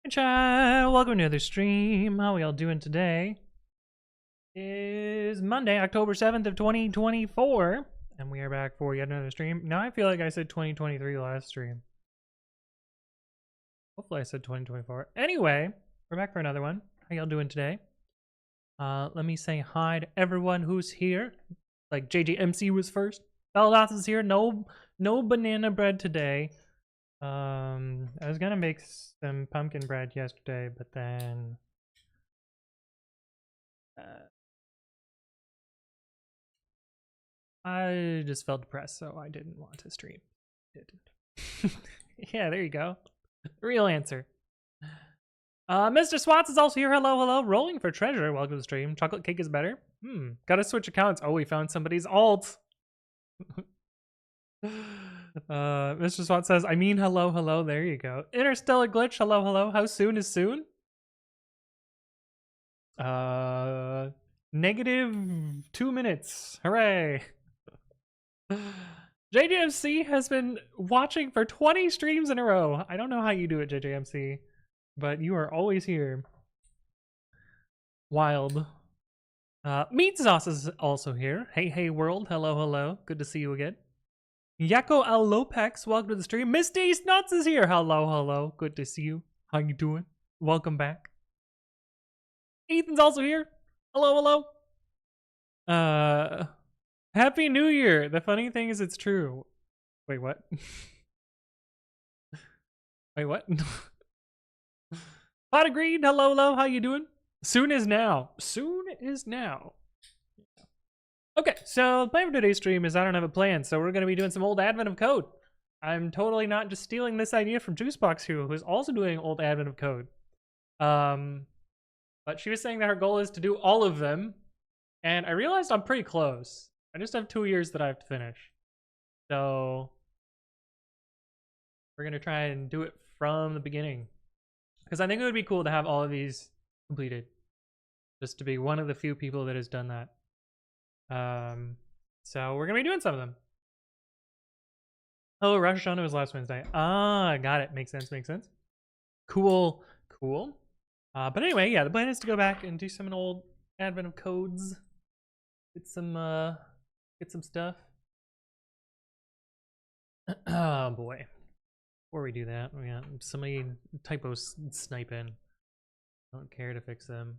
Hey chat, welcome to another stream. How are y'all doing today? It is Monday, October 7th of 2024, and we are back for yet another stream. Now I feel like I said 2023 last stream. Hopefully I said 2024. Anyway, we're back for another one. How y'all doing today? Let me say hi to everyone who's here. Like JJMC was first. Beldots is here. No banana bread today. I was gonna make some pumpkin bread yesterday, but then I just felt depressed, so I didn't want to stream. Yeah, there you go. Real answer. Mr. Swats is also here. Hello. Rolling for treasure. Welcome to the stream. Chocolate cake is better. Gotta switch accounts. Oh, we found somebody's alt. Mr. Swat says, I mean, hello. There you go. Interstellar glitch. Hello. How soon is soon? Negative 2 minutes. Hooray. JJMC has been watching for 20 streams in a row. I don't know how you do it, JJMC, but you are always here. Wild. Meat Sauce is also here. Hey world. Hello. Good to see you again. Yako Al Lopex, welcome to the stream. Miss Dace Nuts is here. Hello. Good to see you. How you doing? Welcome back. Ethan's also here. Hello. Happy New Year. The funny thing is it's true. Wait, what? Wait, what? Pot of Green, hello. How you doing? Soon is now. Okay, so the plan for today's stream is I don't have a plan, so we're going to be doing some old advent of code. I'm totally not just stealing this idea from Juicebox, who's also doing old advent of code. But she was saying that her goal is to do all of them, and I realized I'm pretty close. I just have 2 years that I have to finish. So we're going to try and do it from the beginning, because I think it would be cool to have all of these completed, just to be one of the few people that has done that. So we're gonna be doing some of them. Oh, Rosh Hashanah was last Wednesday. Ah, got it. Makes sense. Cool. But anyway, yeah, the plan is to go back and do some old advent of codes. Get some stuff. Oh boy. Before we do that, we got so many typos sniping. Don't care to fix them.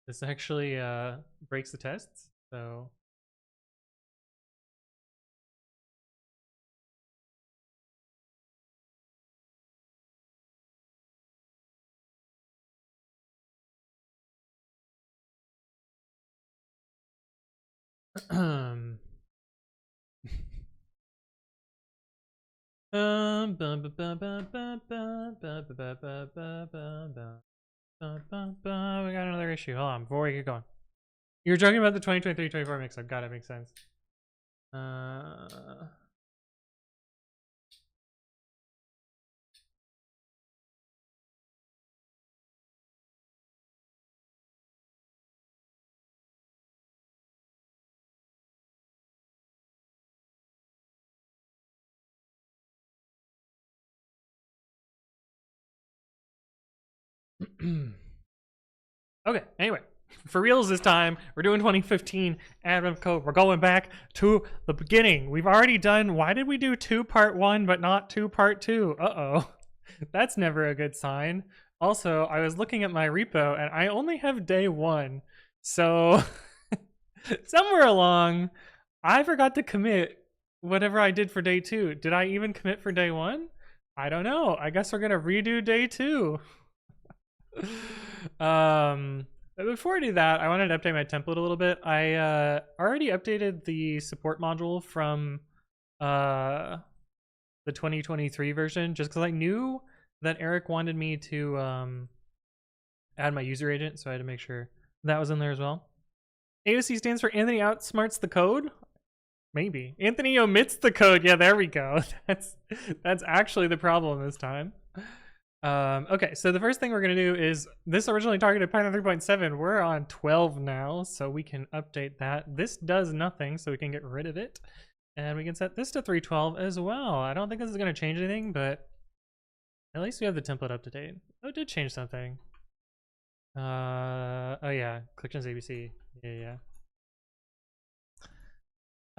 This actually breaks the tests, so we got another issue. Hold on, before we get going. You're joking about the 2023-24 mix-up. Got it, makes sense. Okay, anyway, for reals this time, we're doing 2015 advent code. We're going back to the beginning. We've already done, why did we do 2 part 1 but not 2 part 2? Uh-oh. That's never a good sign. Also, I was looking at my repo and I only have day 1. So somewhere along, I forgot to commit whatever I did for day 2. Did I even commit for day 1? I don't know. I guess we're gonna redo day 2. But before I do that, I wanted to update my template a little bit. I already updated the support module from the 2023 version, just because I knew that Eric wanted me to add my user agent, so I had to make sure that was in there as well. AOC stands for Anthony outsmarts the code. Maybe Anthony omits the code. Yeah, there we go. That's actually the problem this time. Okay, so the first thing we're gonna do is this originally targeted Python 3.7. We're on 12 now, so we can update that. This does nothing, so we can get rid of it. And we can set this to 3.12 as well. I don't think this is gonna change anything, but at least we have the template up to date. Oh, it did change something. Oh yeah, ClickGen's ABC. Yeah.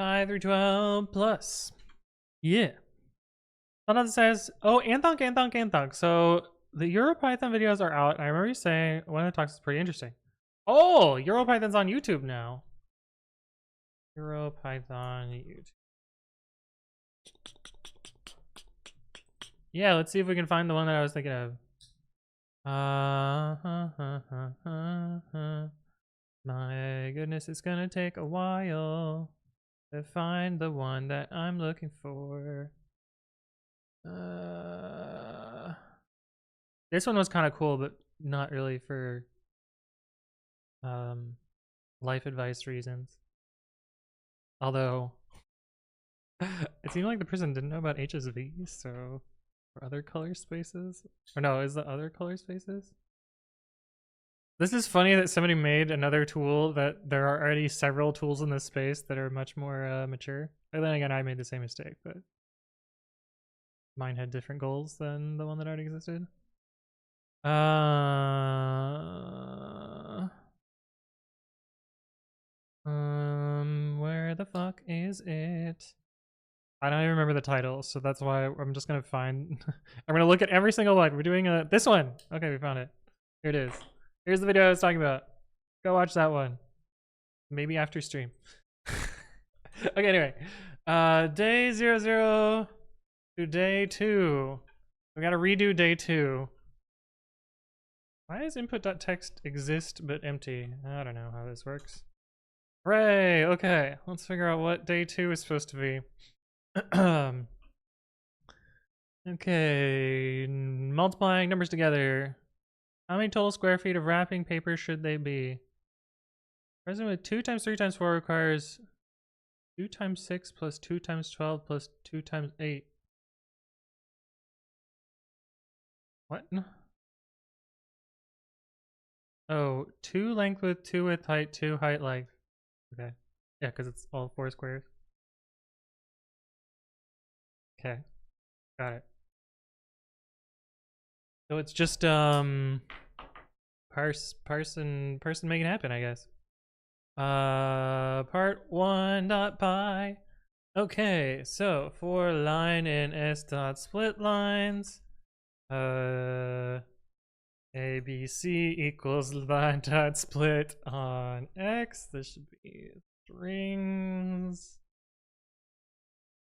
3.12 plus. Yeah. Another says, oh, Anthonk. So the EuroPython videos are out. I remember you saying one of the talks is pretty interesting. Oh, EuroPython's on YouTube now. EuroPython YouTube. Yeah, let's see if we can find the one that I was thinking of. My goodness, it's gonna take a while to find the one that I'm looking for. This one was kind of cool, but not really for life advice reasons. Although it seemed like the person didn't know about HSV, so or other color spaces. Or no, is the other color spaces? This is funny that somebody made another tool that there are already several tools in this space that are much more mature. And then again, I made the same mistake, but mine had different goals than the one that already existed. Where the fuck is it? I don't even remember the title, so that's why I'm just gonna find. I'm gonna look at every single one. We're doing this one. Okay, we found it. Here it is. Here's the video I was talking about. Go watch that one. Maybe after stream. Okay, anyway. Day 00 to day 2. We gotta redo day 2. Why does input.text exist but empty? I don't know how this works. Hooray! Okay, let's figure out what day 2 is supposed to be. Okay, multiplying numbers together. How many total square feet of wrapping paper should they be? Present with 2 times 3 times 4 requires 2 times 6 plus 2 times 12 plus 2 times 8. What? Oh, 2 length width, 2 width height, 2 height length. Okay. Yeah, because it's all 4 squares. Okay. Got it. So it's just person make it happen, I guess. Part 1.py. Okay, so for line in s.split lines, ABC equals line.split on x. This should be strings.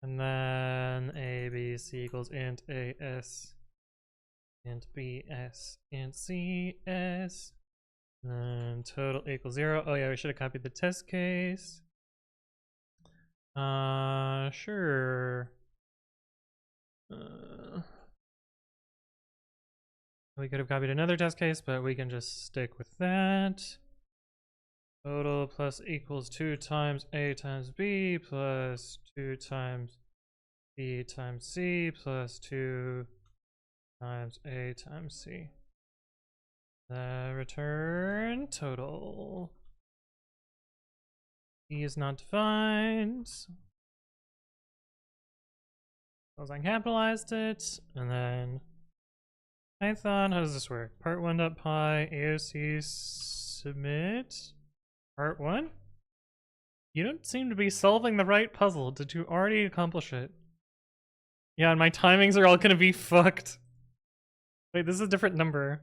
And then ABC equals int AS, int BS, int CS. And then total equals 0. Oh yeah, we should have copied the test case. Sure. We could have copied another test case, but we can just stick with that. Total plus equals 2 times A times B plus 2 times B times C plus 2 times A times C. Return total. E is not defined. Suppose I capitalized it, and then Python, how does this work? Part 1.py AOC submit. Part 1? You don't seem to be solving the right puzzle. Did you already accomplish it? Yeah, and my timings are all gonna be fucked. Wait, this is a different number.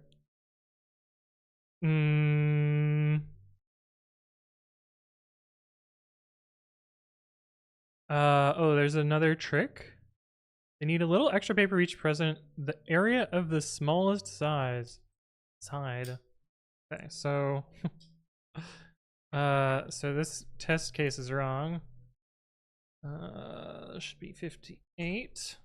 Oh, there's another trick. They need a little extra paper each present the area of the smallest side. Okay, so so this test case is wrong. Should be 58.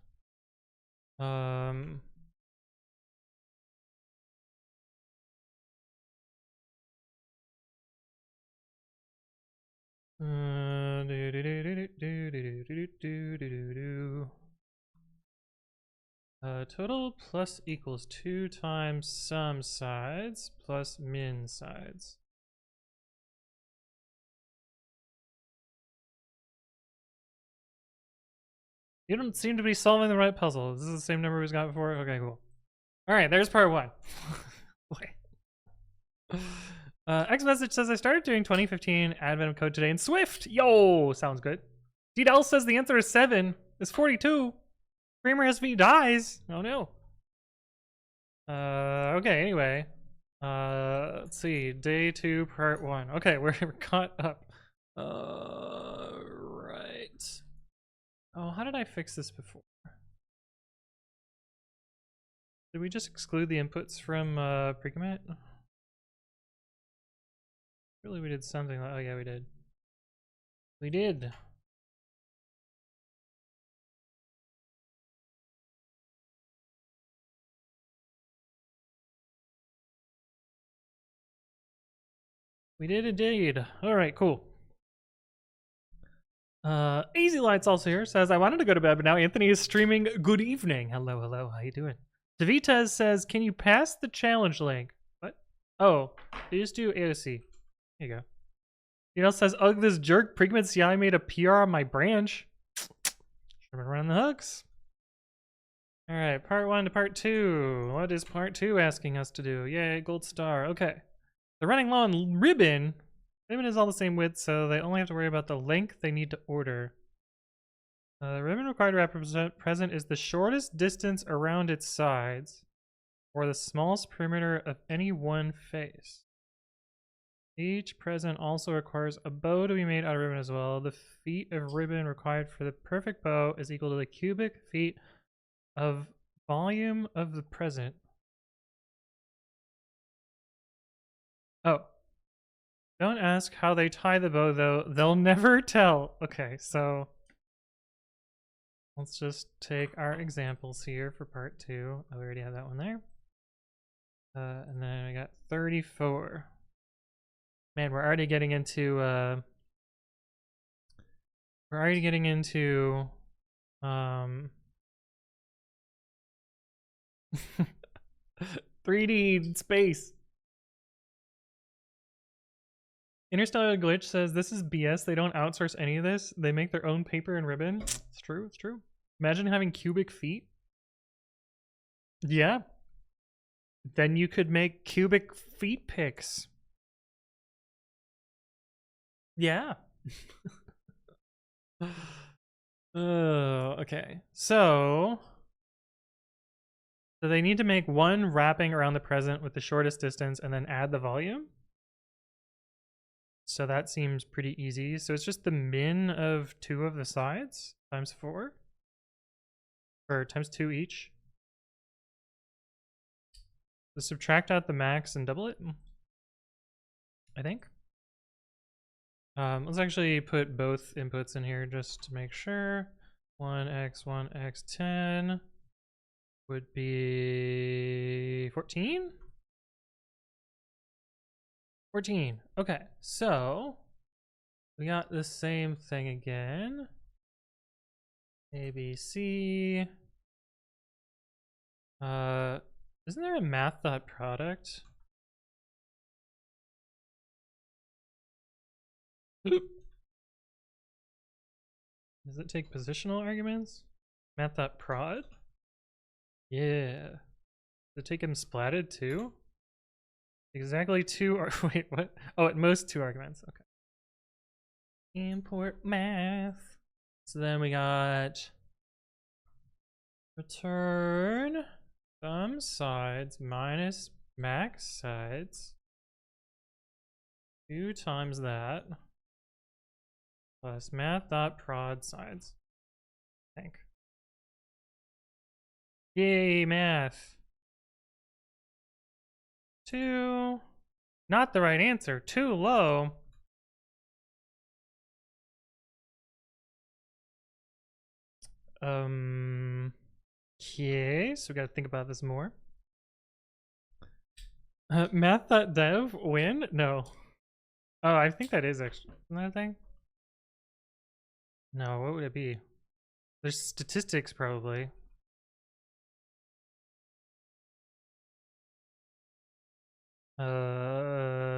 Total plus equals 2 times sum sides plus min sides. You don't seem to be solving the right puzzle. Is this the same number we got before? Okay, cool. All right, there's part 1. X message says I started doing 2015 advent of code today in Swift. Yo, sounds good. DDL says the answer is 7. It's 42. Kramer SV dies. Oh no. Okay, anyway. Let's see. Day 2, part 1. Okay, we're caught up. Right. Oh, how did I fix this before? Did we just exclude the inputs from pre-commit? Really, we did something like, oh yeah, we did. We did. We did indeed. All right, cool. Easy Light's also here. Says, I wanted to go to bed, but now Anthony is streaming. Good evening. Hello, hello. How you doing? Davitez says, can you pass the challenge link? What? Oh, you just do AOC. Here you go. You know, says, ugh, this jerk pre-commit CI made a PR on my branch. Should have been running the hooks. All right, part 1 to part 2. What is part 2 asking us to do? Yay, gold star. Okay. They're running low on ribbon. Ribbon is all the same width, so they only have to worry about the length they need to order. The ribbon required to represent present is the shortest distance around its sides, or the smallest perimeter of any one face. Each present also requires a bow to be made out of ribbon as well. The feet of ribbon required for the perfect bow is equal to the cubic feet of volume of the present. Oh. Don't ask how they tie the bow, though. They'll never tell. Okay, so let's just take our examples here for part 2. I already have that one there. And then I got 34. Man, we're already getting into 3D space. Interstellar Glitch says, this is BS. They don't outsource any of this. They make their own paper and ribbon. It's true. It's true. Imagine having cubic feet. Yeah. Then you could make cubic feet pics. Yeah. Okay. So they need to make one wrapping around the present with the shortest distance and then add the volume. So that seems pretty easy. So it's just the min of 2 of the sides times 4, or times 2 each. So subtract out the max and double it, I think. Let's actually put both inputs in here just to make sure. 1x, 1x, 10 would be 14? 14. Okay, so we got the same thing again. ABC. Isn't there a math.product? Does it take positional arguments? Math.prod? Yeah. Does it take them splatted too? Exactly 2 or wait, what? Oh, at most 2 arguments. Okay. Import math. So then we got return sum sides minus max sides. 2 times that plus math.prod sides. I think. Yay, math. 2. Not the right answer. Too low. Okay, so we gotta think about this more. Math.dev win? No. Oh, I think that is actually another thing. No, what would it be? There's statistics probably.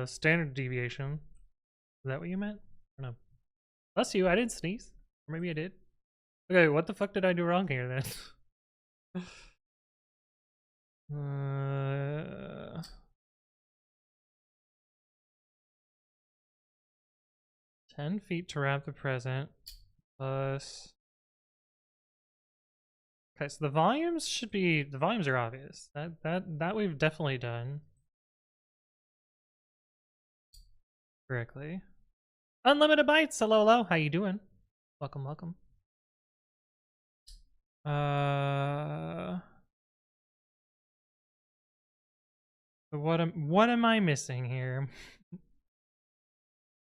Standard deviation. Is that what you meant? I don't know. Bless you, I didn't sneeze. Or maybe I did. Okay, what the fuck did I do wrong here then? 10 feet to wrap the present. Plus... Okay, so the volumes should be... The volumes are obvious. That we've definitely done. Correctly. Unlimited Bytes, hello. How you doing? Welcome. What am I missing here?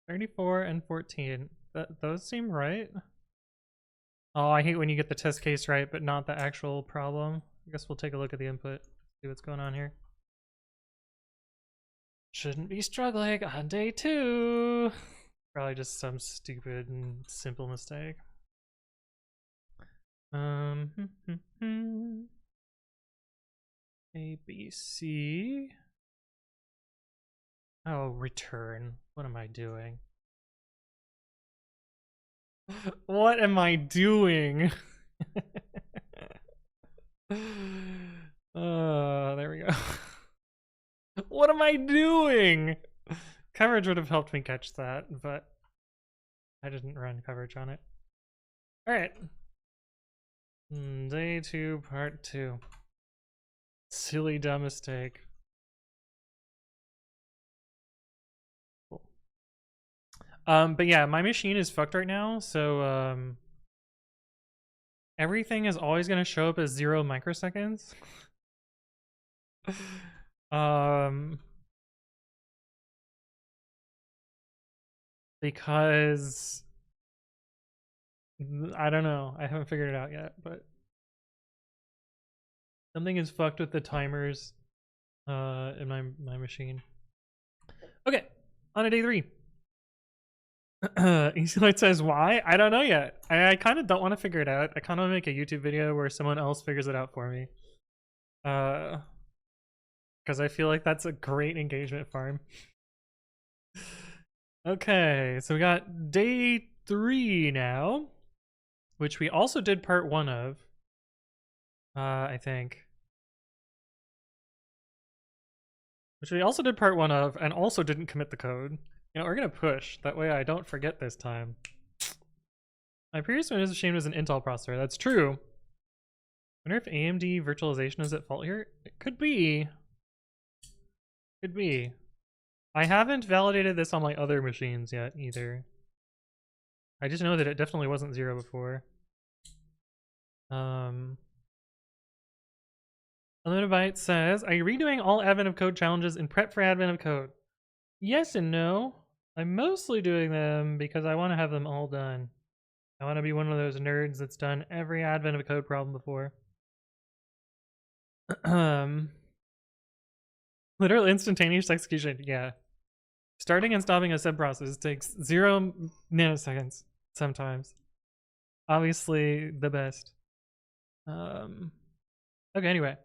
34 and 14. Those seem right. Oh, I hate when you get the test case right, but not the actual problem. I guess we'll take a look at the input, see what's going on here. Shouldn't be struggling on day 2. Probably just some stupid and simple mistake. A, B, C. Oh, return. What am I doing? What am I doing? There we go. What am I doing? Coverage would have helped me catch that, but I didn't run coverage on it. Alright. Day 2, part 2. Silly dumb mistake. Cool. But yeah, my machine is fucked right now, so everything is always gonna show up as 0 microseconds. Because I don't know, I haven't figured it out yet, but something is fucked with the timers in my machine. Okay, on to day 3. Easy Light says why? I don't know yet. I kind of don't want to figure it out. I kind of want to make a YouTube video where someone else figures it out for me. Because I feel like that's a great engagement farm. Okay, so we got day 3 now, which we also did part 1 of. I think. Which we also did part 1 of, and also didn't commit the code. You know, we're gonna push, that way I don't forget this time. My previous Windows machine was an Intel processor, that's true. I wonder if AMD virtualization is at fault here? It could be. Could be. I haven't validated this on my other machines yet, either. I just know that it definitely wasn't 0 before. Unlimited Byte says, are you redoing all Advent of Code challenges in prep for Advent of Code? Yes and no. I'm mostly doing them because I want to have them all done. I want to be one of those nerds that's done every Advent of Code problem before. Literal instantaneous execution, yeah. Starting and stopping a sub-process takes 0 nanoseconds sometimes. Obviously the best. Okay, anyway.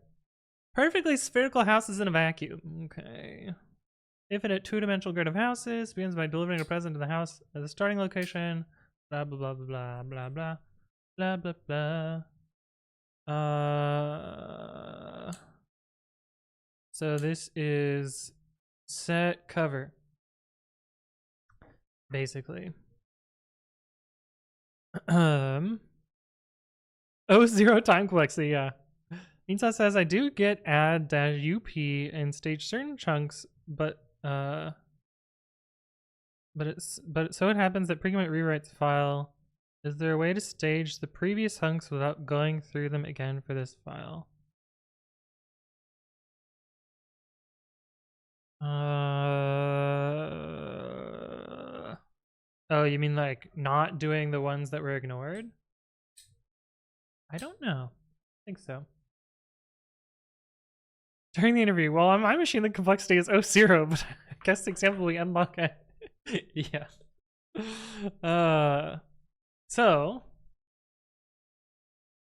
Perfectly spherical houses in a vacuum. Okay. Infinite 2-dimensional grid of houses begins by delivering a present to the house at the starting location. Blah blah blah blah blah blah blah blah blah blah. So this is set cover, basically. 0 time complexity, yeah. Insa says I do get add-up and stage certain chunks, but so it happens that pre-commit rewrites file. Is there a way to stage the previous hunks without going through them again for this file? Oh, you mean like not doing the ones that were ignored? I don't know. I think so. During the interview, well, on my machine the complexity is 0, but I guess the example we unlock it. Yeah. So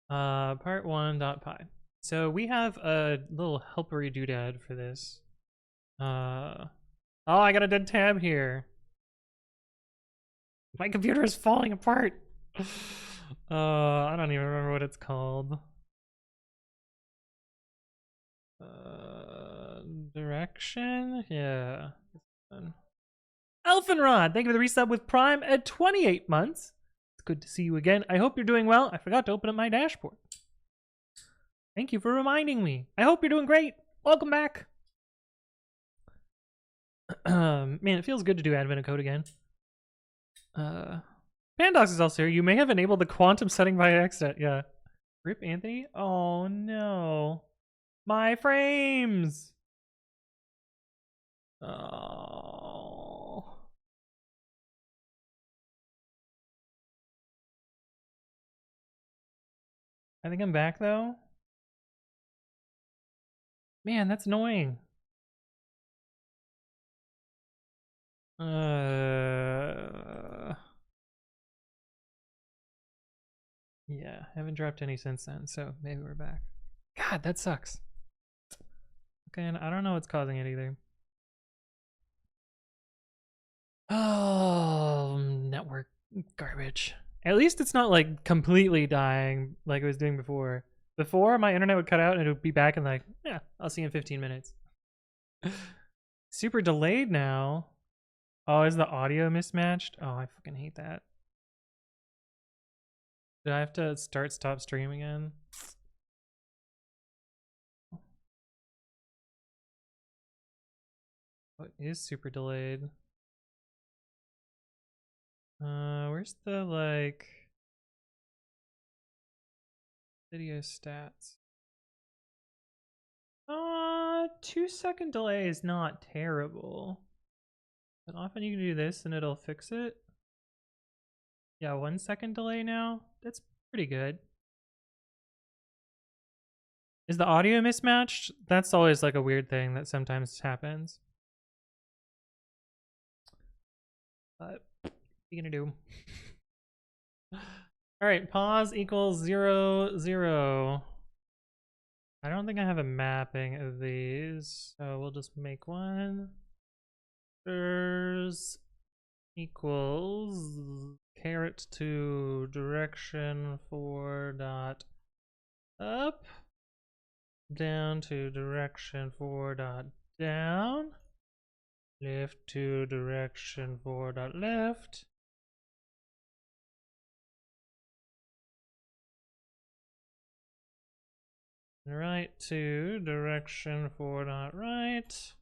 part 1.py. So we have a little helpery doodad for this. Oh, I got a dead tab here. My computer is falling apart. I don't even remember what it's called. Direction? Yeah. Elfinrod, thank you for the resub with Prime at 28 months. It's good to see you again. I hope you're doing well. I forgot to open up my dashboard. Thank you for reminding me. I hope you're doing great. Welcome back. Man, it feels good to do Advent of Code again. Pandox is also here. You may have enabled the quantum setting by accident. Yeah. Rip Anthony? Oh no. My frames! Oh. I think I'm back though. Man, that's annoying. Yeah, haven't dropped any since then, so maybe we're back. God, that sucks. Okay, and I don't know what's causing it either. Oh, network garbage. At least it's not like completely dying like it was doing before. Before, my internet would cut out and it would be back in like, yeah, I'll see you in 15 minutes. Super delayed now. Oh, is the audio mismatched? Oh, I fucking hate that. Do I have to stop stream again? What is super delayed? Where's the like video stats? 2-second delay is not terrible. But often you can do this and it'll fix it. Yeah, 1-second delay now. That's pretty good. Is the audio mismatched? That's always like a weird thing that sometimes happens. But what are you gonna do? Alright, pause equals 0, 0. I don't think I have a mapping of these, so we'll just make one. There's equals caret to direction 4 dot up down to direction 4 dot down left to direction 4 dot left right to direction 4 dot right,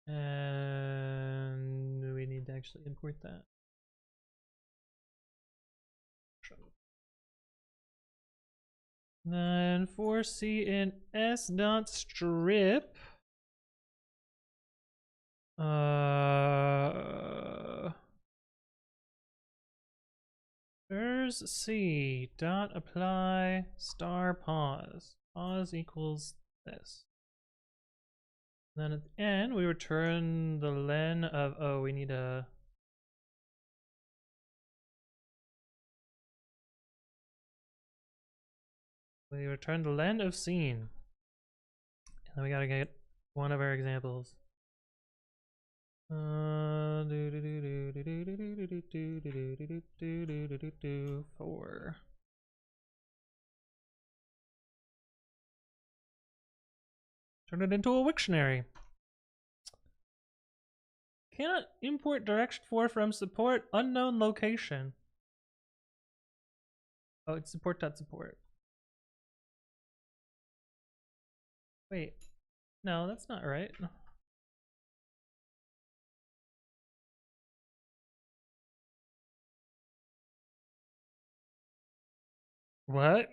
and we need to actually import that. Then for C in S dot strip, there's C dot apply star pause. Pause equals this. Then at the end, we return the len of, oh, we need a, we return the len of scene. And then we gotta get one of our examples. Four. Turn it into a Wiktionary. Cannot import direction 4 from support unknown location. Oh, it's support.support. Wait, no, that's not right. What?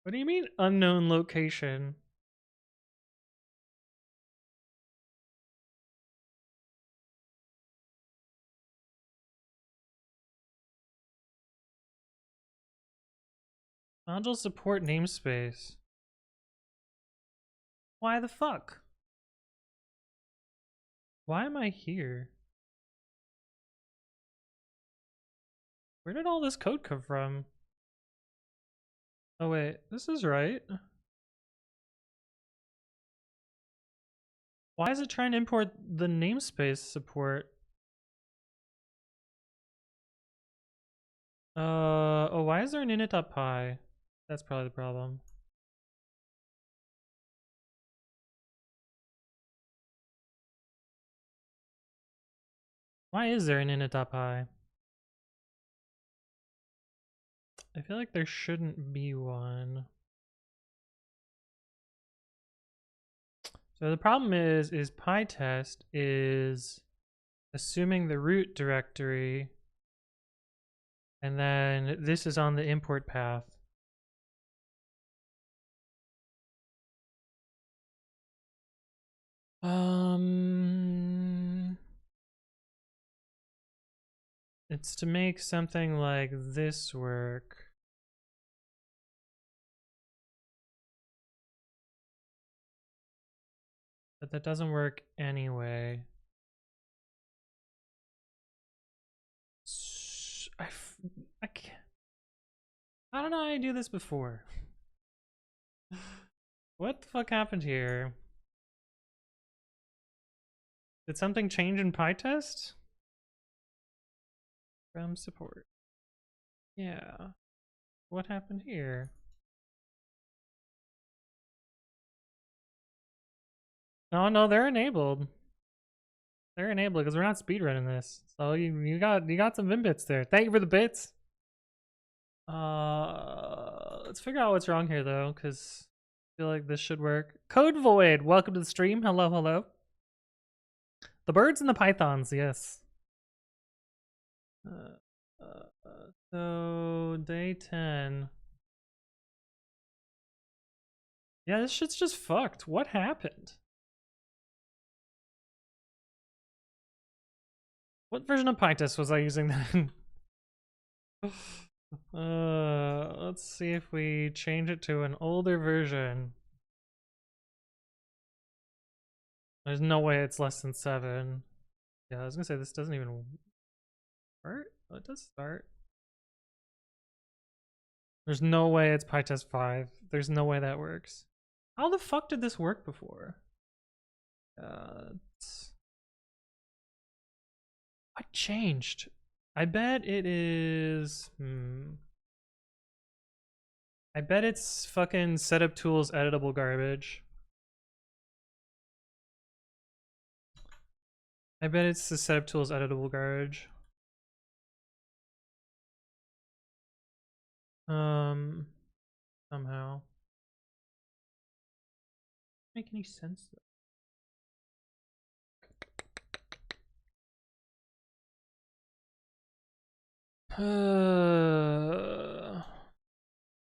What do you mean unknown location? Module support namespace. Why the fuck? Why am I here? Where did all this code come from? Oh wait, this is right. Why is it trying to import the namespace support? Oh, why is there an init.py? That's probably the problem. Why is there an init.py? I feel like there shouldn't be one. So the problem is pytest is assuming the root directory, and then this is on the import path. It's to make something like this work. But that doesn't work anyway. I can't. I don't know how I do this before. What the fuck happened here? Did something change in pytest? From support. Yeah. What happened here? No, they're enabled. They're enabled because we're not speedrunning this. So you got some Vim bits there. Thank you for the bits. Let's figure out what's wrong here though, because I feel like this should work. Code Void, welcome to the stream. Hello, hello. The birds and the pythons, yes. So day 10. Yeah, this shit's just fucked. What happened? What version of pytest was I using then? Let's see if we change it to an older version. There's no way it's less than 7. Yeah, I was gonna say this doesn't even start. Oh, it does start. There's no way it's pytest 5. There's no way that works. How the fuck did this work before? What changed? I bet it is. I bet it's fucking setup tools editable garbage. I bet it's the setup tools editable garbage. Somehow. Make any sense though.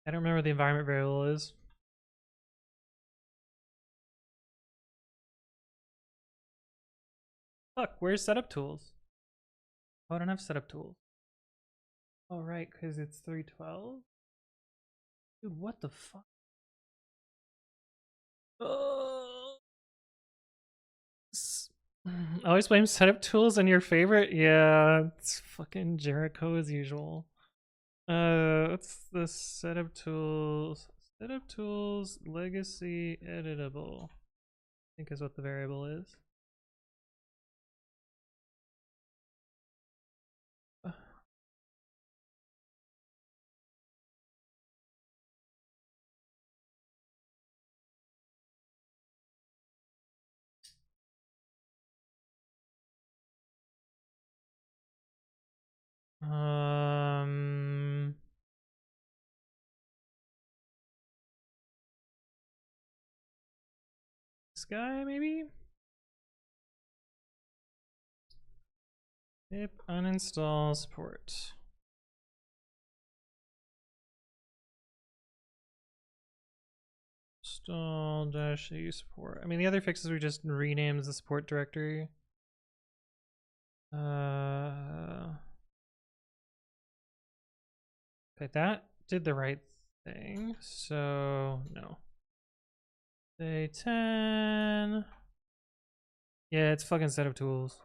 I don't remember what the environment variable is. Fuck, where's setup tools? Oh, I don't have setup tools. Oh, right, because it's 312. Dude, what the fuck? Always blame setup tools on your favorite? Yeah, it's fucking Jericho as usual. What's the setup tools? Setup tools legacy editable, I think is what the variable is. This guy maybe? Pip uninstall support. Install -u support. I mean, the other fixes we just renamed the support directory. Okay, that did the right thing. So no. Day 10. Yeah, it's fucking setup tools.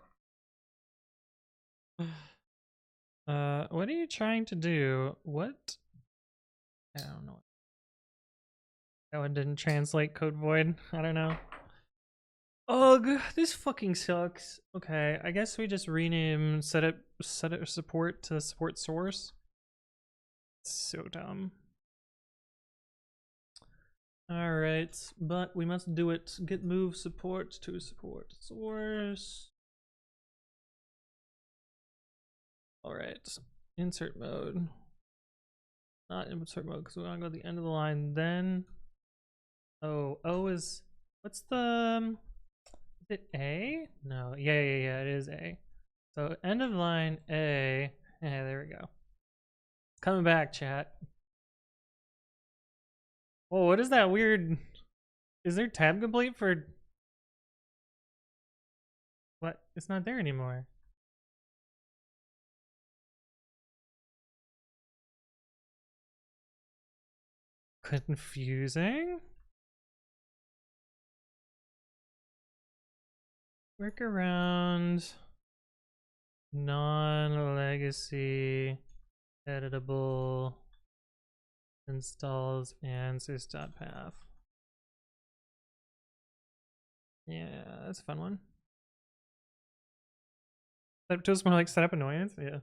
What are you trying to do? What? I don't know. That one didn't translate code void. I don't know. Ugh, this fucking sucks. Okay, I guess we just rename set it support to support source. So dumb. Alright, but we must do it. Git move support to support source. Alright, insert mode. Not insert mode because we want to go to the end of the line then. Oh, O is, what's the, is it A? No, yeah, it is A. So end of line A. Yeah, there we go. Coming back, chat. Whoa, what is that weird? Is there tab complete for? What? It's not there anymore. Confusing. Workaround. Non-legacy editable installs answers.path. Yeah, that's a fun one. That feels more like setup annoyance. Yeah.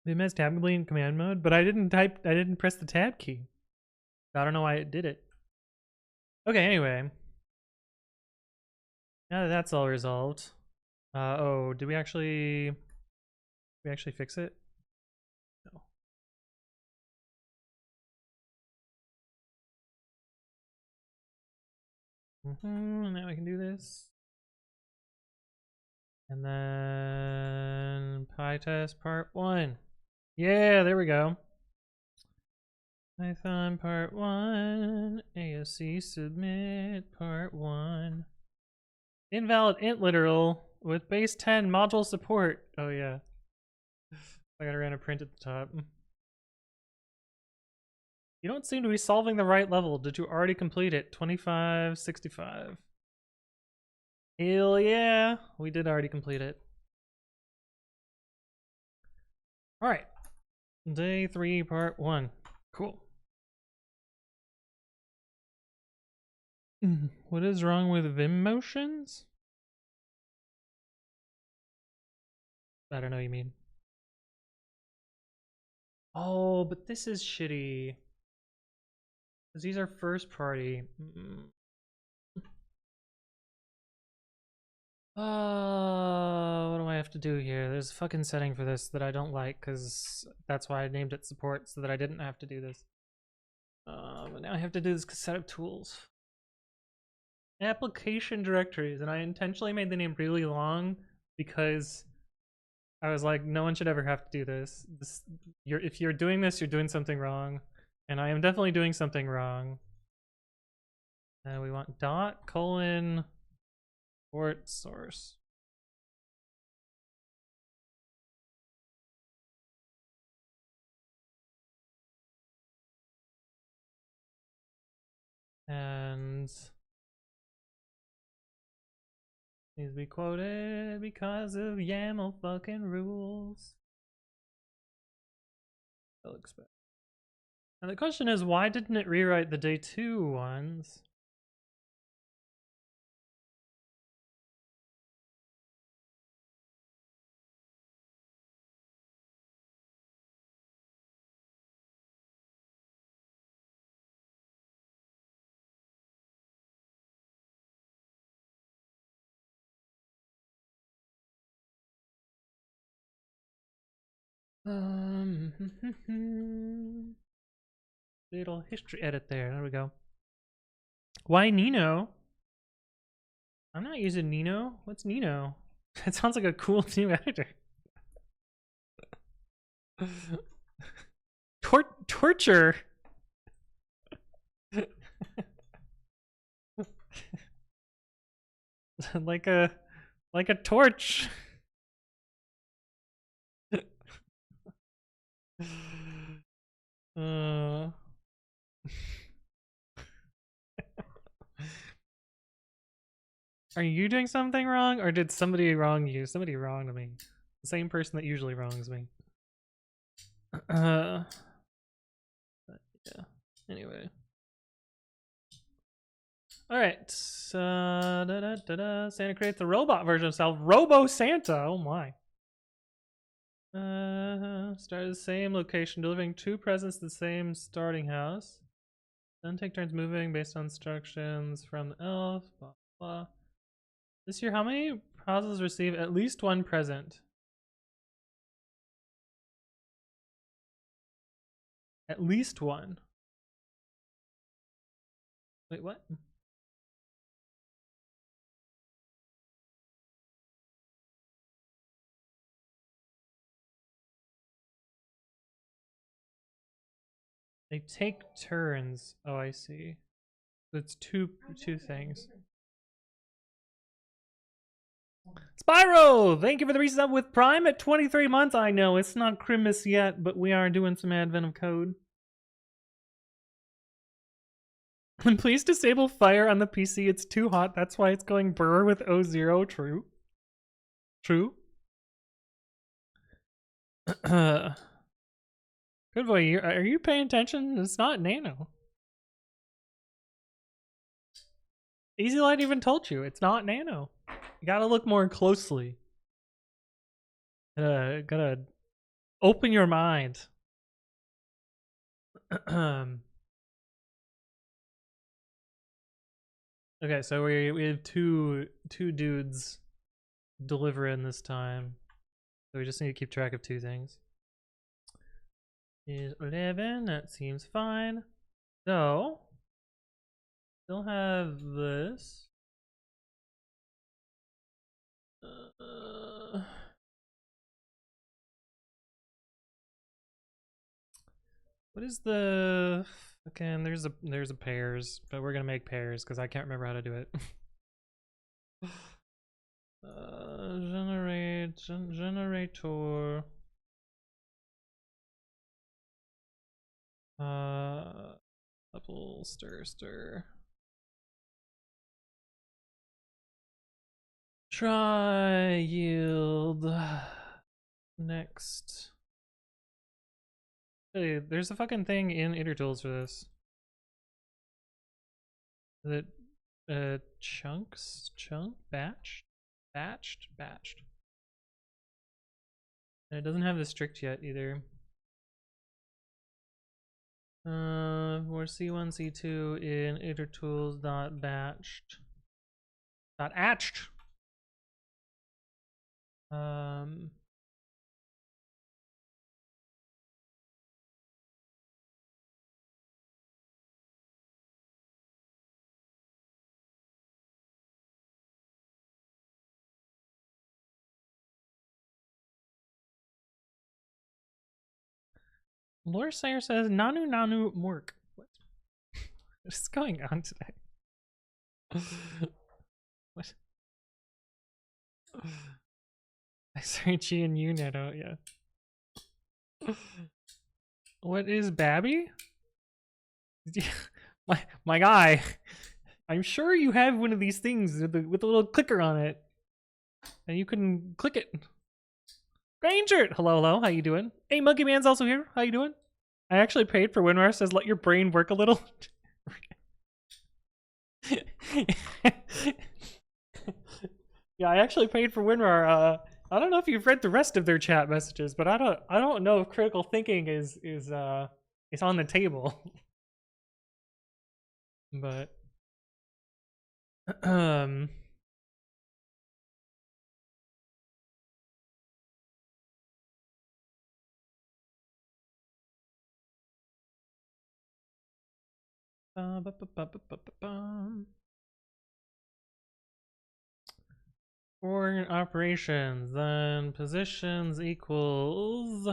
Vim has tab complete in command mode, but I didn't press the tab key. I don't know why it did it. Okay, anyway. Now that that's all resolved. Oh, did we actually fix it? No. Now I can do this. And then PyTest part 1. Yeah, there we go. Python part 1, ASC submit part 1. Invalid int literal with base 10 module support. Oh yeah. I gotta run a print at the top. You don't seem to be solving the right level. Did you already complete it? 2565. Hell yeah, we did already complete it. All right, day 3, part 1. Cool. What is wrong with Vim motions? I don't know what you mean. Oh, but this is shitty. Because these are first party. What do I have to do here? There's a fucking setting for this that I don't like because that's why I named it support so that I didn't have to do this. But now I have to do this setup tools. Application directories, and I intentionally made the name really long because I was like, no one should ever have to do this. If you're doing this, you're doing something wrong, and I am definitely doing something wrong. We want ::port source. And needs to be quoted because of YAML fucking rules. I'll expect. And the question is, why didn't it rewrite the day 2 ones? Little history edit there. There we go. Why Nino? I'm not using Nino. What's Nino? That sounds like a cool new editor. Torture. like a torch. Are you doing something wrong, or did somebody wrong you? Somebody wronged me. The same person that usually wrongs me. But yeah. Anyway. All right. Santa creates a robot version of himself. Robo Santa. Oh my. Start at the same location, delivering 2 presents to the same starting house. Then take turns moving based on instructions from the elf. Blah blah. This year, how many houses receive at least 1 present? At least 1. Wait, what? They take turns. Oh, I see. It's two things. Spyro, thank you for the resub with Prime at 23 months. I know it's not Christmas yet, but we are doing some Advent of Code. Please disable fire on the PC. It's too hot. That's why it's going brr with O0. True. True. Good boy. Are you paying attention? It's not Nano. Easy Light even told you it's not Nano. You gotta look more closely. Gotta open your mind. Okay, so we have two dudes delivering this time. So we just need to keep track of 2 things. Is 11, that seems fine. So still have this. What is the again? There's a pairs, but we're gonna make pairs because I can't remember how to do it. Generator. Apple stir. Try yield. Next. Hey, there's a fucking thing in InterTools for this. Is it chunks? Batched. And it doesn't have the strict yet either. For C1, C2 in InterTools.batched. .atched. Lore Sayer says Nanu Mork. What is going on today? What? I search you and you, Neto, yeah. What is Babby? my guy. I'm sure you have one of these things with a little clicker on it. And you can click it. Granger! Hello, how you doing? Hey, Monkey Man's also here. How you doing? I actually paid for Winrar, says let your brain work a little. Yeah, I actually paid for Winrar. I don't know if you've read the rest of their chat messages, but I don't know if critical thinking is on the table. But for operations, then positions equals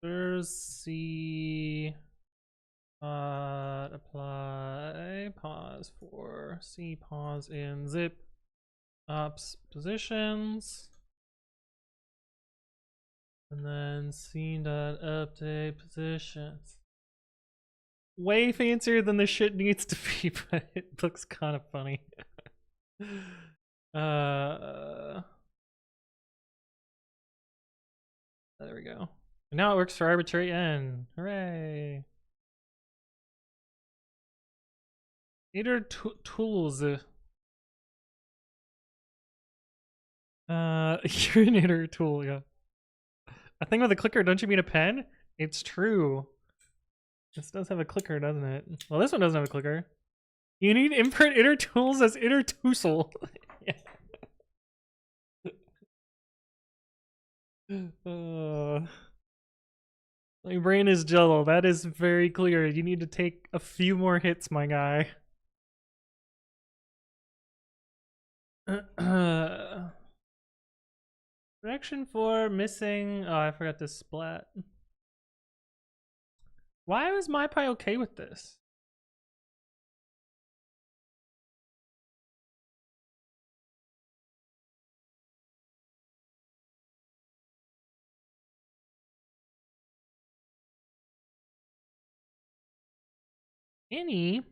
there's C apply pause for C pause in zip ops positions, and then C.update positions. Way fancier than the shit needs to be, but it looks kind of funny. There we go. And now it works for arbitrary n. Hooray! Iter tools. You're an iter tool, yeah. A thing with a clicker, don't you mean a pen? It's true. This does have a clicker, doesn't it? Well, this one doesn't have a clicker. You need import iter tools as iter toosle. My brain is jello. That is very clear. You need to take a few more hits, my guy. Direction 4 missing. Oh, I forgot to splat. Why was my pie okay with this? Annie?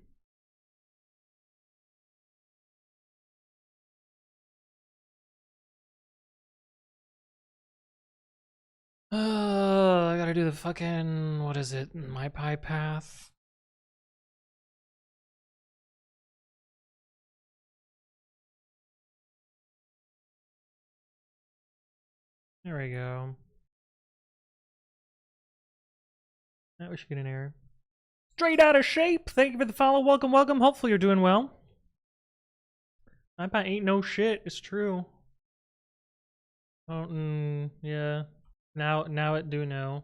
I gotta do the fucking, what is it? My pie path? There we go. That we should get an error. Straight out of shape. Thank you for the follow. Welcome, welcome. Hopefully you're doing well. My pie ain't no shit. It's true. Oh, yeah. Now it do know.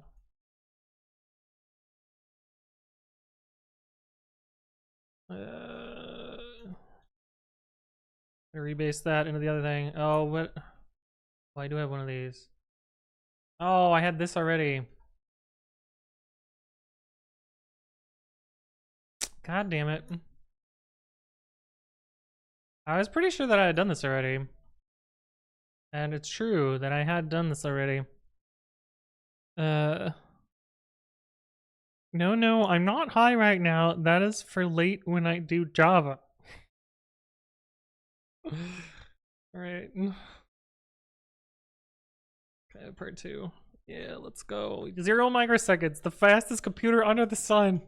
Rebase that into the other thing. Oh, what? Oh, I do have one of these. Oh, I had this already. God damn it. I was pretty sure that I had done this already. And it's true that I had done this already. No, I'm not high right now. That is for late when I do Java. Alright. Okay, part 2. Yeah, let's go. 0 microseconds, the fastest computer under the sun.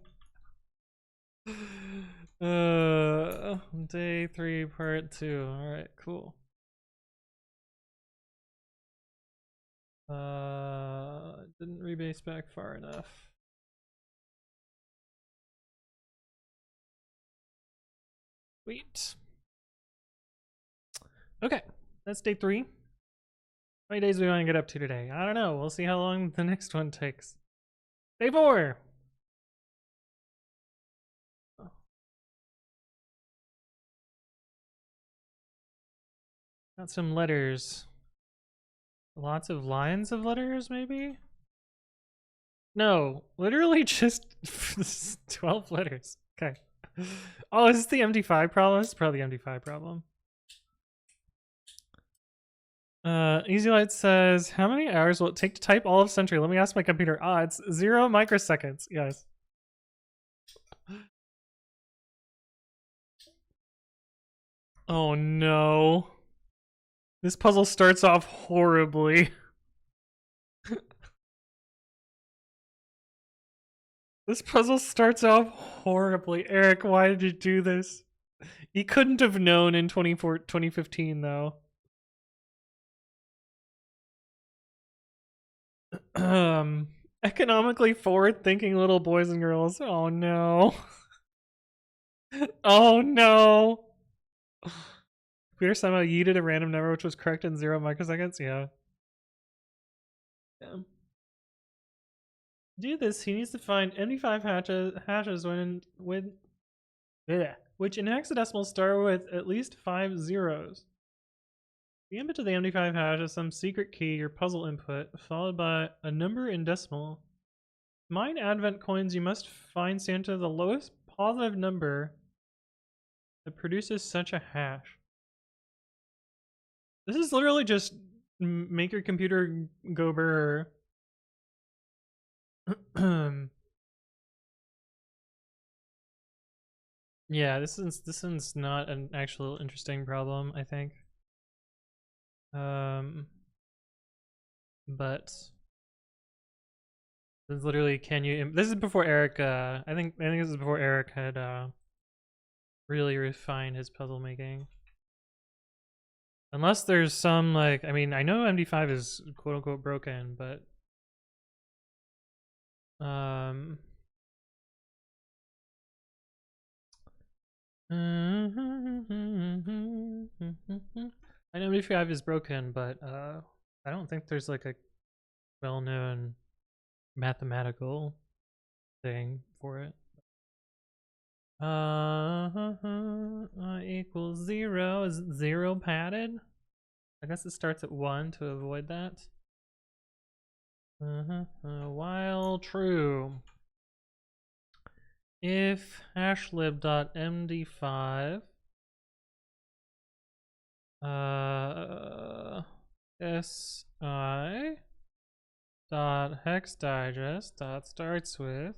Day 3, part 2. Alright, cool. Didn't rebase back far enough. Sweet. Okay, that's day 3. How many days do we want to get up to today? I don't know. We'll see how long the next one takes. Day 4. Got some letters. Lots of lines of letters, maybe? No, literally just 12 letters. Okay. Oh, is this the MD5 problem? This is probably the MD5 problem. Easy Light says, how many hours will it take to type all of Century? Let me ask my computer. Ah, it's 0 microseconds. Yes. Oh no. This puzzle starts off horribly. This puzzle starts off horribly. Eric, why did you do this? You couldn't have known in 2015, though. Economically forward-thinking little boys and girls. Oh no. Oh no. Computer somehow yeeted a random number which was correct in 0 microseconds. Yeah. Yeah. Do this, he needs to find MD5 hashes which in hexadecimal start with at least 5 zeros. The input to the MD5 hash is some secret key or puzzle input, followed by a number in decimal. To mine advent coins, you must find Santa the lowest positive number that produces such a hash. This is literally just make your computer go brr. Yeah, this one's not an actual interesting problem, I think. But this is literally, can you? This is before Eric. I think this is before Eric had really refine his puzzle making. Unless there's some, like, I mean, I know MD5 is quote unquote broken, but I know MD5 is broken, but I don't think there's like a well-known mathematical thing for it. Equals 0. Is it 0 padded? I guess it starts at 1 to avoid that. While true, if hashlib.md5 si dot hex digest dot starts with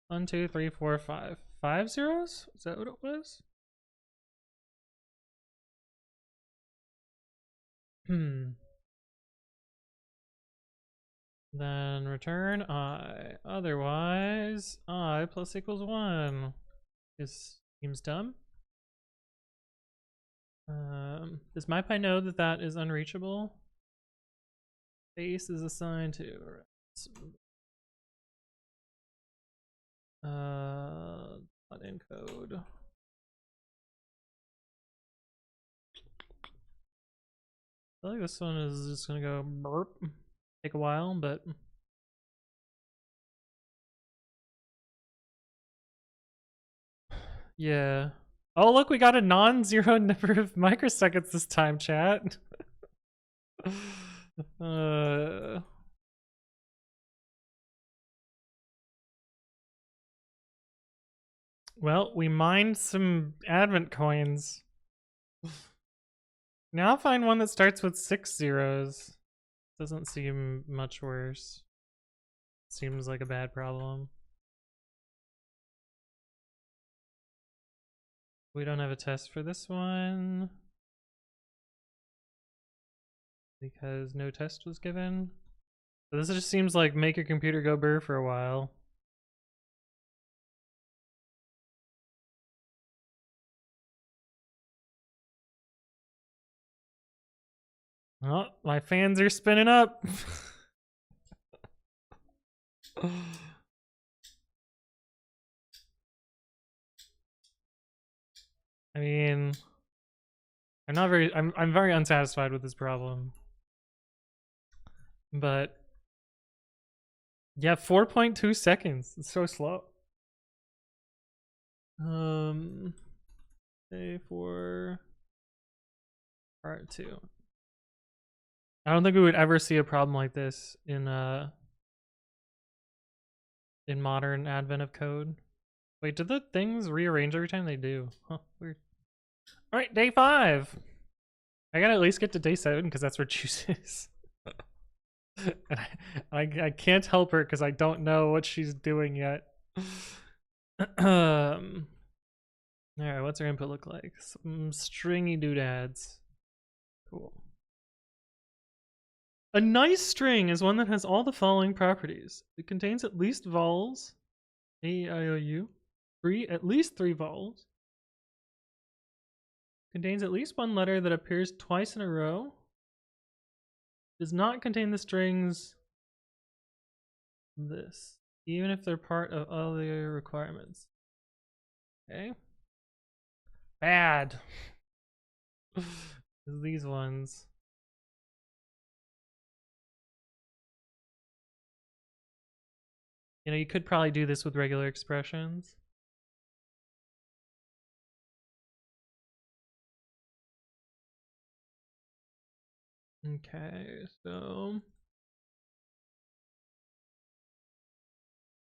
1 2 3 4 5 5 zeros. Is that what it was? Then return I. Otherwise, I plus equals 1. This seems dumb. Does MyPy know that that is unreachable? Base is assigned to encode. I feel like this one is just gonna go burp. Take a while, but yeah. Oh, look, we got a non-zero number of microseconds this time, chat. Well, we mined some advent coins. Now find one that starts with 6 zeros. Doesn't seem much worse. Seems like a bad problem. We don't have a test for this one because no test was given. So this just seems like make your computer go burr for a while. Oh, my fans are spinning up. I mean, I'm very unsatisfied with this problem. But yeah, 4.2 seconds. It's so slow. Say for part 2. I don't think we would ever see a problem like this in modern advent of code. Wait, did the things rearrange every time? They do. Huh, weird. All right, day 5. I gotta at least get to day 7 because that's where Juice is. And I can't help her because I don't know what she's doing yet. All right, what's our input look like? Some stringy doodads. Cool. A nice string is one that has all the following properties. It contains at least vowels, A, I, O, U, at least 3 vowels. Contains at least 1 letter that appears twice in a row. Does not contain the strings this, even if they're part of other requirements. Okay. Bad. These ones. You know, you could probably do this with regular expressions. Okay, so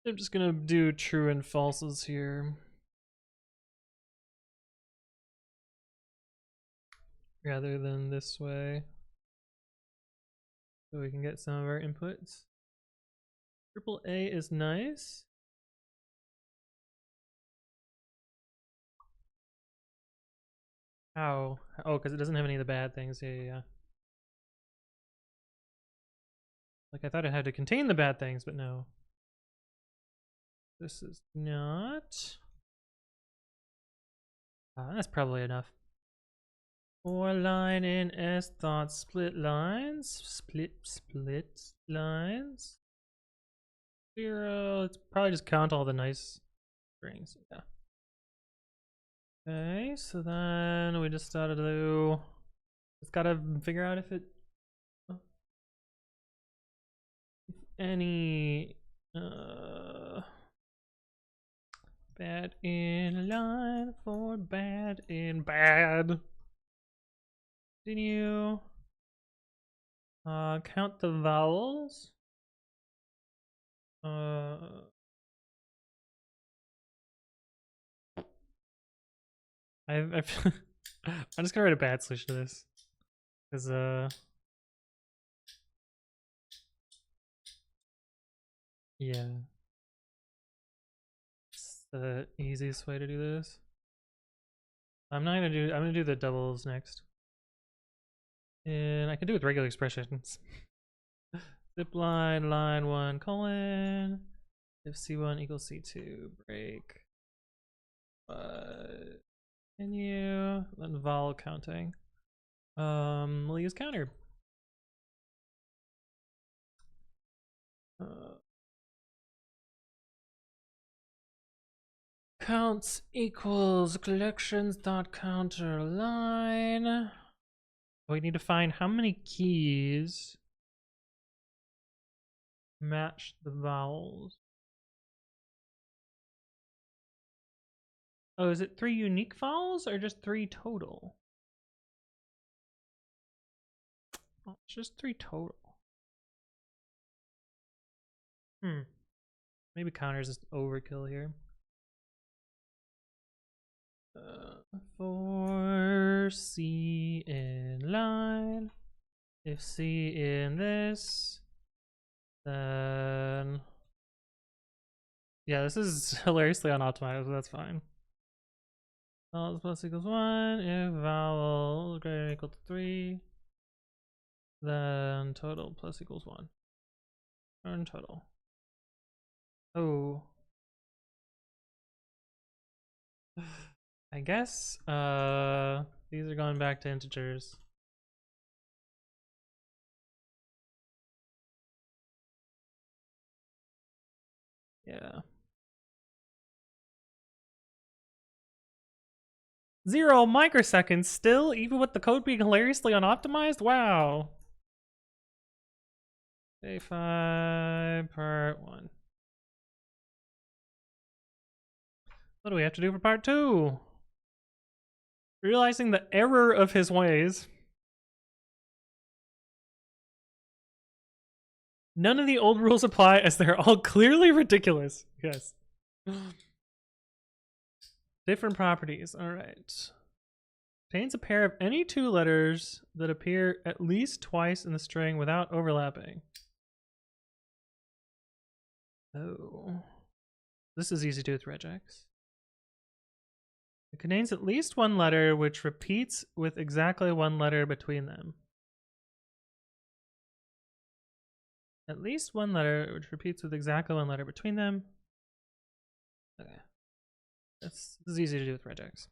I'm just gonna do true and falses here. Rather than this way. So we can get some of our inputs. Triple A is nice. How? Oh, because it doesn't have any of the bad things. Yeah. Like I thought it had to contain the bad things, but no. This is not. That's probably enough. 4 line in S dot split lines. Split lines. 0. Let's probably just count all the nice strings. Yeah. Okay, so then we just gotta do. Just gotta figure out if any bad in line for bad in bad. Continue. Count the vowels. I'm just gonna write a bad solution to this, because yeah, it's the easiest way to do this. I'm gonna do the doubles next, and I can do it with regular expressions. Zip line 1 colon. If C1 equals C2, break. Continue. Then vowel counting. We'll use counter. Counts equals collections dot counter line. We need to find how many keys match the vowels. Oh, is it 3 unique vowels or just 3 total? Oh, it's just 3 total. Maybe counters is overkill here. For C in line, if C in this, then yeah, this is hilariously unoptimized, but that's fine. Vowels plus equals 1, if vowel greater than or equal to 3, then total plus equals 1. Earn total. Oh. I guess these are going back to integers. Yeah. 0 microseconds still, even with the code being hilariously unoptimized? Wow. A5 part 1. What do we have to do for part 2? Realizing the error of his ways. None of the old rules apply as they're all clearly ridiculous. Yes. Different properties. All right. Contains a pair of any 2 letters that appear at least twice in the string without overlapping. Oh. This is easy to do with regex. It contains at least 1 letter which repeats with exactly 1 letter between them. At least 1 letter which repeats with exactly 1 letter between them. Okay. This is easy to do with regex.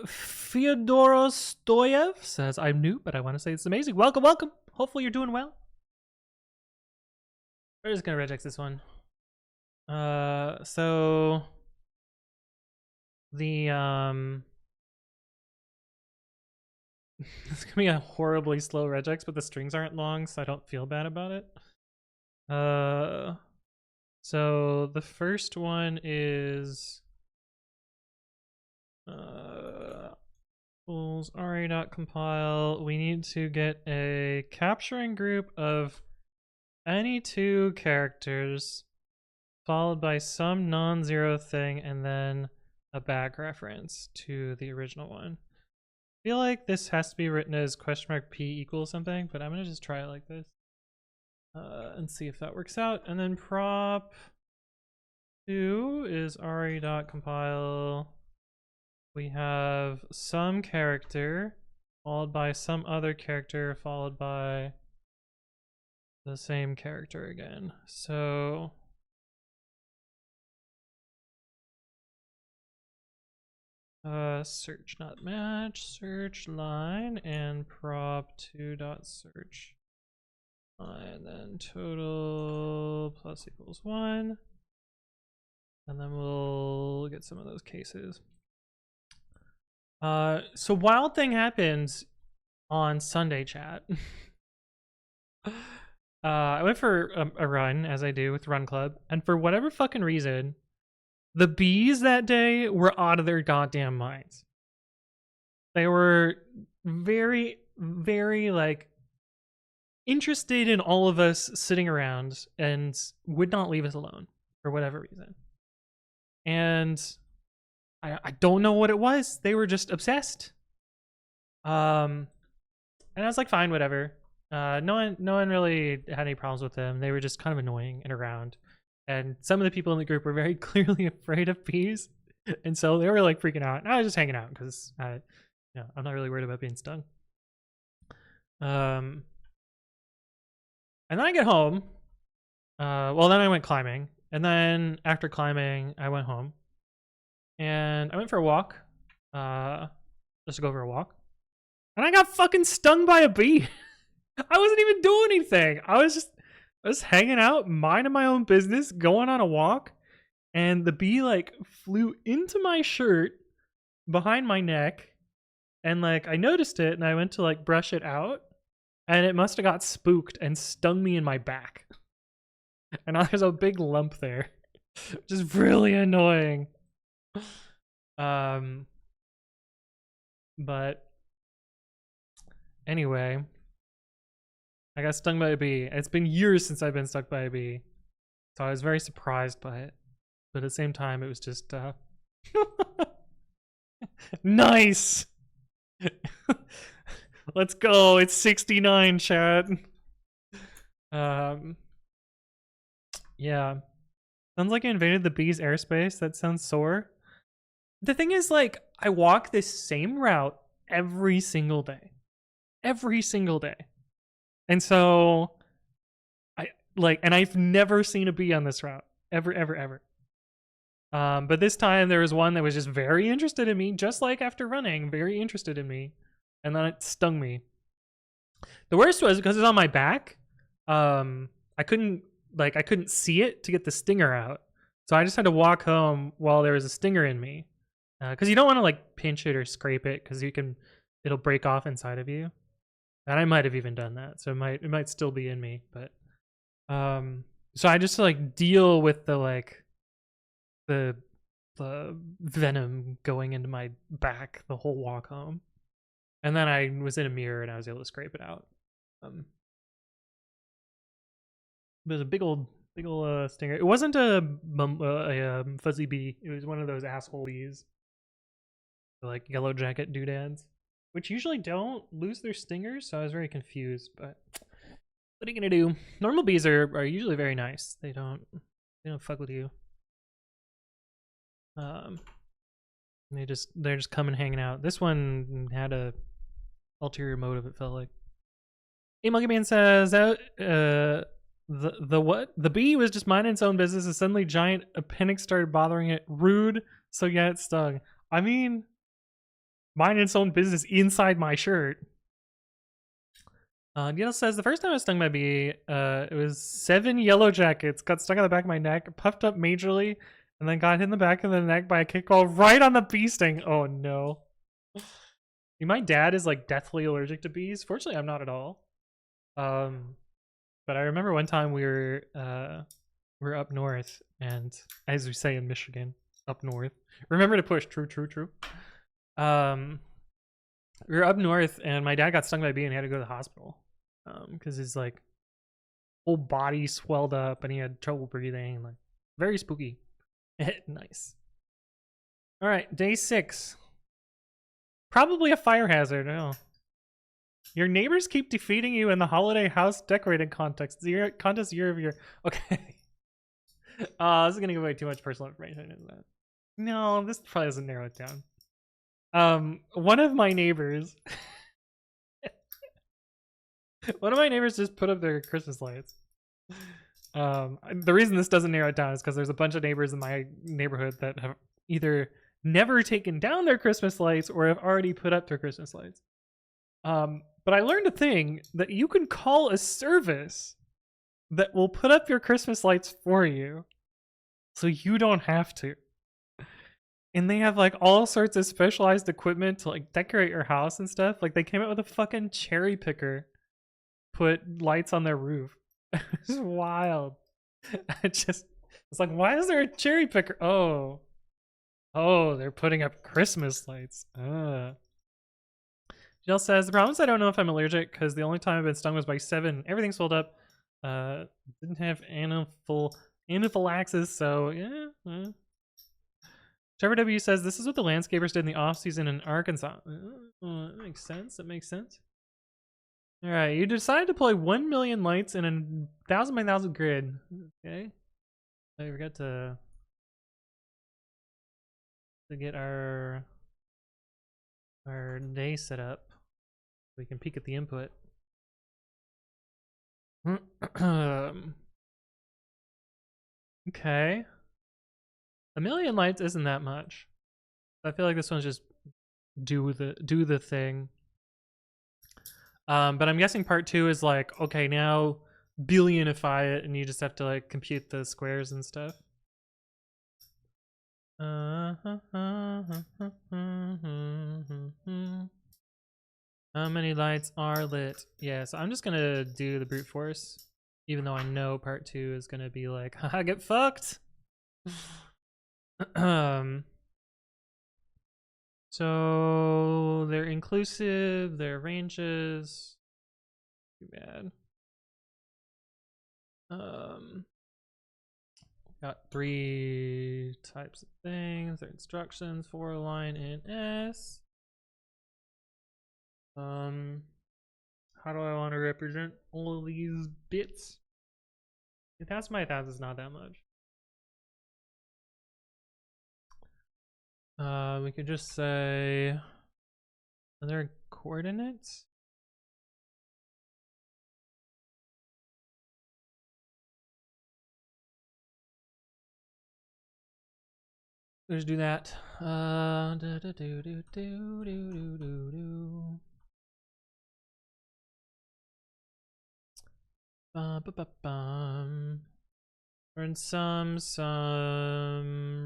Fyodor Stoyev says, I'm new, but I want to say it's amazing. Welcome, welcome. Hopefully you're doing well. We're just gonna regex this one. So the it's gonna be a horribly slow regex, but the strings aren't long, so I don't feel bad about it. So the first one is tools ra.compile. We need to get a capturing group of any 2 characters followed by some non-zero thing and then a back reference to the original one. I feel like this has to be written as $p equals something, but I'm gonna just try it like this and see if that works out. And then prop 2 is ra.compile. We have some character followed by some other character followed by the same character again. So Search not match, search line, and prop2 dot search line, then total plus equals 1. And then we'll get some of those cases. So wild thing happens on Sunday, chat. I went for a run, as I do with Run Club, and for whatever fucking reason, the bees that day were out of their goddamn minds. They were very, very, like, interested in all of us sitting around and would not leave us alone for whatever reason. And I don't know what it was. They were just obsessed. And I was like, fine, whatever. No one really had any problems with them. They were just kind of annoying and around. And some of the people in the group were very clearly afraid of bees. And so they were like freaking out. And I was just hanging out because I'm not really worried about being stung. And then I get home. Well, then I went climbing. And then after climbing, I went home. And I went for a walk. Just to go for a walk. And I got fucking stung by a bee. I wasn't even doing anything. I was hanging out, minding my own business, going on a walk, and the bee like flew into my shirt behind my neck, and like I noticed it and I went to like brush it out, and it must have got spooked and stung me in my back. And there's a big lump there, which is really annoying. But anyway, I got stung by a bee. It's been years since I've been stung by a bee, so I was very surprised by it. But at the same time, it was just nice. Let's go. It's 69, chat. Yeah. Sounds like I invaded the bee's airspace. That sounds sore. The thing is, like, I walk this same route every single day. Every single day. And so, and I've never seen a bee on this route. Ever. But this time there was one that was just very interested in me, just like after running, very interested in me. And then it stung me. The worst was because it was on my back. I couldn't see it to get the stinger out. So I just had to walk home while there was a stinger in me. Because you don't want to like pinch it or scrape it because it'll break off inside of you. And I might have even done that, so it might still be in me. But so I just like deal with the venom going into my back the whole walk home, and then I was in a mirror and I was able to scrape it out. But it was a big old stinger. It wasn't a fuzzy bee. It was one of those asshole bees, like yellow jacket doodads, which usually don't lose their stingers, so I was very confused. But what are you gonna do? Normal bees are usually very nice. They don't fuck with you. They're just coming hanging out. This one had a ulterior motive, it felt like. Hey, Monkey Man says the what? The bee was just minding its own business and suddenly giant appendix started bothering it. Rude, so yeah, it stung. I mean, minding its own business inside my shirt. Neil says the first time I was stung by a bee, it was 7 yellow jackets, got stuck on the back of my neck, puffed up majorly, and then got hit in the back of the neck by a kickball right on the bee sting. Oh no. My dad is like deathly allergic to bees. Fortunately, I'm not at all. But I remember one time we were up north, and as we say in Michigan, up north. Remember to push. True. We were up north, and my dad got stung by a bee and he had to go to the hospital because his like whole body swelled up and he had trouble breathing. Like very spooky. Nice. All right, day 6. Probably a fire hazard. Oh. Your neighbors keep defeating you in the holiday house decorating contest year of year. Okay. This is gonna give away too much personal information, isn't it? No, this probably doesn't narrow it down. One of my neighbors just put up their Christmas lights. The reason this doesn't narrow it down is because there's a bunch of neighbors in my neighborhood that have either never taken down their Christmas lights or have already put up their Christmas lights. But I learned a thing that you can call a service that will put up your Christmas lights for you, so you don't have to. And they have like all sorts of specialized equipment to like decorate your house and stuff. Like they came out with a fucking cherry picker, put lights on their roof. It's wild. It's like, why is there a cherry picker? Oh, they're putting up Christmas lights. Jill says, the problem is I don't know if I'm allergic because the only time I've been stung was by 7. Everything swelled up. Didn't have anaphylaxis, so yeah. Trevor W says, this is what the landscapers did in the off-season in Arkansas. That makes sense. That makes sense. All right, you decided to deploy 1 million lights in a 1,000 by 1,000 grid. Okay. I forgot to get our day set up. We can peek at the input. Okay. 1 million lights isn't that much. I feel like this one's just do the thing. But I'm guessing part 2 is like, okay, now billionify it and you just have to like compute the squares and stuff. How many lights are lit? Yeah, so I'm just gonna do the brute force, even though I know part 2 is gonna be like, haha, get fucked. So they're inclusive, their ranges. Too bad. Got 3 types of things. Their instructions, 4 line in S. How do I want to represent all of these bits? 1,000 by 1,000 is not that much. We could just say, are there coordinates? Let's do that. Earn some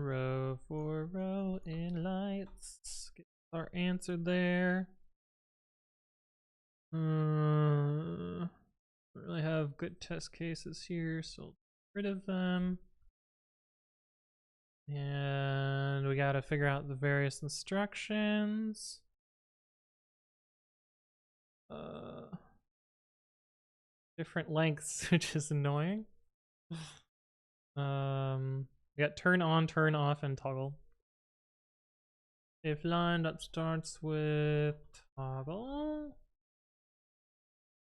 row for row in lights. Get our answer there. Don't really have good test cases here, so get rid of them. And we gotta figure out the various instructions. Different lengths, which is annoying. We got turn on, turn off, and toggle. If line that starts with toggle,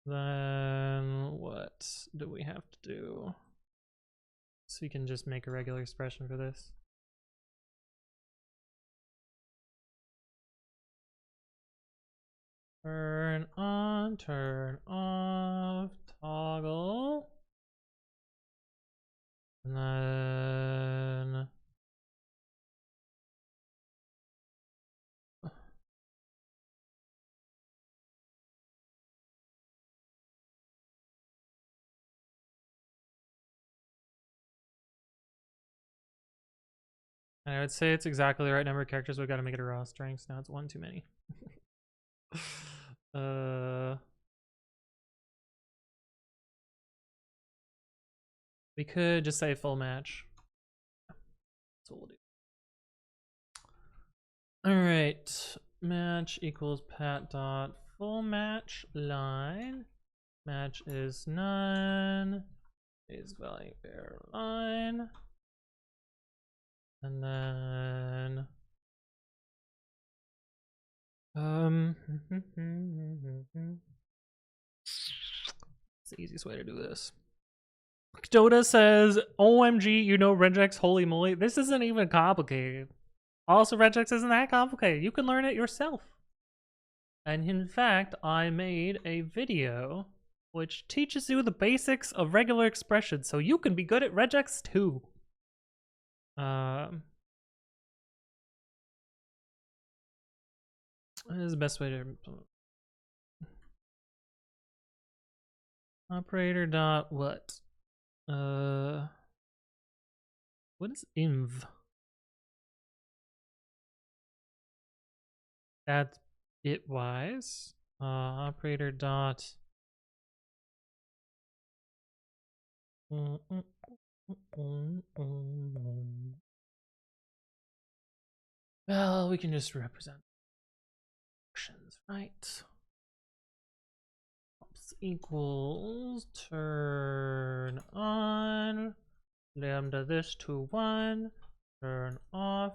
then what do we have to do? So you can just make a regular expression for this. Turn on, turn off, toggle. And then I would say it's exactly the right number of characters. We've got to make it a raw string, so now it's 1 too many. We could just say full match. That's what we'll do. All right, match equals pat dot full match line. Match is none. Is value error line. And then it's the easiest way to do this. Dota says, OMG, you know regex, holy moly. This isn't even complicated. Also, regex isn't that complicated. You can learn it yourself. And in fact, I made a video which teaches you the basics of regular expressions so you can be good at regex too. What is the best way to operator dot what? What is inv? That's bitwise. Operator dot. Well, we can just represent functions, right? Equals turn on lambda this to 1, turn off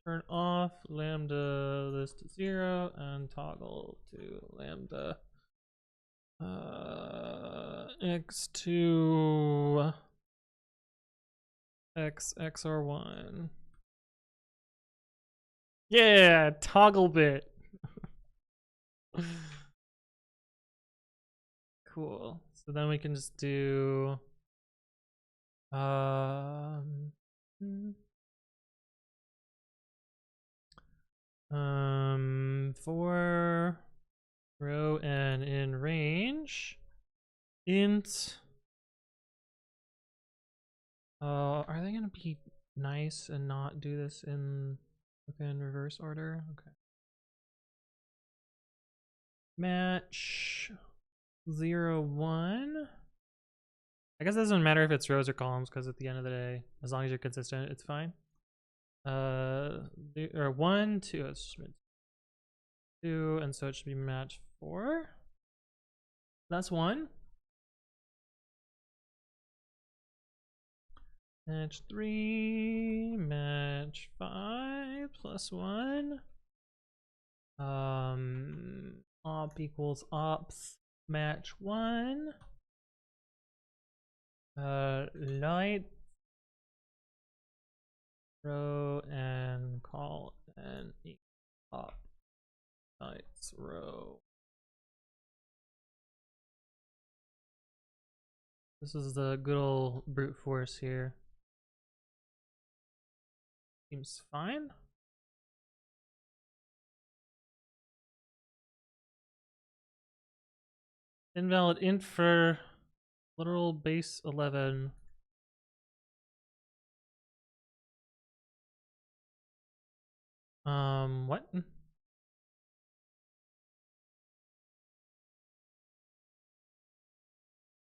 turn off lambda this to 0, and toggle to lambda x to x or 1. Yeah, toggle bit. Cool. So then we can just do for row n in range int. Are they gonna be nice and not do this in reverse order? Okay. Match 0, 1. I guess it doesn't matter if it's rows or columns, because at the end of the day, as long as you're consistent, it's fine. Or 1, 2, it's just 2, and so it should be match 4. That's 1. Match 3, match 5 plus 1. Op equals ops match 1. Light row and call and op lights row. This is the good old brute force here. Seems fine. Invalid int for literal base 11. What? What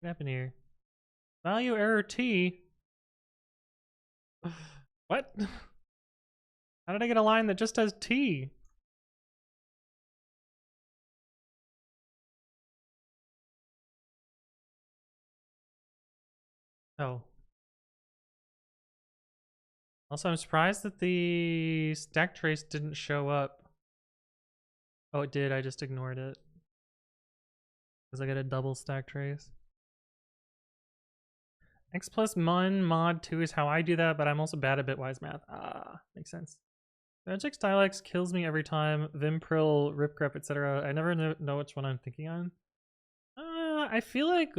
happened here? Value error T. What? How did I get a line that just has T? Oh. Also, I'm surprised that the stack trace didn't show up. Oh, it did. I just ignored it. Because I got a double stack trace. X plus mon mod 2 is how I do that, but I'm also bad at bitwise math. Ah, makes sense. Regex dialects kills me every time. Vimpril, ripgrep, etc. I never know which one I'm thinking on. I feel like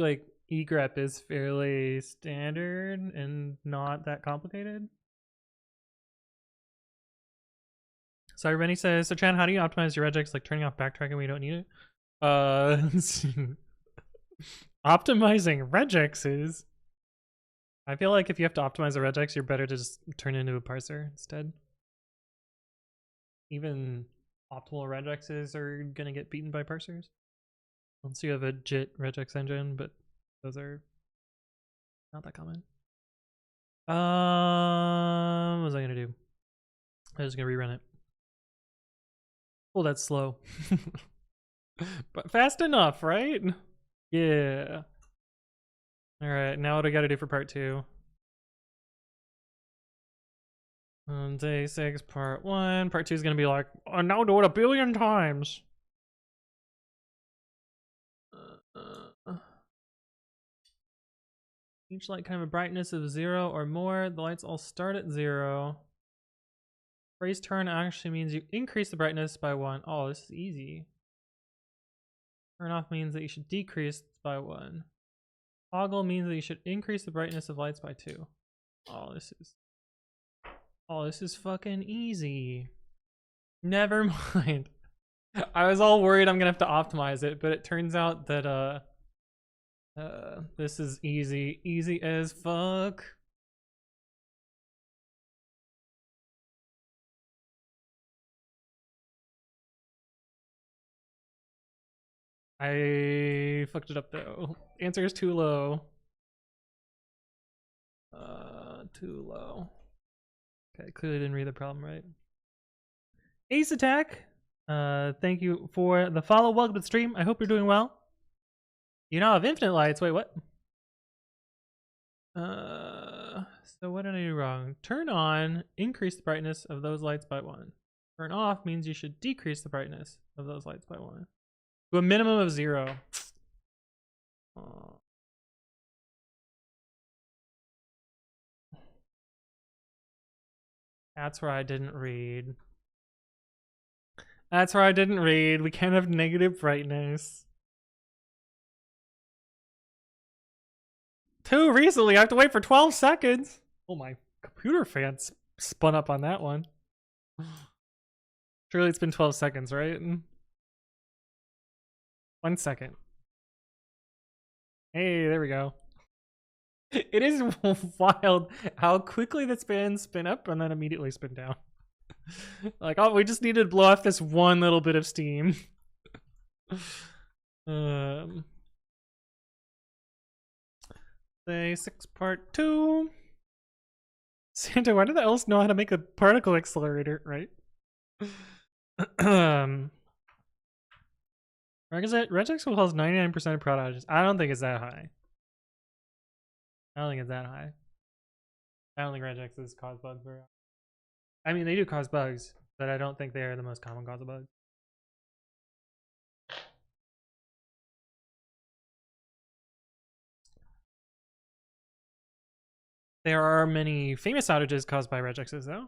egrep is fairly standard and not that complicated. Sorry, Rennie says, so Chan, how do you optimize your regex, like turning off backtracking when you don't need it? Optimizing regexes. I feel like if you have to optimize a regex, you're better to just turn it into a parser instead. Even optimal regexes are gonna get beaten by parsers. Unless you have a JIT regex engine, but those are not that common. What was I gonna do? I was gonna rerun it. Oh, that's slow. But fast enough, right? Yeah. Alright, now what do I gotta do for part 2? Day 6, part 1. Part 2 is gonna be like, oh, now do it 1 billion times. Each light can have a brightness of 0 or more. The lights all start at 0. Phrase turn actually means you increase the brightness by 1. Oh, this is easy. Turn off means that you should decrease by 1. Toggle means that you should increase the brightness of lights by 2. Oh, this is fucking easy. Never mind. I was all worried I'm gonna have to optimize it, but it turns out that this is easy as fuck. I fucked it up though. Answer is too low. Too low. Okay, clearly didn't read the problem right. Ace Attack, thank you for the follow. Welcome to the stream. I hope you're doing well. You now have infinite lights. Wait, what? So what did I do wrong? Turn on, increase the brightness of those lights by 1. Turn off means you should decrease the brightness of those lights by 1. To a minimum of 0. Oh. That's where I didn't read. That's where I didn't read. We can't have negative brightness. Too recently, I have to wait for 12 seconds. Oh, my computer fans spun up on that one. Surely it's been 12 seconds, right? 1 second. Hey, there we go. It is wild how quickly the spans spin up and then immediately spin down. Like, oh, we just needed to blow off this one little bit of steam. Say 6 part 2. Santa, why did the elves know how to make a particle accelerator, right? Regex will cause 99% of prod outages. I don't think it's that high. I don't think it's that high. I don't think regexes cause bugs very often. I mean, they do cause bugs, but I don't think they are the most common cause of bugs. There are many famous outages caused by regexes, though.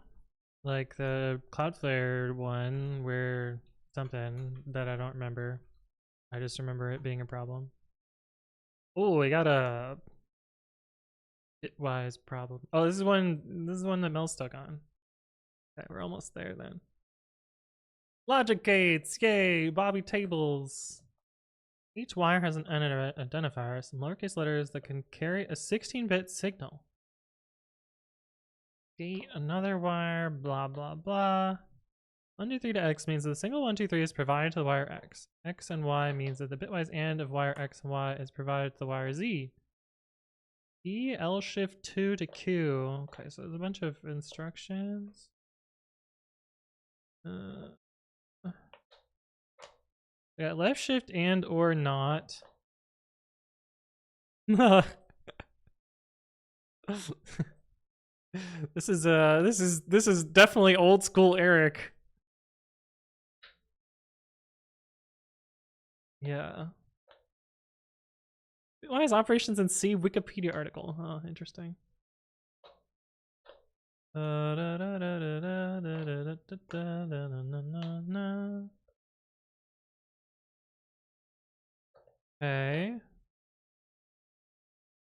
Like the Cloudflare one, where something that I don't remember. I just remember it being a problem. Oh, we got a bitwise problem. Oh, this is one that Mel's stuck on. Okay, we're almost there then. Logic gates, yay! Bobby tables. Each wire has an identifier, some lowercase letters that can carry a 16-bit signal. Gate, another wire, blah blah blah. 123 to X means that the single 123 is provided to the wire X. X and Y means that the bitwise AND of wire X and Y is provided to the wire Z. E, L shift 2 to Q. Okay, so there's a bunch of instructions. Yeah, left shift and or not. This is definitely old school Eric. Yeah. Why is operations in C Wikipedia article? Oh, interesting. Okay.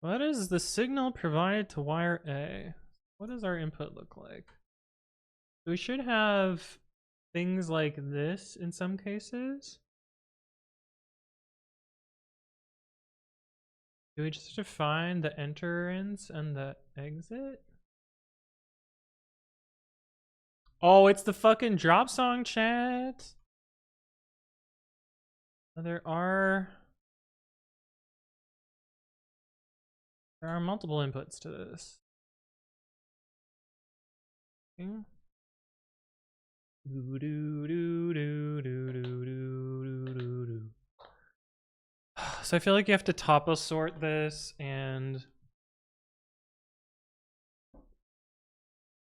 What is the signal provided to wire A? What does our input look like? We should have things like this in some cases. Do we just define the entrance and the exit? Oh, it's the fucking drop song chat. There are multiple inputs to this. Okay. So I feel like you have to topo sort this and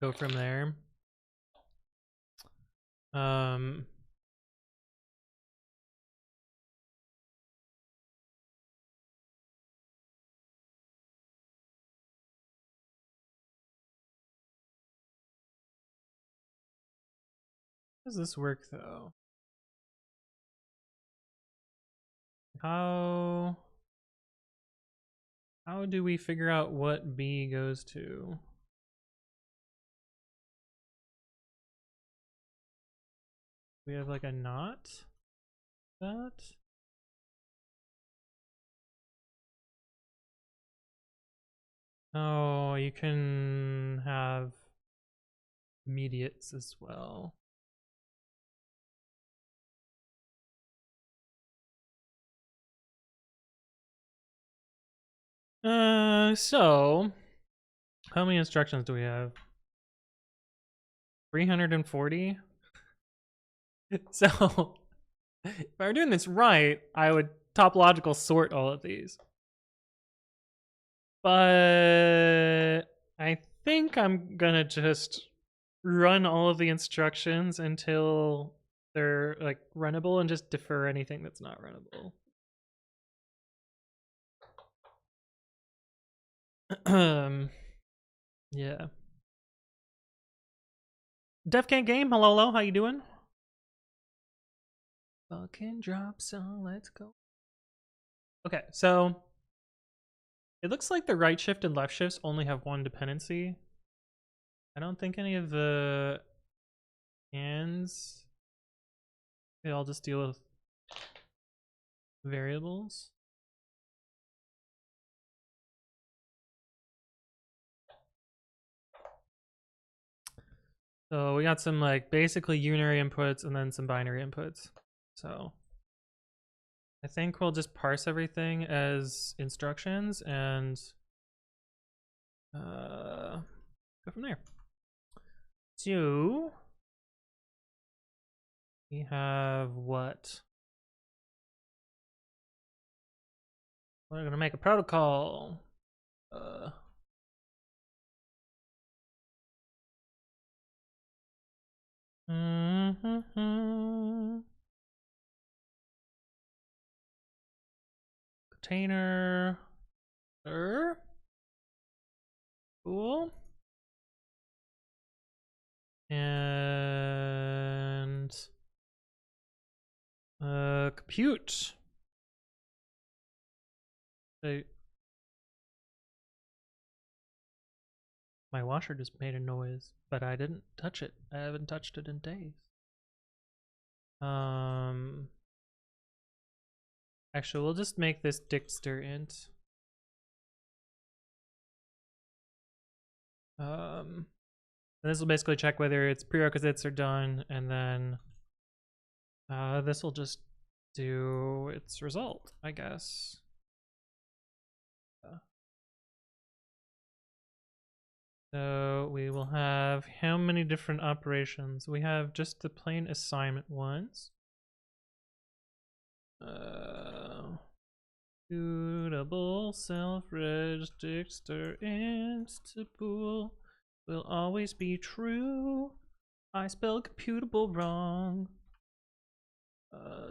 go from there. How does this work though? How do we figure out what B goes to? We have like a not that. Oh, you can have immediates as well. So how many instructions do we have? 340. So if I were doing this right, I would topological sort all of these. But I think I'm gonna just run all of the instructions until they're like runnable and just defer anything that's not runnable. Yeah. Defcan Game, hello, how you doing? Fucking drop song, let's go. Okay, so it looks like the right shift and left shifts only have one dependency. I don't think any of the ands, they all just deal with variables. So we got some like basically unary inputs and then some binary inputs. So I think we'll just parse everything as instructions and go from there. So we have what? We're gonna make a protocol. Container. Cool. And compute. My washer just made a noise, but I didn't touch it. I haven't touched it in days. Actually, we'll just make this dixter int. And this will basically check whether its prerequisites are done, and then this will just do its result, I guess. So we will have how many different operations? We have just the plain assignment ones. Suitable self-reg dixter int to bool will always be true. I spelled computable wrong.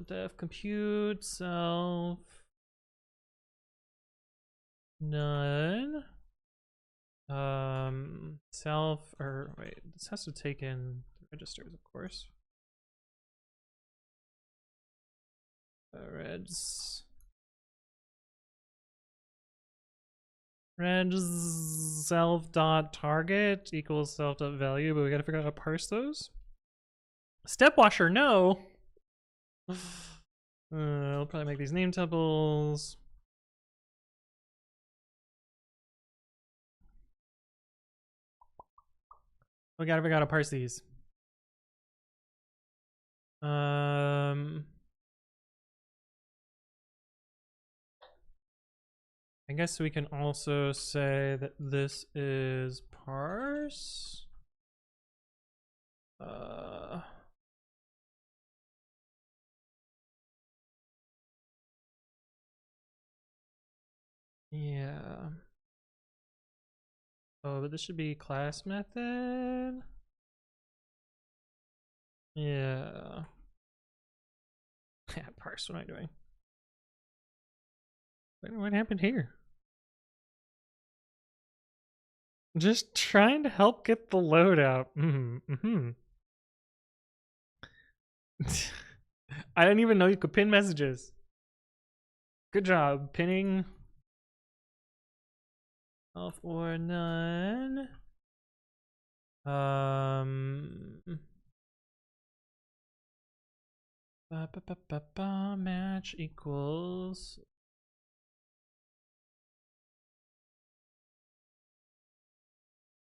Def compute self none. Self, or wait, this has to take in the registers, of course. Regs self dot target equals self dot value, but we gotta figure out how to parse those. Step washer, no. I'll probably make these name tuples. We gotta figure out how to parse these. I guess we can also say that this is parse. Yeah. Oh, but this should be class method. Yeah. Yeah, parse, what am I doing? What happened here? Just trying to help get the load out. I didn't even know you could pin messages. Good job pinning. Off or none. Match equals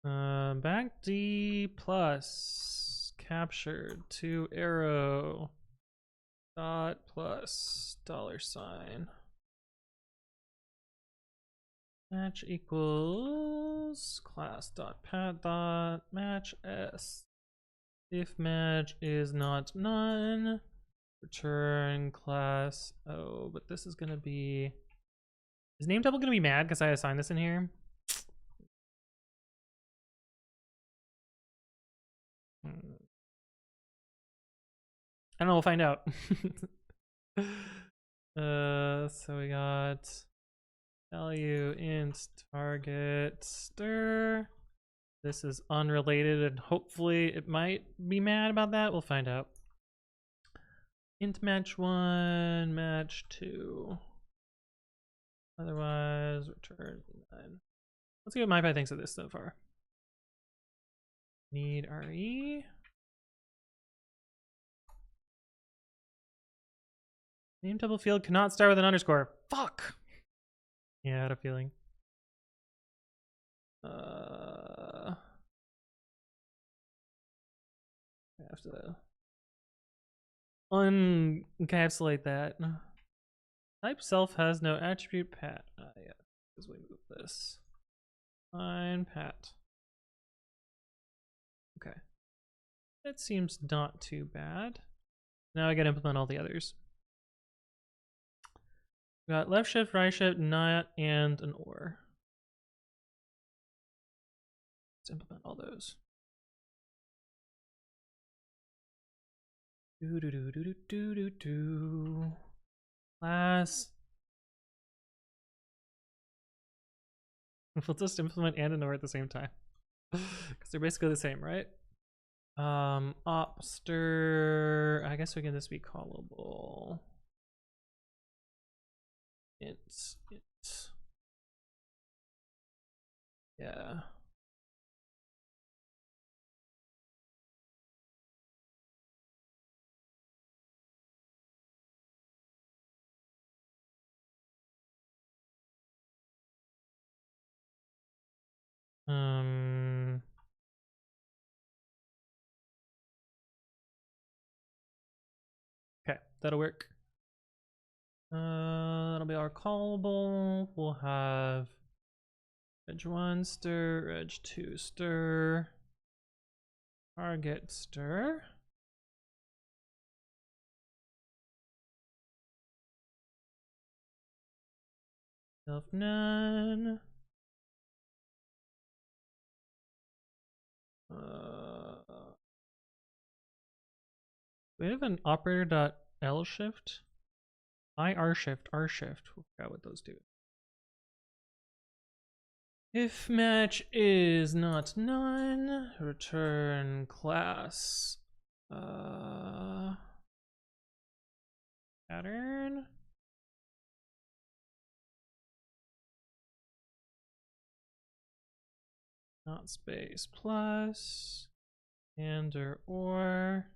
back D plus captured to arrow dot plus $. Match equals class dot pat dot match s. If match is not none, return class. Oh, but this is gonna be. Is name double gonna be mad because I assigned this in here? I don't know. We'll find out. So we got value int target stir. This is unrelated, and hopefully it might be mad about that. We'll find out. Int match 1, match 2. Otherwise, return 9. Let's see what MyPy thinks of this so far. Need RE. Name double field cannot start with an underscore. Fuck. Yeah, I had a feeling. I have to unencapsulate that. Type self has no attribute pat. Yeah, because we move this. Fine, pat. Okay. That seems not too bad. Now I gotta implement all the others. We got left shift, right shift, not, and an or. Let's implement all those. Class. We'll just implement and an or at the same time. Because they're basically the same, right? Opster. I guess we can just be callable. Int. Yeah. Okay, that'll work. That'll be our callable. We'll have reg1 stir, reg2 stir, target stir. Self none. We have an operator.l shift. R shift. We forgot what those do. If match is not none, return class pattern. Not space plus and or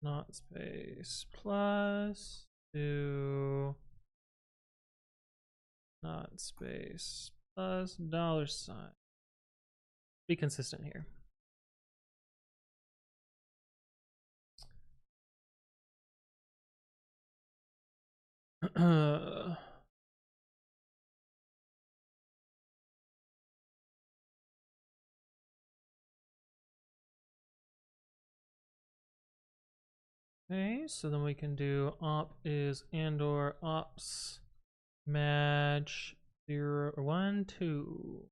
not space plus to not space plus $. Be consistent here. Okay, so then we can do op is and or ops match 0 1 2.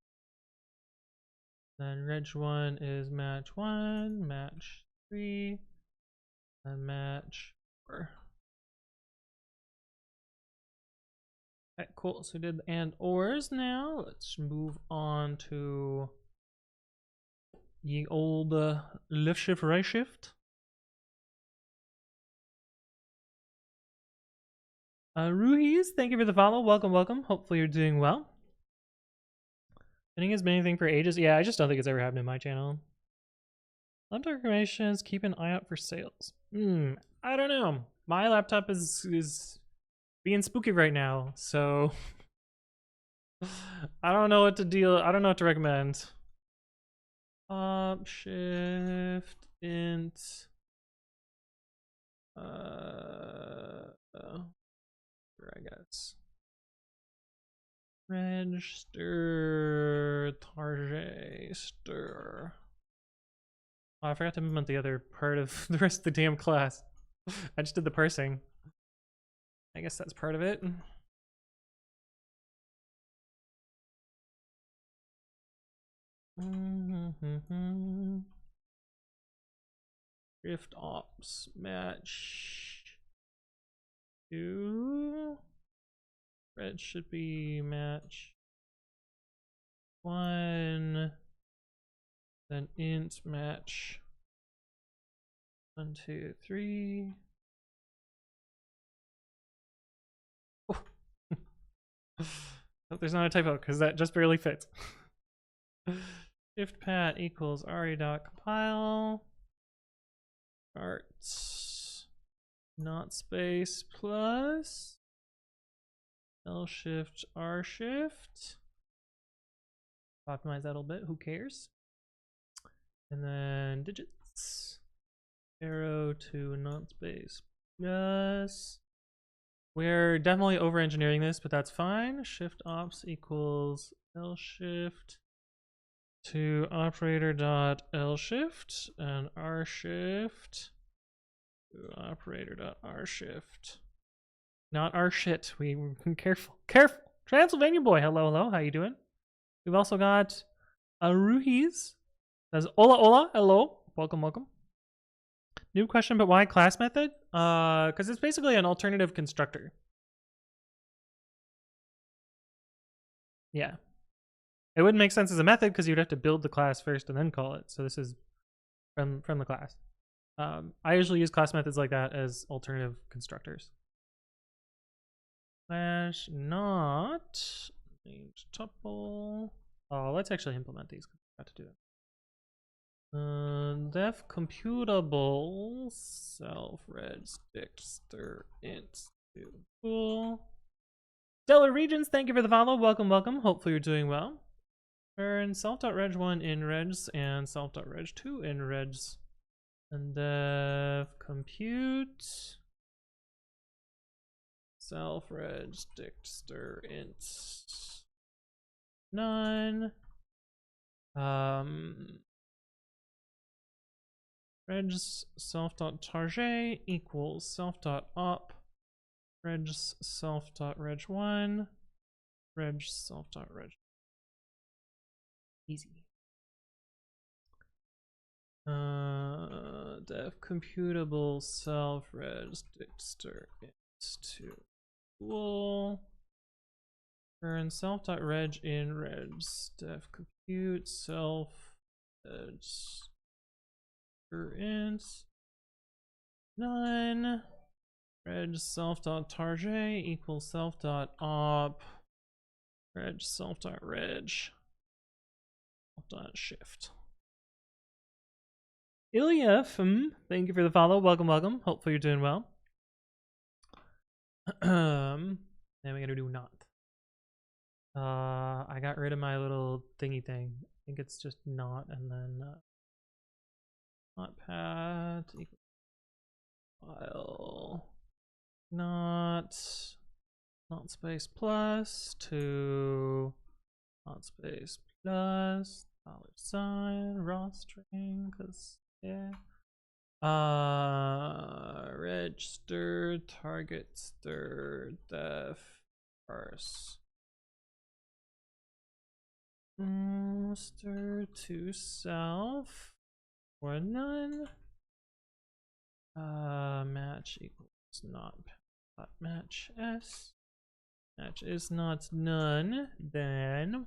Then reg1 is match 1, match 3, and match 4. Okay, cool. So we did the and ors now. Let's move on to the old left shift, right shift. Ruhiz, thank you for the follow. Welcome, welcome. Hopefully you're doing well. I think it's been anything for ages. Yeah, I just don't think it's ever happened in my channel. Left recommendations, keep an eye out for sales. I don't know. My laptop is being spooky right now, so I don't know what to deal. I don't know what to recommend. Shift int. I guess. Register target stir. Oh, I forgot to implement the other part of the rest of the damn class. I just did the parsing. I guess that's part of it. Shift ops match to red should be match 1, then int match 1, 2, 3. Oh. Hope there's not a typo because that just barely fits. Shift pat equals re.compile starts not space plus L shift R shift. Optimize that a little bit, who cares? And then digits. Arrow to not space plus. We're definitely over engineering this, but that's fine. Shift ops equals L shift to operator dot L shift and R shift to operator dot R shift. Not our shit. We careful. Transylvania boy. Hello. How you doing? We've also got Aruhis. Says hola. Hello. Welcome. New question, but why class method? Because it's basically an alternative constructor. Yeah. It wouldn't make sense as a method because you'd have to build the class first and then call it. So this is from the class. I usually use class methods like that as alternative constructors. Slash not named tuple. Oh, let's actually implement these. I got to do it. Def computable self reg stick stir int cool. Stellar Regions, thank you for the follow. Welcome. Hopefully you're doing well. Turn self.reg1 in regs and self.reg2 in regs. And def compute self reg stick stir int none. Regs self.target equals self.op regs self.reg1 regs self.reg. Easy. Def computable self reg stir int to cool. Turn self.reg in regs def compute self reg int none reg self.target equals self.op reg self.reg self.shift. Ilya, thank you for the follow. Welcome. Hopefully you're doing well. Then we gotta do not. I got rid of my little thingy thing. I think it's just not, and then notepad equals file not space plus to not space plus $sign raw string because yeah. Register target stir def parse stir to self or none. Match equals not match s. Match is not none. Then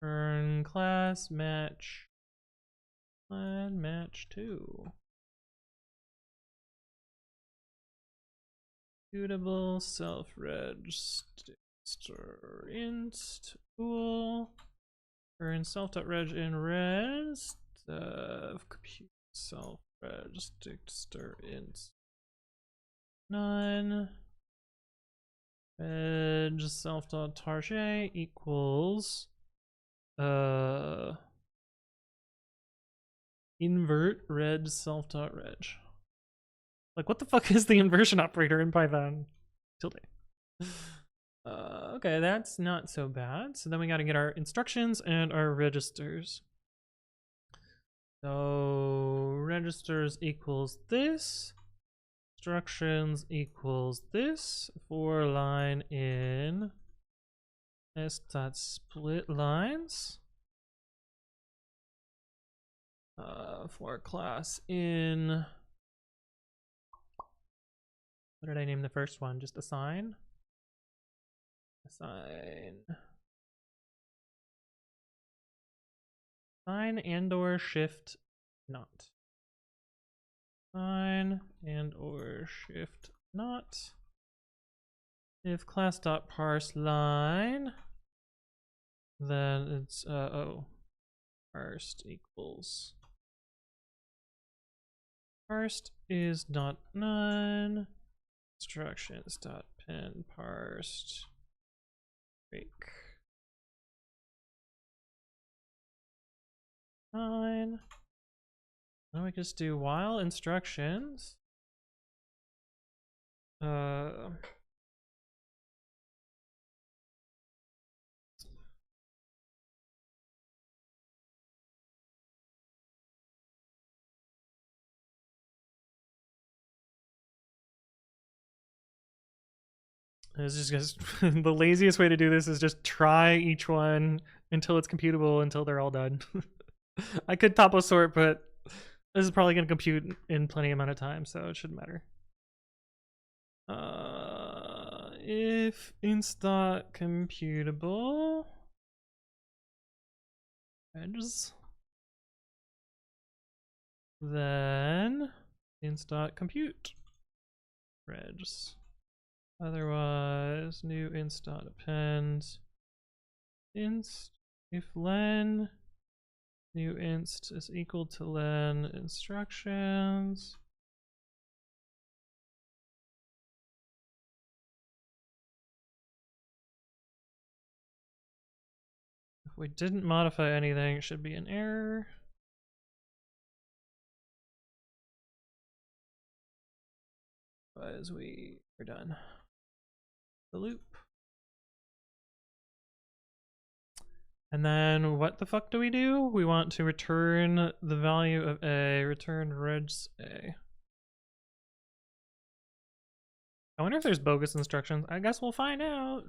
turn class match and match 2. Suitable self reg stir int tool. Turn self.reg in res compute self register int none. Reg self.target equals invert reg self.reg. Like, what the fuck is the inversion operator in Python? Tilde. Okay, that's not so bad. So then we got to get our instructions and our registers. So registers equals this. Instructions equals this. For line in s.split lines. For class in, what did I name the first one? Just assign. Assign and or shift not. Assign and or shift not. If class.parse line, then it's parsed equals parsed is not none. Instructions dot pin parsed break 9. Now we just do while instructions. It's just the laziest way to do this is just try each one until it's computable until they're all done. I could topo sort, but this is probably going to compute in plenty amount of time, so it shouldn't matter. If inst.computable regs, then inst.compute regs. Otherwise, new inst.append inst if len new inst is equal to len instructions. If we didn't modify anything, it should be an error. Otherwise, we are done. The loop. And then what the fuck do? We want to return the value of a, return regs a. I wonder if there's bogus instructions. I guess we'll find out.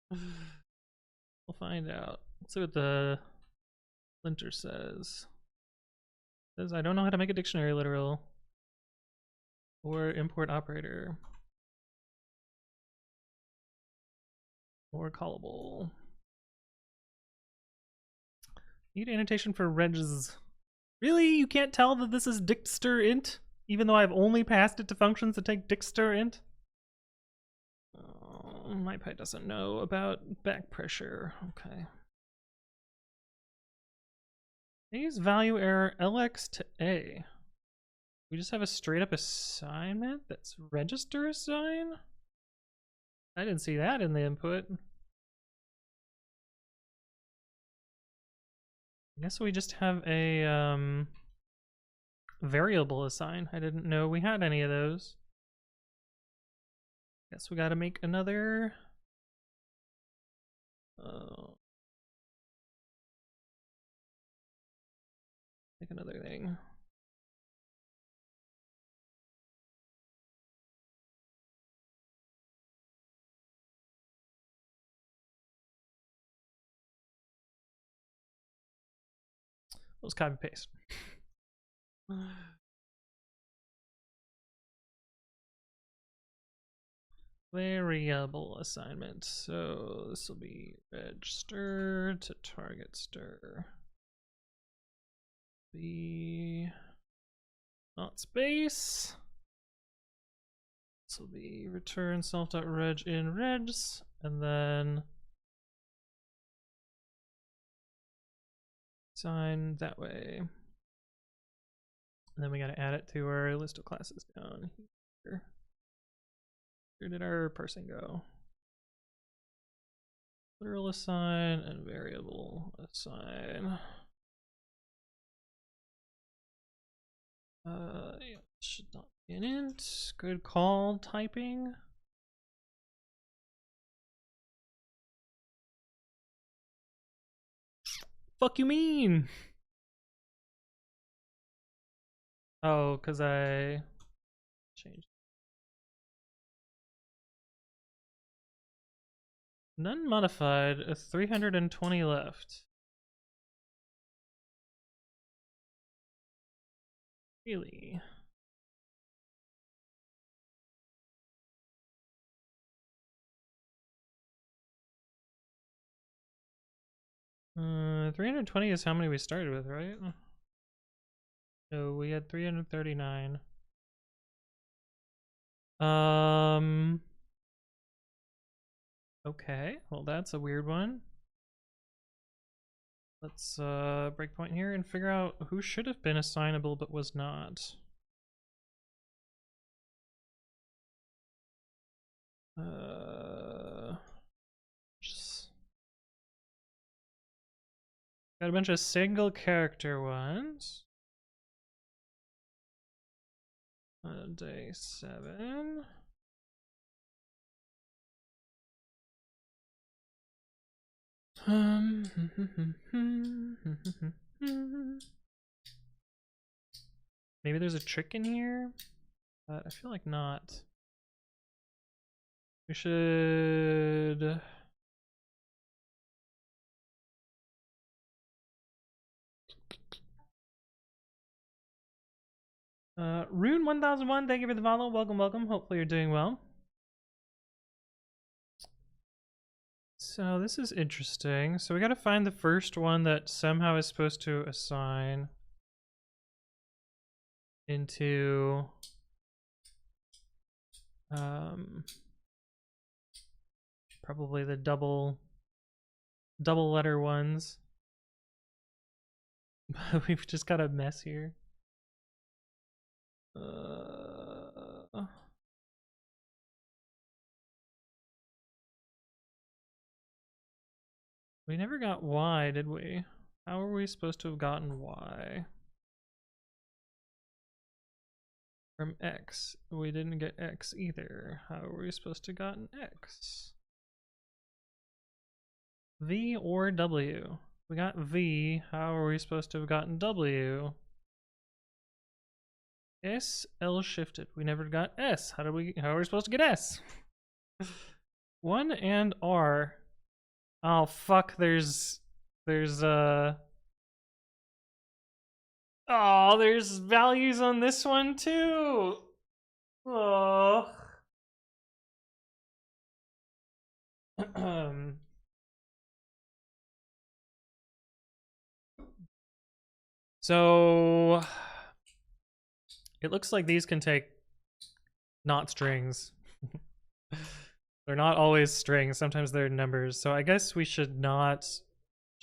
We'll find out. Let's see what the linter says. It says I don't know how to make a dictionary literal or import operator or callable. Need annotation for regs. Really? You can't tell that this is dictster int, even though I've only passed it to functions that take dictster int? Oh, my Py doesn't know about back pressure. Okay. I use value error lx to a. We just have a straight up assignment that's register assign? I didn't see that in the input. I guess we just have a variable assign. I didn't know we had any of those. Guess we gotta make another make another thing. Let's copy paste. Variable assignment. So this will be register to target stir. Be not space. This will be return self.reg in regs, and then assign that way. And then we got to add it to our list of classes down here. Where did our parsing go? Literal assign and variable assign. Yeah, should not be an int. Good call, typing. Fuck you mean? Oh, because I changed. None modified, 320 left. Really? Uh, 320 is how many we started with, right? So we had 339. Okay, well that's a weird one. Let's breakpoint here and figure out who should have been assignable but was not. Just got a bunch of single character ones. Day 7. Maybe there's a trick in here? I feel like not. We should... Rune 1001, thank you for the follow. Welcome, welcome. Hopefully you're doing well. So this is interesting. So we gotta find the first one that somehow is supposed to assign into probably the double letter ones. We've just got a mess here. We never got Y, did we? How are we supposed to have gotten Y? From X. We didn't get X either. How are we supposed to have gotten X? V or W? We got V. How are we supposed to have gotten W? S, L shifted. We never got S. How are we supposed to get S? 1 and R. Oh fuck, there's oh, there's values on this one too. Oh. So it looks like these can take not strings. They're not always strings, sometimes they're numbers. So I guess we should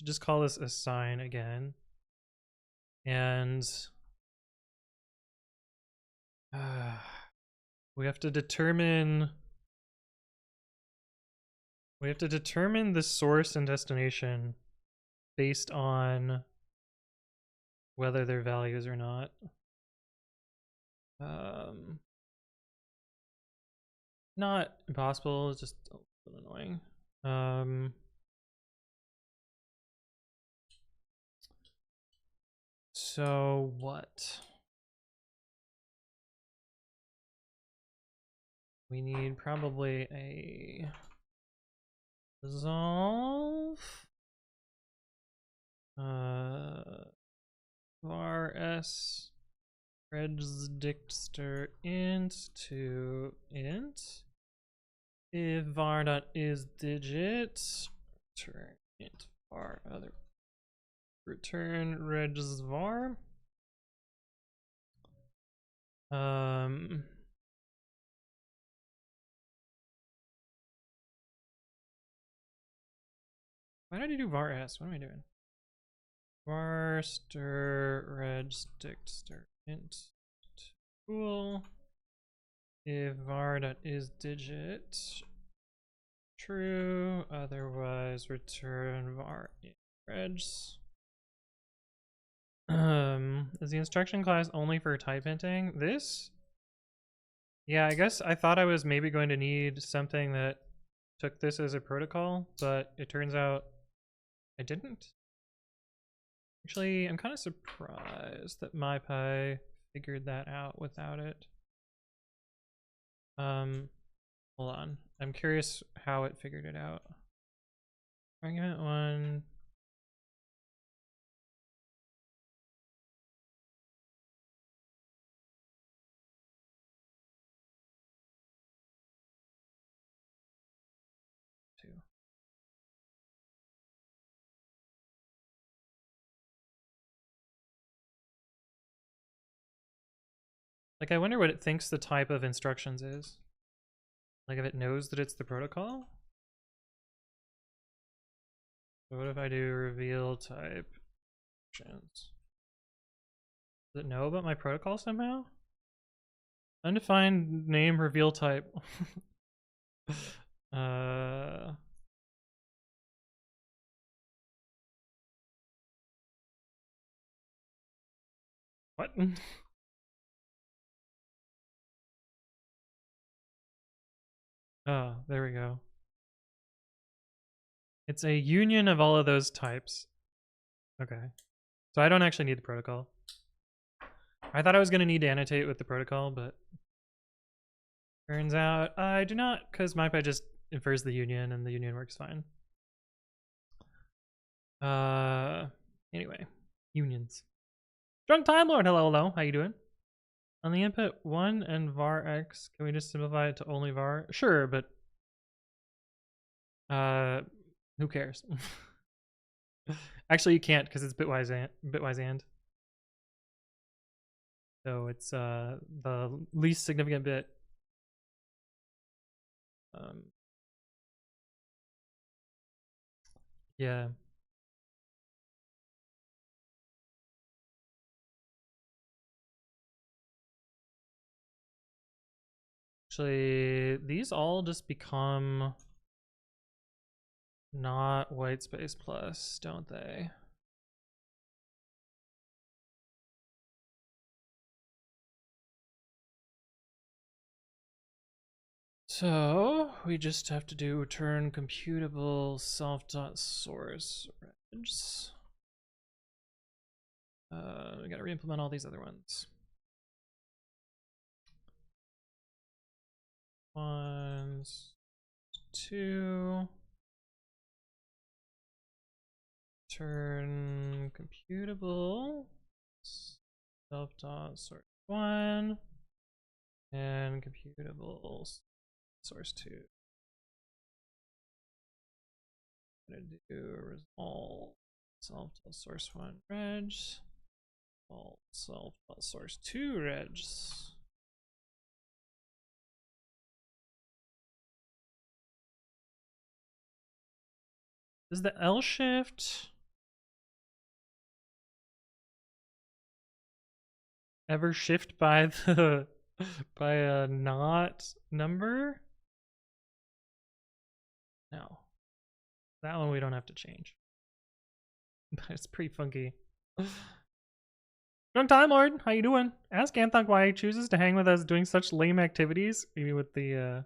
just call this assign again. And we have to determine the source and destination based on whether they're values or not. Not impossible, it's just a little annoying. So what? We need probably a resolve. Var s regsdictster int to int. If var dot is digit, return int var other. Return regs var. Why did I do var s? What am I doing? Var stir regsdictster int tool if var.isDigit true, otherwise return var regs. Is the instruction class only for type hinting? This? Yeah, I guess I thought I was maybe going to need something that took this as a protocol, but it turns out I didn't. Actually, I'm kind of surprised that MyPy figured that out without it. Hold on. I'm curious how it figured it out. Argument 1. Like, I wonder what it thinks the type of instructions is. Like, if it knows that it's the protocol? So what if I do reveal type instructions? Does it know about my protocol somehow? Undefined name reveal type. What? Oh, there we go. It's a union of all of those types. Okay. So I don't actually need the protocol. I thought I was going to need to annotate with the protocol, but turns out I do not, because MyPy just infers the union and the union works fine. Anyway, unions. Drunk Time Lord, hello, how you doing? On the input 1 and var x, can we just simplify it to only var? Sure, but who cares? Actually, you can't because it's bitwise and. So it's the least significant bit. Yeah. Actually, these all just become not white space plus, don't they? So we just have to do return computable self.source regs. We gotta re-implement all these other ones. 1, 2. Turn computable self.source 1 and computable source 2. I'm gonna do resolve self.source 1 regs, self.source 2 regs. Does the L shift ever shift by the by a not number? No. That one we don't have to change. But it's pretty funky. Drunk Time Lord, how you doing? Ask Anthon why he chooses to hang with us doing such lame activities. Maybe with the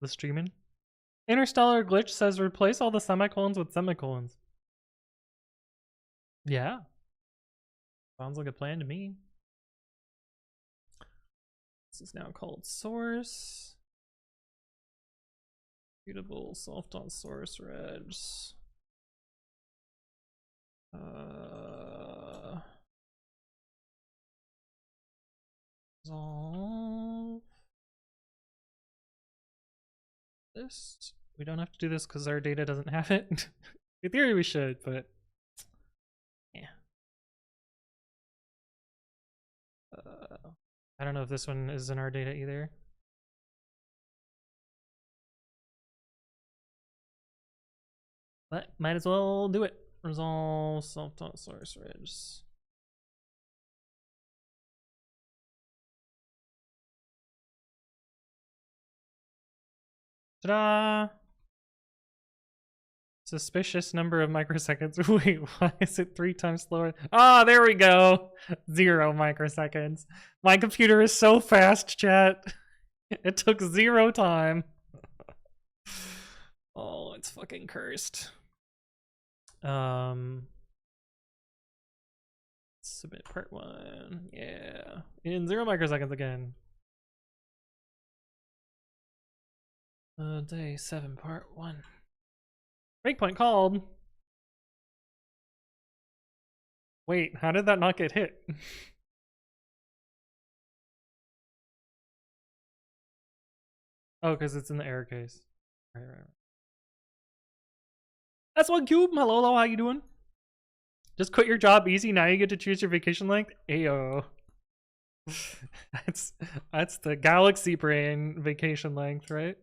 streaming. Interstellar Glitch says replace all the semicolons with semicolons. Yeah. Sounds like a plan to me. This is now called source. Mutable self.source regs. Resolve this. We don't have to do this because our data doesn't have it. In theory we should, but yeah. I don't know if this one is in our data either. But might as well do it. Resolve self.source regs. Ta-da! Suspicious number of microseconds. Wait, why is it 3 times slower? Ah, there we go. 0 microseconds. My computer is so fast, chat. It took 0 time. Oh, it's fucking cursed. Submit part 1. Yeah. In 0 microseconds again. Day 7, part 1. Breakpoint called. Wait, how did that not get hit? Oh, because it's in the error case. Right. That's one cube. Hello, how you doing? Just quit your job easy. Now you get to choose your vacation length. Ayo. That's the galaxy brain vacation length, right?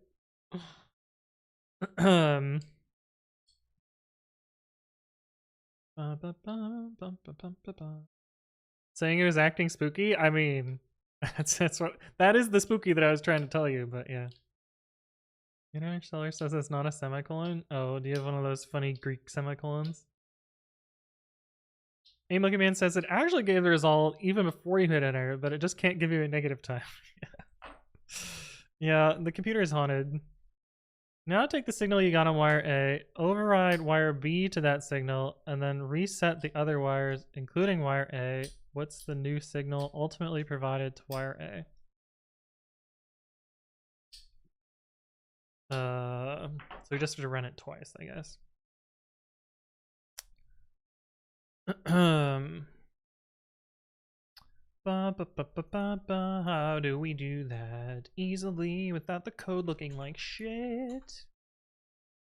Saying it was acting spooky? I mean, that is the spooky that I was trying to tell you, but yeah. You know, Seller says it's not a semicolon. Oh, do you have one of those funny Greek semicolons? Aim Lucky Man says it actually gave the result even before you hit enter, but it just can't give you a negative time. Yeah, the computer is haunted. Now take the signal you got on wire A, override wire B to that signal, and then reset the other wires, including wire A. What's the new signal ultimately provided to wire A? So we just have to run it twice, I guess. How do we do that easily without the code looking like shit?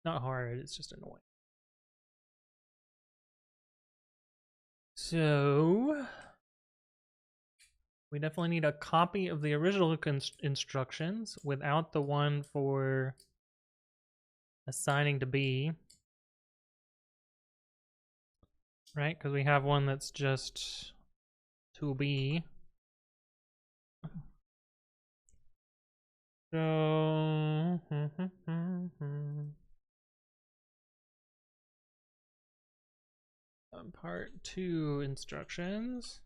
Not hard, it's just annoying. So we definitely need a copy of the original instructions without the one for assigning to B. Right, because we have one that's just to B. So part 2 instructions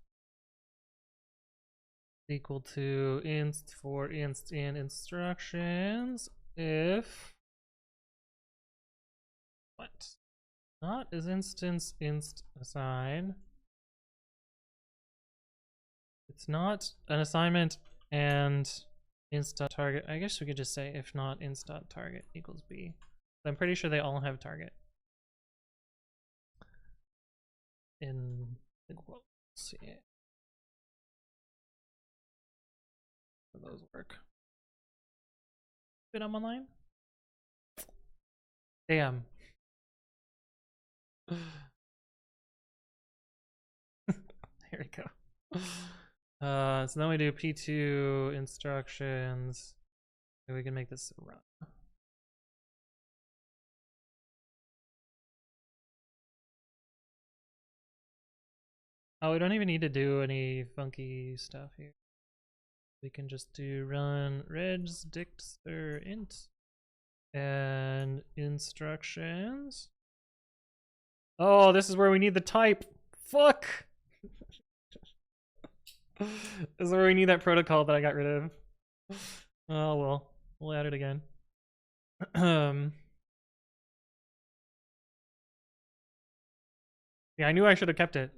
equal to inst for inst in instructions if what? Not is instance inst assign. It's not an assignment and inst.target. I guess we could just say if not inst.target equals B. I'm pretty sure they all have target in the quotes. Yeah. How those work. Did I'm online? Damn. Here we go. So then we do P2 instructions. And we can make this run. Oh, we don't even need to do any funky stuff here. We can just do run regs dictster int and instructions. Oh, this is where we need the type. Fuck. This is where we need that protocol that I got rid of. Oh well, we'll add it again. Yeah, I knew I should have kept it.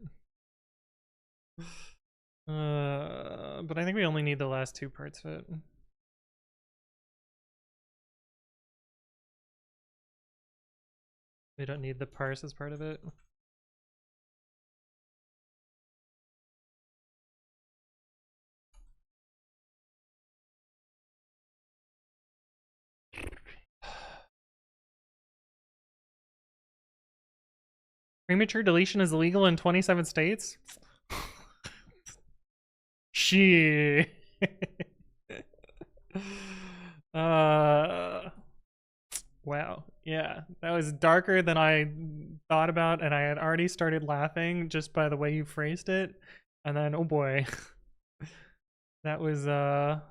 But I think we only need the last 2 parts of it. We don't need the parse as part of it. Premature deletion is illegal in 27 states? Shit. Wow. Yeah, that was darker than I thought about, and I had already started laughing just by the way you phrased it. And then, oh boy, that was a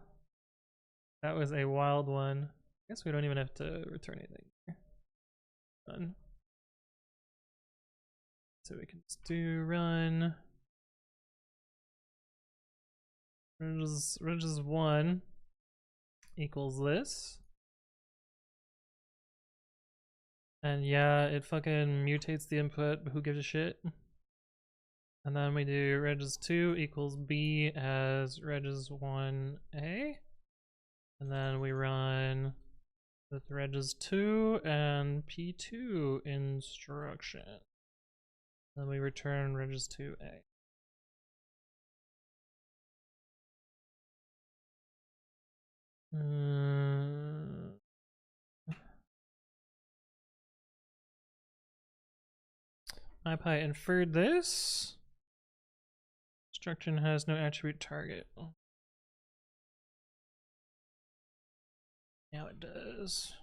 wild one. Guess we don't even have to return anything. Done. So we can just do run. Ridges 1 equals this. And yeah, it fucking mutates the input, but who gives a shit? And then we do regis 2 equals b as regis 1a. And then we run with regis 2 and p2 instruction. Then we return regis 2a. MyPy inferred this. Instruction has no attribute target. Now it does.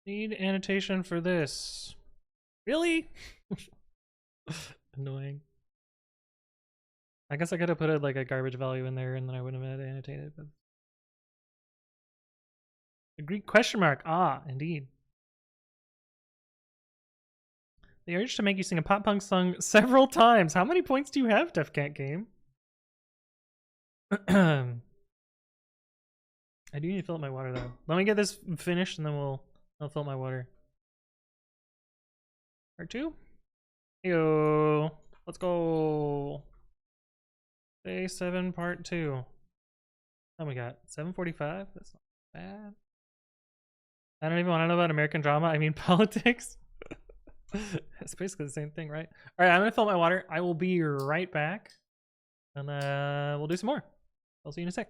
Need annotation for this. Really? Annoying. I guess I could have put like a garbage value in there and then I wouldn't have had it annotated. But a Greek question mark. Ah, indeed. The urge to make you sing a pop punk song several times. How many points do you have, Def Cat Game? I do need to fill up my water though. Let me get this finished and then I'll fill up my water. Part 2? Heyo. Let's go. Day 7, part 2. Oh, we got 7:45. That's not bad. I don't even want to know about American drama. I mean politics. It's basically the same thing, right? All right, I'm gonna fill my water. I will be right back, and we'll do some more. I'll see you in a sec.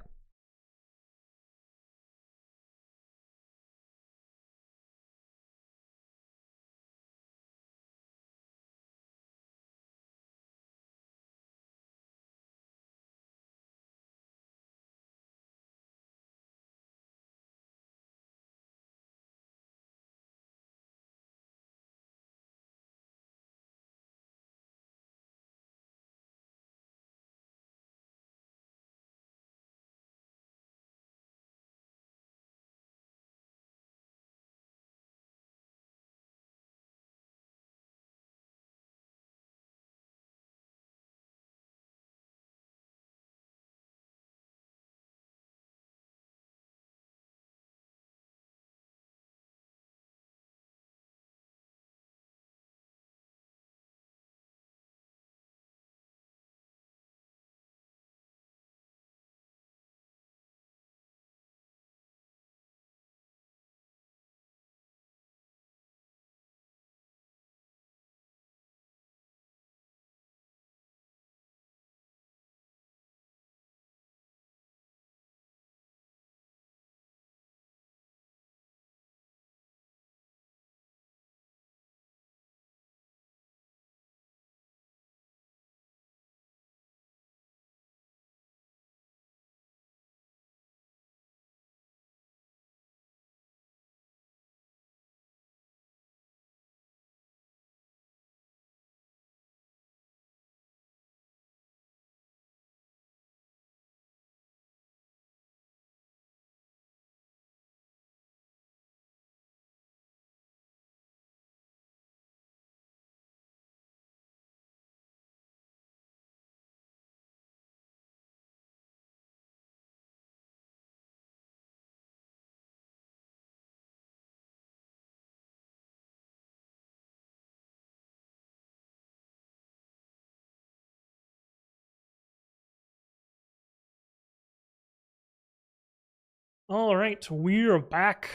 All right, we're back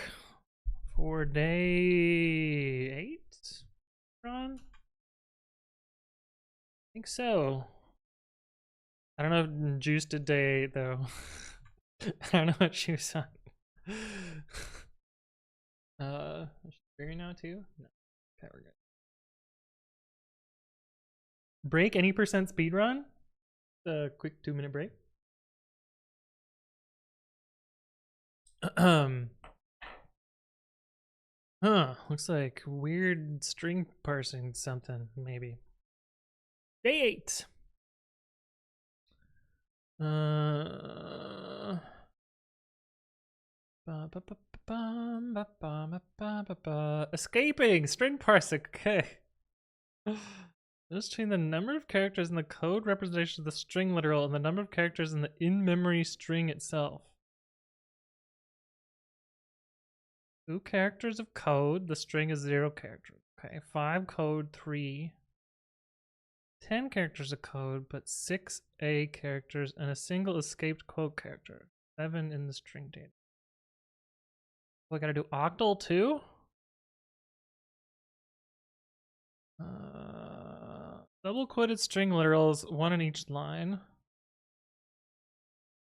for day 8. Ron, I think so. I don't know if Juice did day 8 though. I don't know what she was on. Is she streaming now too? No. Okay, we're good. Break any percent speed run? A quick 2-minute break. Looks like weird string parsing something, maybe. Day 8. Escaping string parsing. Okay. Just between the number of characters in the code representation of the string literal and the number of characters in the in-memory string itself. 2 characters of code. The string is 0 characters. Okay. 5 code, 3. 10 characters of code, but 6 A characters and a single escaped quote character. 7 in the string data. We gotta do octal too? Double quoted string literals, 1 in each line.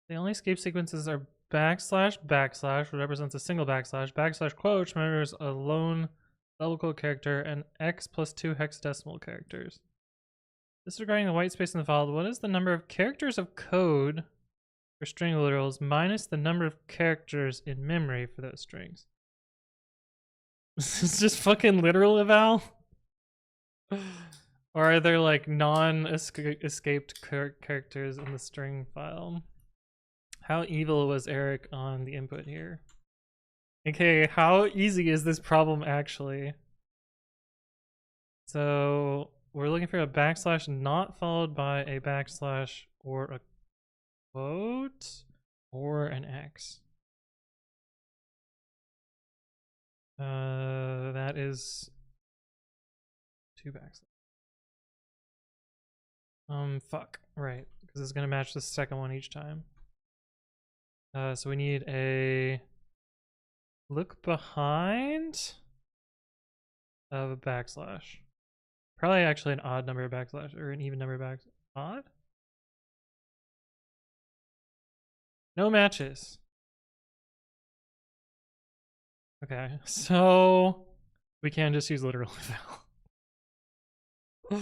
The only escape sequences are backslash, backslash, which represents a single backslash, backslash quote, which measures a lone double quote character, and x plus 2 hexadecimal characters. Disregarding the white space in the file, what is the number of characters of code for string literals minus the number of characters in memory for those strings? It's just fucking literal eval? Or are there like non-escaped characters in the string file? How evil was Eric on the input here? Okay, how easy is this problem actually? So we're looking for a backslash not followed by a backslash or a quote or an X. That is 2 backslashes. Fuck, right, because it's gonna match the second one each time. So we need a look behind of a backslash. Probably actually an odd number of backslash or an even number of backslash. Odd? No matches. Okay, so we can just use literal eval.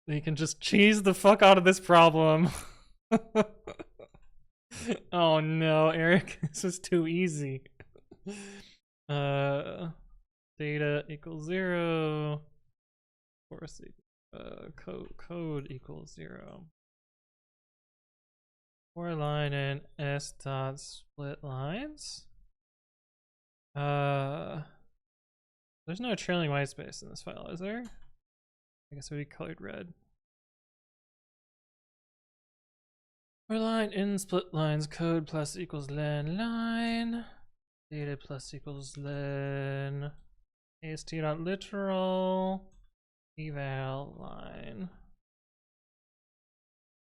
You can just cheese the fuck out of this problem. Oh no, Eric, this is too easy. Data equals 0. Force code equals 0. For line and s dot split lines. There's no trailing white space in this file, is there? I guess it would be colored red. For line in split lines, code plus equals len line. Data plus equals len. AST dot literal. Eval line.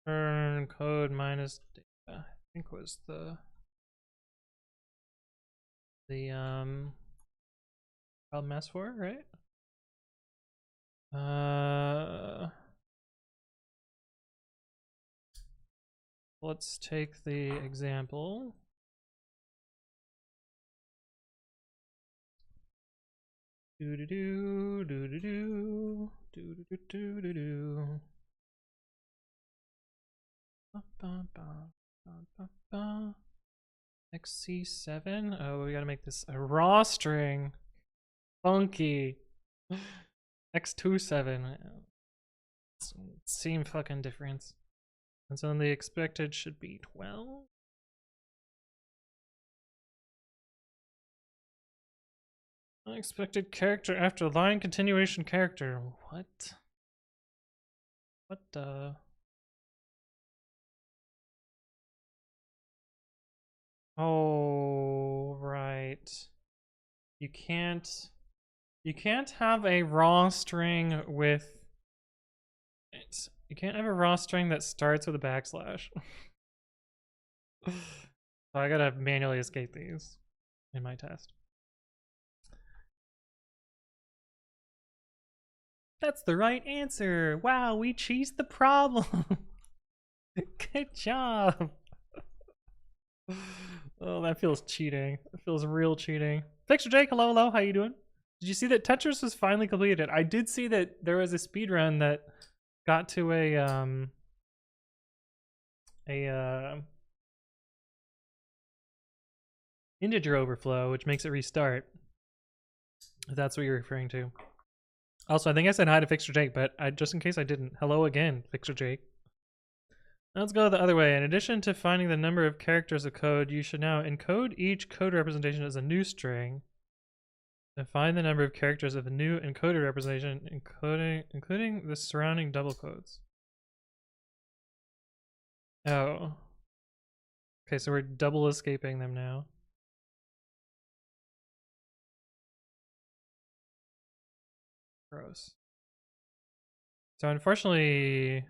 Turn code minus data. I think was the problem asked for, right? Let's take the example. Do do do do do do do do do do do. XC7. Oh, we gotta make this a raw string. Funky. X27. Same fucking difference. And so then the expected should be 12. Unexpected character after line continuation character. What? What the? Oh, right. You can't have a raw string with you can't have a raw string that starts with a backslash. So I gotta manually escape these in my test. That's the right answer. Wow, we cheesed the problem. Good job. Oh, that feels cheating. It feels real cheating. Fixer Jake, hello, how you doing? Did you see that Tetris was finally completed? I did see that there was a speedrun that got to a integer overflow, which makes it restart. If that's what you're referring to. Also, I think I said hi to Fixer Jake, but just in case I didn't, hello again, Fixer Jake. Let's go the other way. In addition to finding the number of characters of code, you should now encode each code representation as a new string. And find the number of characters of a new encoded representation, including the surrounding double quotes. Oh. Okay, so we're double escaping them now. Gross. So unfortunately,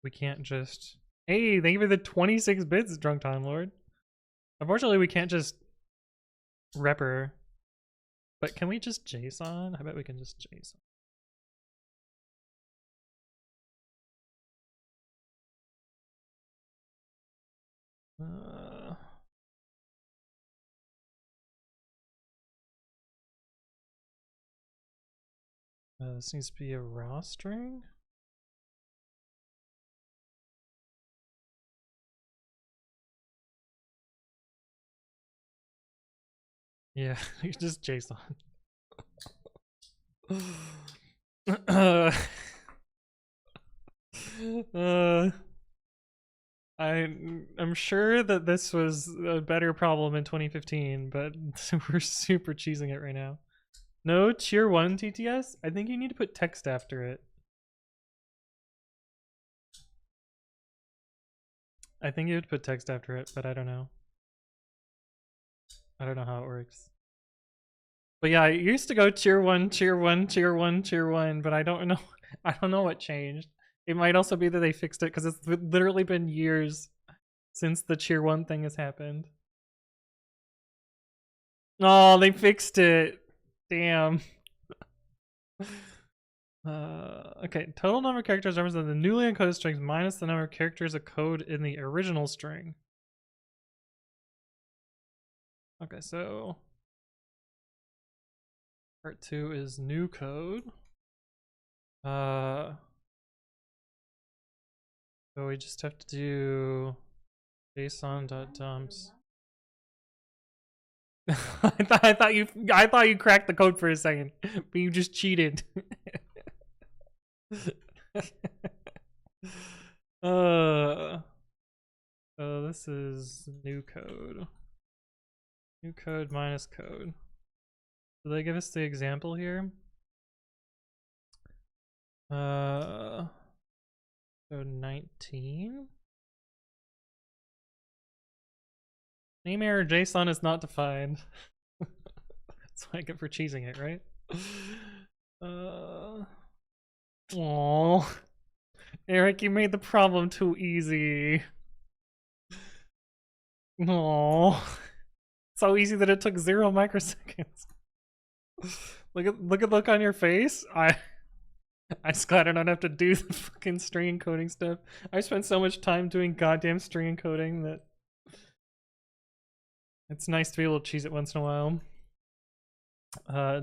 we can't just... Hey, thank you for the 26 bits, Drunk Time Lord. Unfortunately, we can't just repper. But can we just JSON? I bet we can just JSON. This needs to be a raw string. Yeah, you just JSON. I'm sure that this was a better problem in 2015, but we're super cheesing it right now. No tier 1 TTS? I think you need to put text after it. I think you would put text after it, but I don't know. I don't know how it works. But yeah, I used to go tier 1, tier 1, tier 1, tier 1, but I don't know. I don't know what changed. It might also be that they fixed it because it's literally been years since the tier 1 thing has happened. Oh, they fixed it. Damn. Okay, total number of characters represent the newly encoded strings minus the number of characters of code in the original string. Okay, so part 2 is new code. So we just have to do json.dumps. I thought you cracked the code for a second, but you just cheated. So this is new code. New code minus code. Do they give us the example here? So 19. Name error JSON is not defined. That's what I get for cheesing it, right? Oh, Eric, you made the problem too easy. Oh, so easy that it took 0 microseconds. Look on your face. I'm just glad I don't have to do the fucking string encoding stuff. I spent so much time doing goddamn string encoding that it's nice to be able to cheese it once in a while.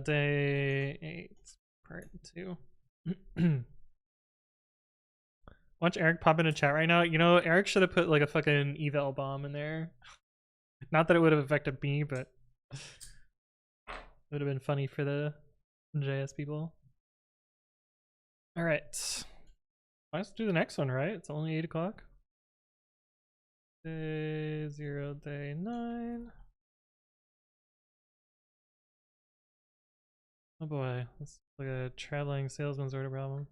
Day 8, part 2. Watch Eric pop into chat right now. You know, Eric should have put like a fucking eval bomb in there. Not that it would have affected me, but it would have been funny for the JS people. All right, let's do the next one, right? It's only 8 o'clock. Day 0, day 9. Oh boy, that's like a traveling salesman sort of problem.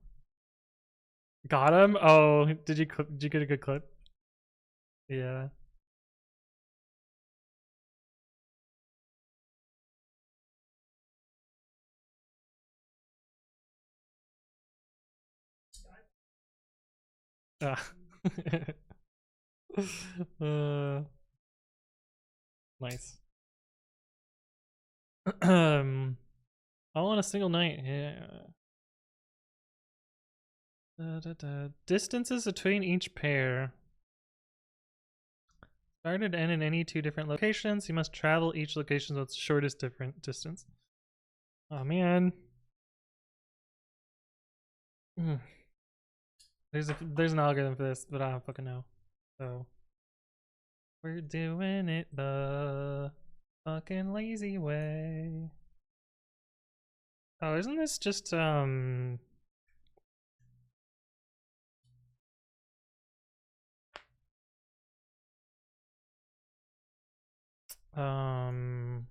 Got him? Oh, did you get a good clip? Yeah. Ah. Nice. All on a single night. Yeah. Distances between each pair. Start and end in any 2 different locations. You must travel each location with the shortest different distance. Oh man. There's an algorithm for this, but I don't fucking know. So we're doing it the fucking lazy way. Oh, isn't this just Dijkstra's,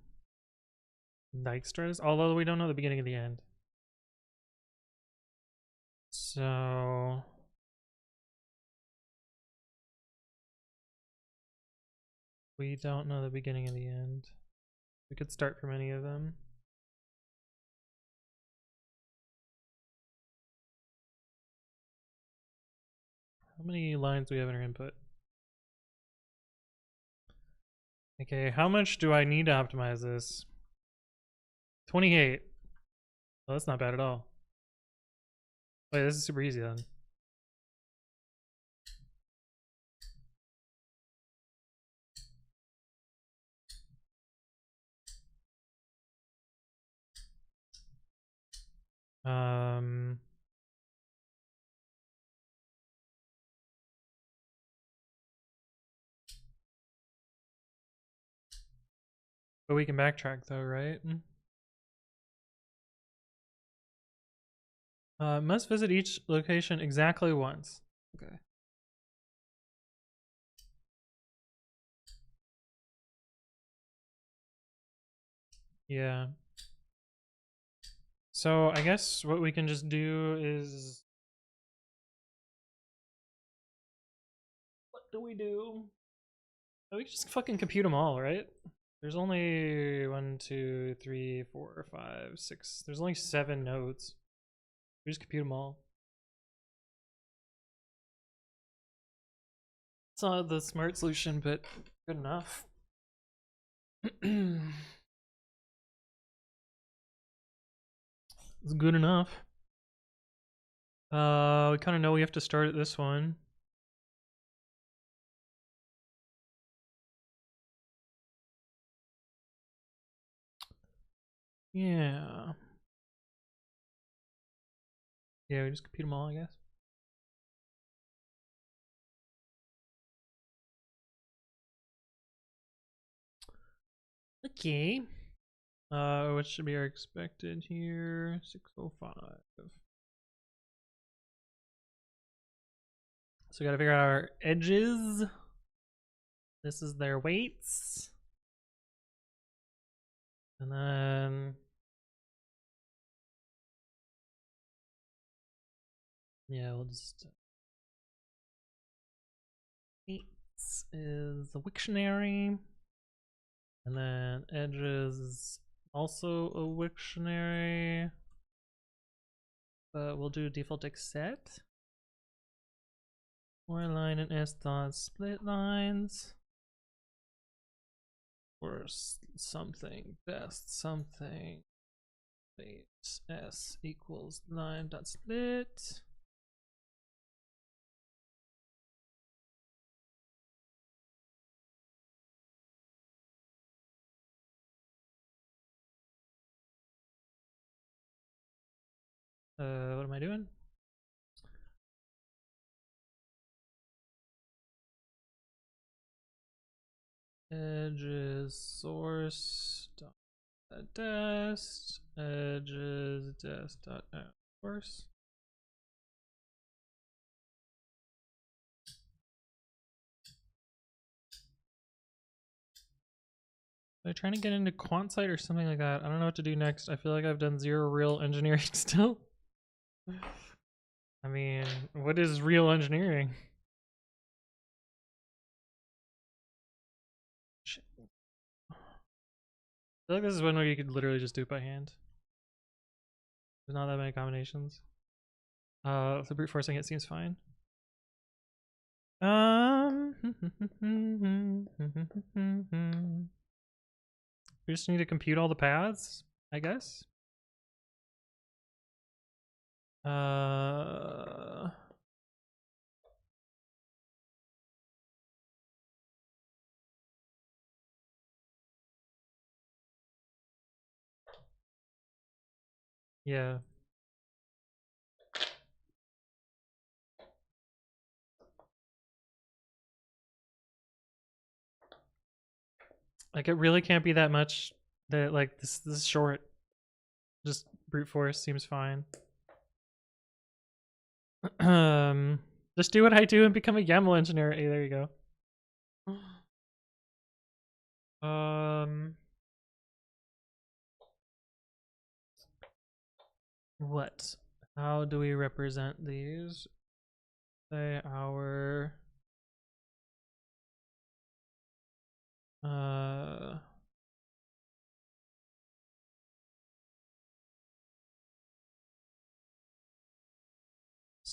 although we don't know the beginning and the end. So we don't know the beginning and the end. We could start from any of them. How many lines do we have in our input? Okay, how much do I need to optimize this? 28. Well, that's not bad at all. Wait, this is super easy then. But we can backtrack though, right? Must visit each location exactly once. Okay. Yeah. So I guess what we can just do is, what do we do? We can just fucking compute them all, right? There's only 1, 2, 3, 4, 5, 6. There's only 7 nodes. We just compute them all. It's not the smart solution, but good enough. It's good enough. We kind of know we have to start at this one. Yeah. Yeah, we just compute them all, I guess. Okay. What should be our expected here? 605. So we gotta figure out our edges. This is their weights. And then, yeah, we'll just, weights is a Wiktionary. And then edges is also a Wiktionary. But we'll do default accept. Or line and s dot split lines. Or something best something base s equals line dot split. What am I doing? Edges source dot dest edges dest dot source. Am I trying to get into QuantSight or something like that? I don't know what to do next. I feel like I've done 0 real engineering still. I mean, what is real engineering? Shit. I feel like this is one where you could literally just do it by hand. There's not that many combinations. So brute forcing it seems fine. We just need to compute all the paths, I guess. Yeah. Like it really can't be that much that like this is short. Just brute force seems fine. Just do what I do and become a YAML engineer. Hey, there you go. What? How do we represent these? Say our let's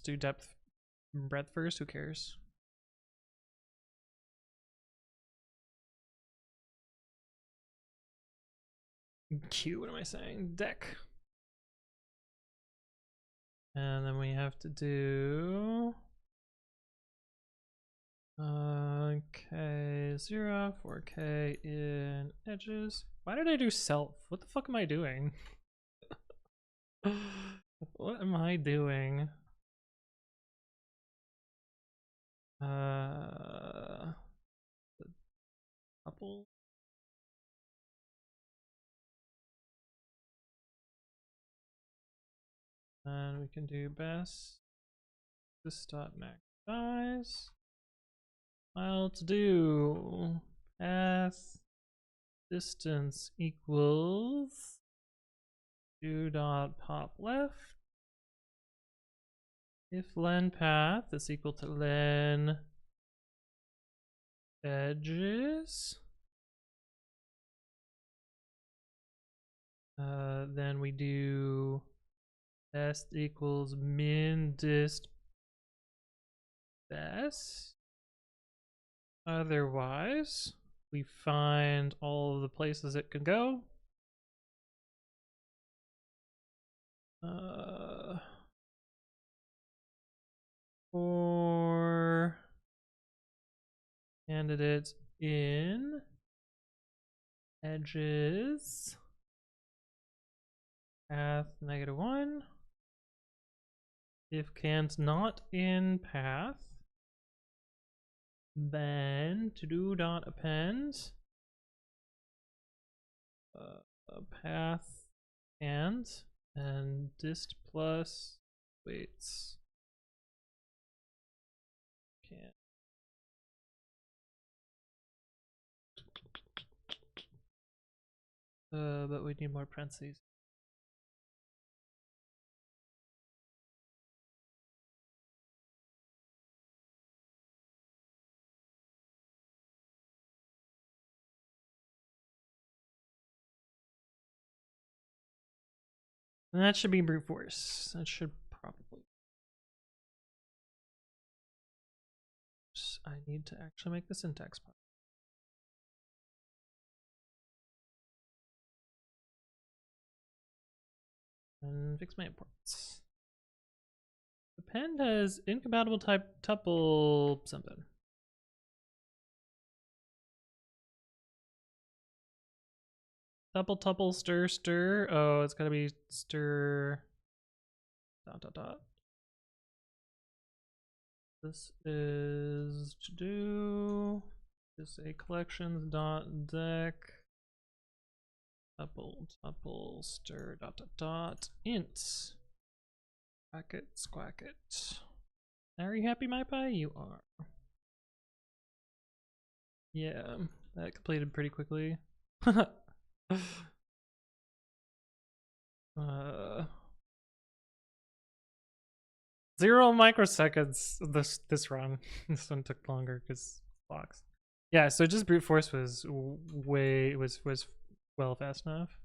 do depth and breadth first, who cares? Q, what am I saying? Deck. And then we have to do K0, 4K in edges. Why did I do self? What the fuck am I doing? What am I doing? Couple. And we can do best. This dot max size. Well, to do path distance equals 2 dot pop left. If len path is equal to len edges, then we do best equals min dist best. Otherwise, we find all of the places it can go. For candidates in edges, path -1. If can's not in path, then to do dot append path and dist plus weights. Can. But we need more parentheses. And that should be brute force. That should probably. I need to actually make the syntax part. And fix my imports. Append has incompatible type tuple something. Tuple stir. Oh, it's gotta be stir dot. This is to do is a collections dot deck tuple stir dot int bracket squacket. Are you happy, my pie? You are. Yeah, that completed pretty quickly. 0 microseconds this run. This one took longer because blocks. Yeah, so just brute force was was well fast enough.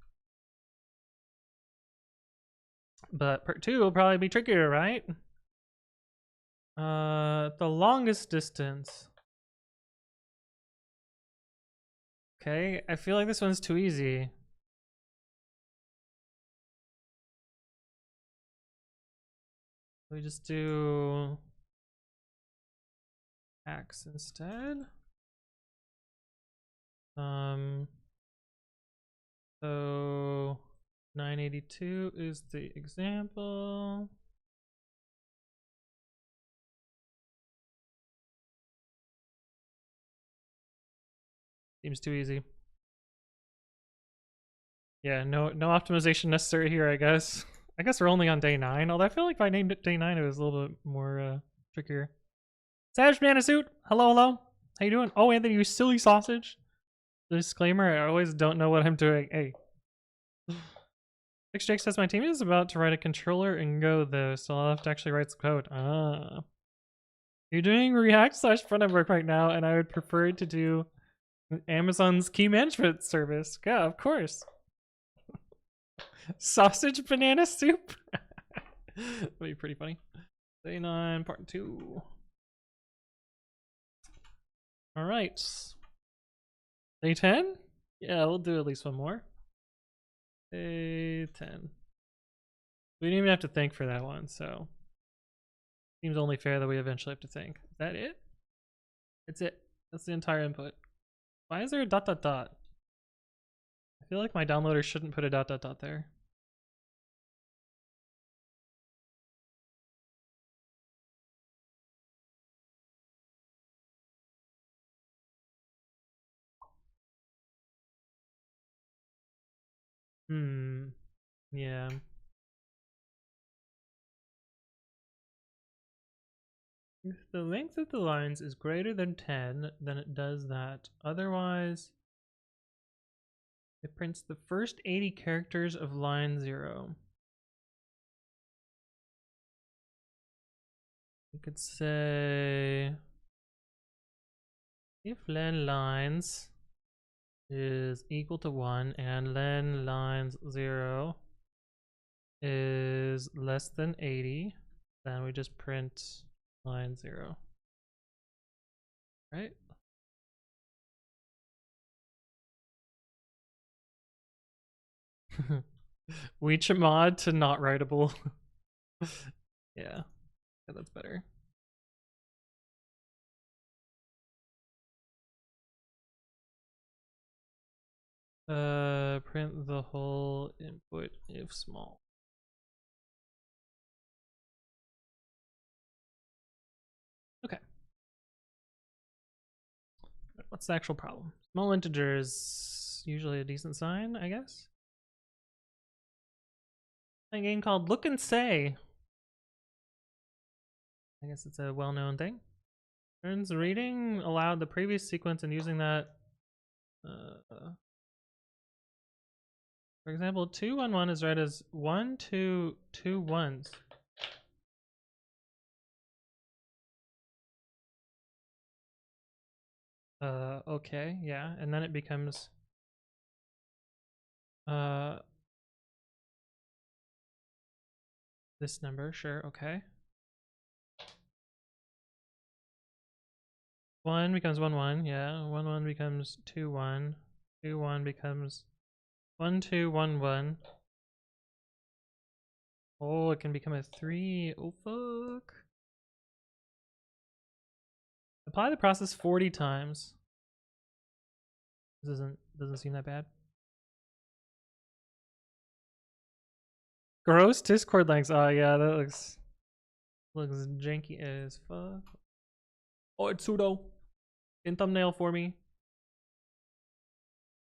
But part 2 will probably be trickier, right? The longest distance. Okay, I feel like this one's too easy. We just do X instead. So 982 is the example. Seems too easy. Yeah, no optimization necessary here, I guess. I guess we're only on day 9, although I feel like if I named it day 9, it was a little bit more trickier. Savage Banana Suit, hello. How you doing? Oh, Anthony, you silly sausage. Disclaimer, I always don't know what I'm doing. Hey. Jake says my team is about to write a controller in Go though, so I'll have to actually write some code. Ah. You're doing React/front-end work right now, and I would prefer to do Amazon's key management service. Yeah, of course. Sausage banana soup? That'd be pretty funny. Day 9, part 2. Alright. Day 10? Yeah, we'll do at least one more. Day 10. We didn't even have to think for that one, so seems only fair that we eventually have to think. Is that it? That's it. That's the entire input. Why is there a dot dot dot? I feel like my downloader shouldn't put a dot dot dot there. Yeah. If the length of the lines is greater than 10, then it does that. Otherwise, it prints the first 80 characters of line 0. You could say if len lines is equal to 1 and len lines 0 is less than 80, then we just print line 0. Right? Weechmod to not writable. Yeah, that's better. Print the whole input if small. Okay. What's the actual problem? Small integer is usually a decent sign, I guess. A game called Look and Say. I guess it's a well-known thing. Turns reading aloud the previous sequence and using that. For example, 2 1 1 is read as 1 2 2 1s. Okay, yeah, and then it becomes this number, sure, okay. 1 becomes 1 1, yeah. 1 1 becomes 2 1. 2 1 becomes 1 2 1 1. Oh, it can become a 3. Oh fuck. Apply the process 40 times. This doesn't seem that bad. Gross Discord links. Oh yeah, that looks janky as fuck. Oh, it's pseudo. In thumbnail for me.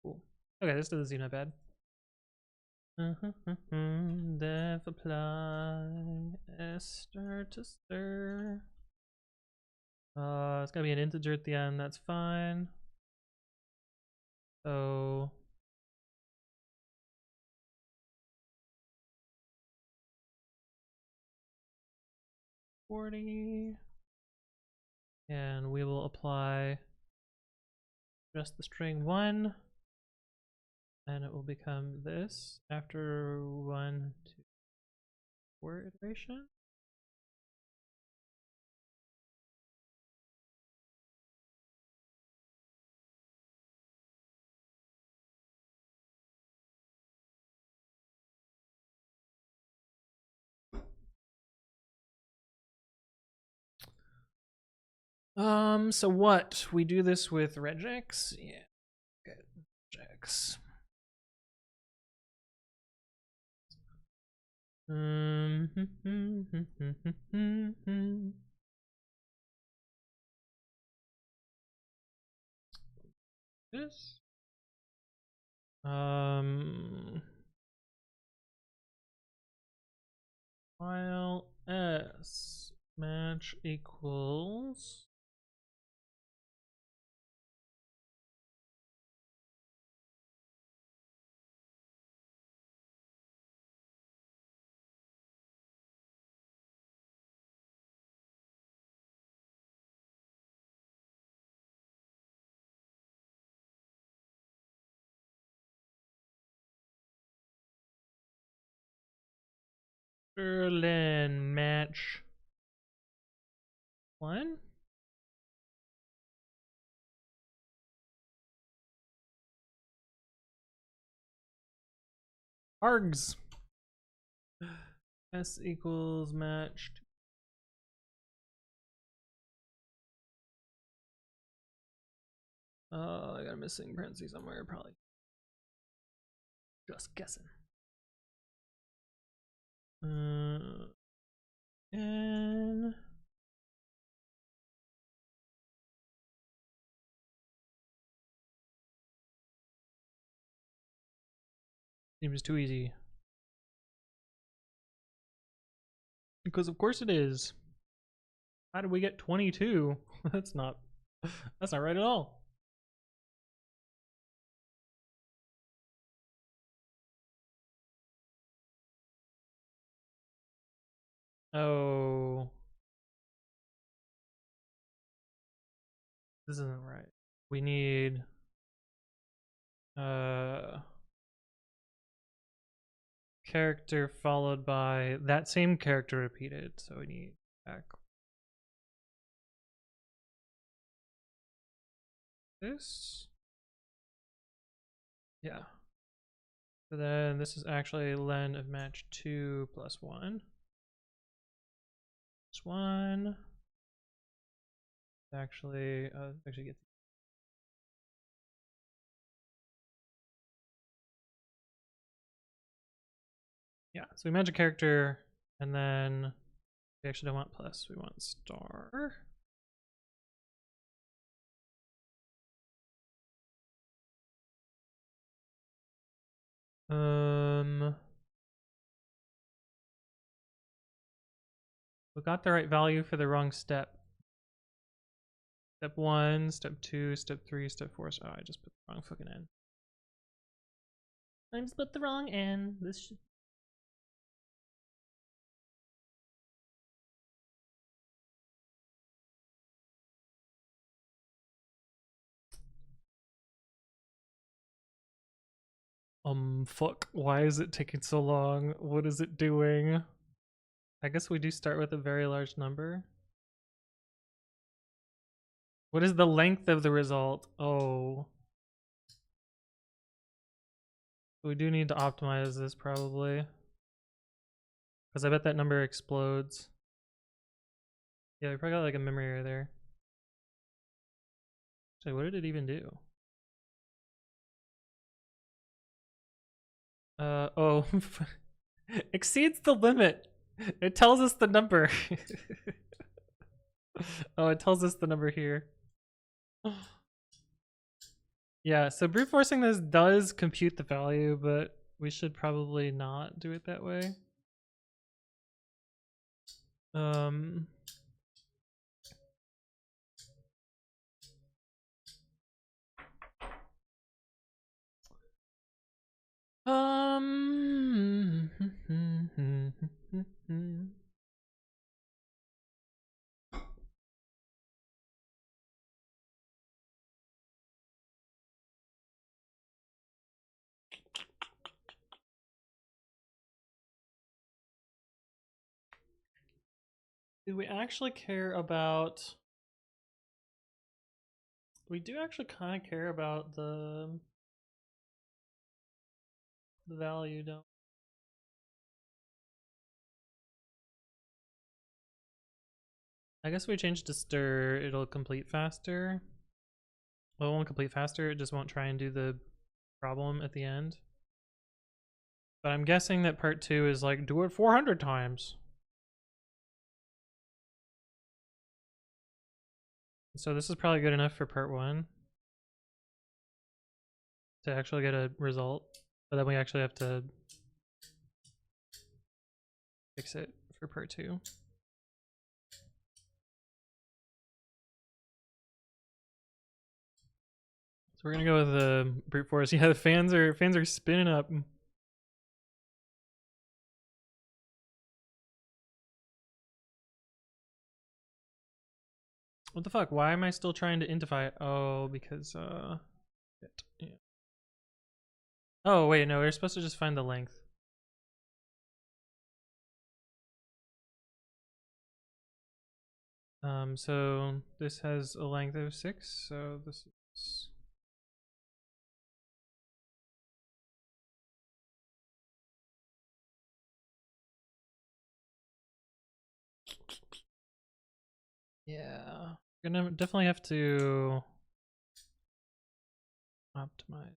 Cool. Okay, this doesn't seem that bad. Def apply Esther to stir. It's gotta be an integer at the end. That's fine. So 40, and we will apply just the string 1, and it will become this after 1 2 4 iteration. So what? We do this with regex? Yeah. Good. Regex. This. While s match equals Berlin match 1. Args. S equals matched. I got a missing parenthesis somewhere, probably. Just guessing. And seems too easy. Because of course it is. How did we get 22? That's not right at all. Oh. This isn't right. We need character followed by that same character repeated. So we need back this. Yeah. So then this is actually len of match 2 plus 1. Plus 1. Actually get. Yeah, so we match a character, and then we actually don't want plus, we want star. We got the right value for the wrong step. Step 1, step 2, step 3, step 4. Oh, I just put the wrong fucking n. I just put the wrong n. This should. Fuck. Why is it taking so long? What is it doing? I guess we do start with a very large number. What is the length of the result? Oh. We do need to optimize this probably. Because I bet that number explodes. Yeah, we probably got like a memory error there. So what did it even do? Oh. Exceeds the limit. It tells us the number. Oh, it tells us the number here. Yeah, so brute forcing this does compute the value, but we should probably not do it that way. Do we actually care about... We do actually kind of care about the value, don't we? I guess we change to stir, it'll complete faster. Well, it won't complete faster, it just won't try and do the problem at the end. But I'm guessing that part 2 is like, do it 400 times. So this is probably good enough for part 1 to actually get a result, but then we actually have to fix it for part 2. So we're gonna go with the brute force. Yeah, the fans are spinning up. What the fuck? Why am I still trying to intify it? Oh, because yeah. Oh wait, no, we're supposed to just find the length. So this has a length of 6, so this is... Yeah, gonna definitely have to optimize.